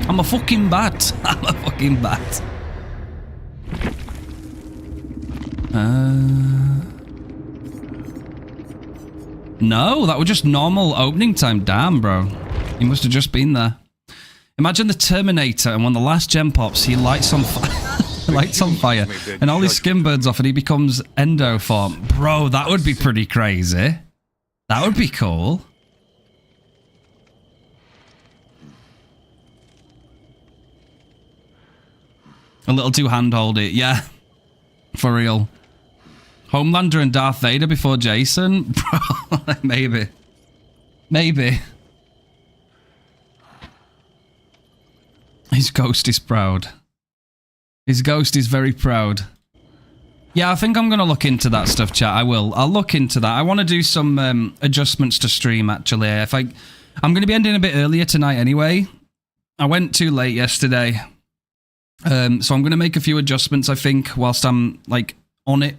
I'm a fucking bat. I'm a fucking bat. No, that was just normal opening time. Damn, bro. He must have just been there. Imagine the Terminator, and when the last gem pops, he lights on fire. Lights on fire. And all his skin burns off, and he becomes endo form. Bro, that would be pretty crazy. That would be cool. A little too handholdy. Yeah. For real. Homelander and Darth Vader before Jason? Bro, maybe. Maybe. His ghost is proud. His ghost is very proud. Yeah, I think I'm going to look into that stuff, chat. I will. I'll look into that. I want to do some adjustments to stream, actually. I'm going to be ending a bit earlier tonight anyway. I went too late yesterday. So I'm going to make a few adjustments, I think, whilst I'm, like, on it.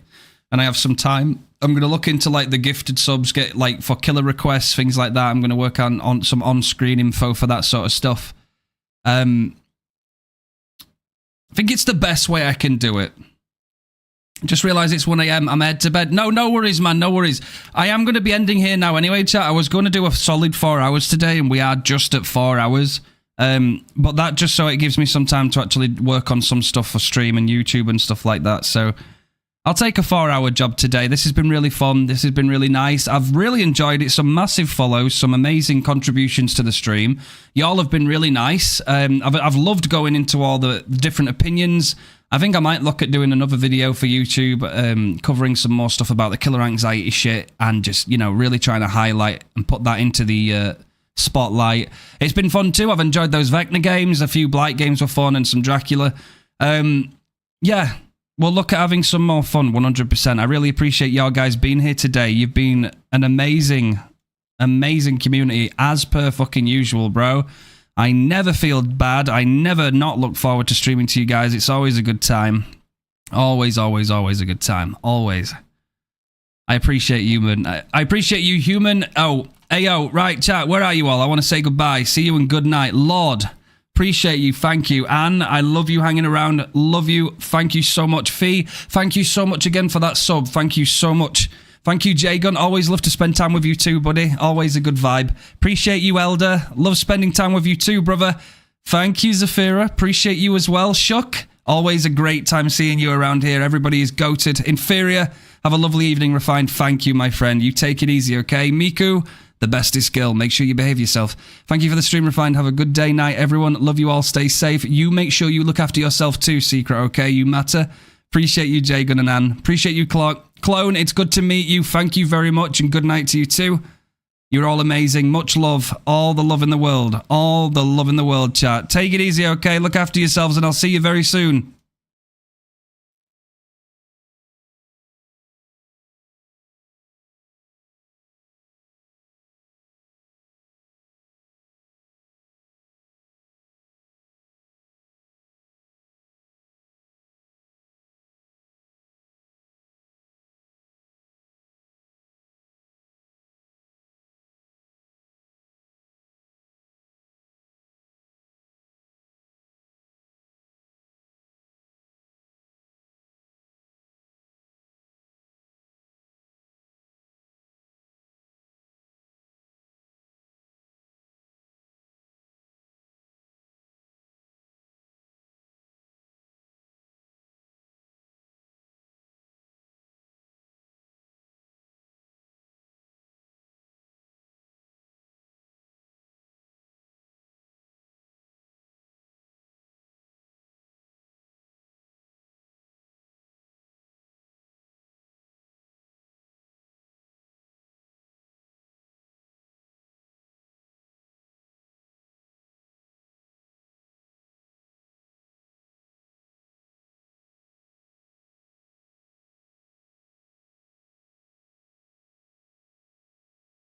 And I have some time. I'm going to look into, like, the gifted subs, get, like, for killer requests, things like that. I'm going to work on some on-screen info for that sort of stuff. I think it's the best way I can do it. Just realised it's 1 AM. I'm head to bed. No worries, man. No worries. I am going to be ending here now anyway, chat. I was going to do a solid 4 hours today, and we are just at 4 hours. But that just so it gives me some time to actually work on some stuff for stream and YouTube and stuff like that. So I'll take a 4-hour job today. This has been really fun. This has been really nice. I've really enjoyed it. Some massive follows, some amazing contributions to the stream. Y'all have been really nice. I've loved going into all the different opinions. I think I might look at doing another video for YouTube, covering some more stuff about the killer anxiety shit and just, you know, really trying to highlight and put that into the spotlight. It's been fun too. I've enjoyed those Vecna games. A few Blight games were fun and some Dracula. Yeah. We'll look at having some more fun, 100%. I really appreciate y'all guys being here today. You've been an amazing, amazing community, as per fucking usual, bro. I never feel bad. I never not look forward to streaming to you guys. It's always a good time. Always, always, always a good time. Always. I appreciate you, man. I appreciate you, human. Oh, ayo, right, chat, where are you all? I want to say goodbye. See you and good night. Lord. Appreciate you. Thank you. Anne, I love you hanging around. Love you. Thank you so much. Fee, thank you so much again for that sub. Thank you so much. Thank you, J-Gun. Always love to spend time with you too, buddy. Always a good vibe. Appreciate you, Elder. Love spending time with you too, brother. Thank you, Zafira. Appreciate you as well. Shuck. Always a great time seeing you around here. Everybody is goated. Inferior. Have a lovely evening, Refined. Thank you, my friend. You take it easy, okay? Miku. The best is skill. Make sure you behave yourself. Thank you for the stream, Refined. Have a good day, night, everyone. Love you all. Stay safe. You make sure you look after yourself too, Secret, okay? You matter. Appreciate you, Jay Gunn and Ann. Appreciate you, Clone. It's good to meet you. Thank you very much, and good night to you too. You're all amazing. Much love. All the love in the world. All the love in the world, chat. Take it easy, okay? Look after yourselves, and I'll see you very soon.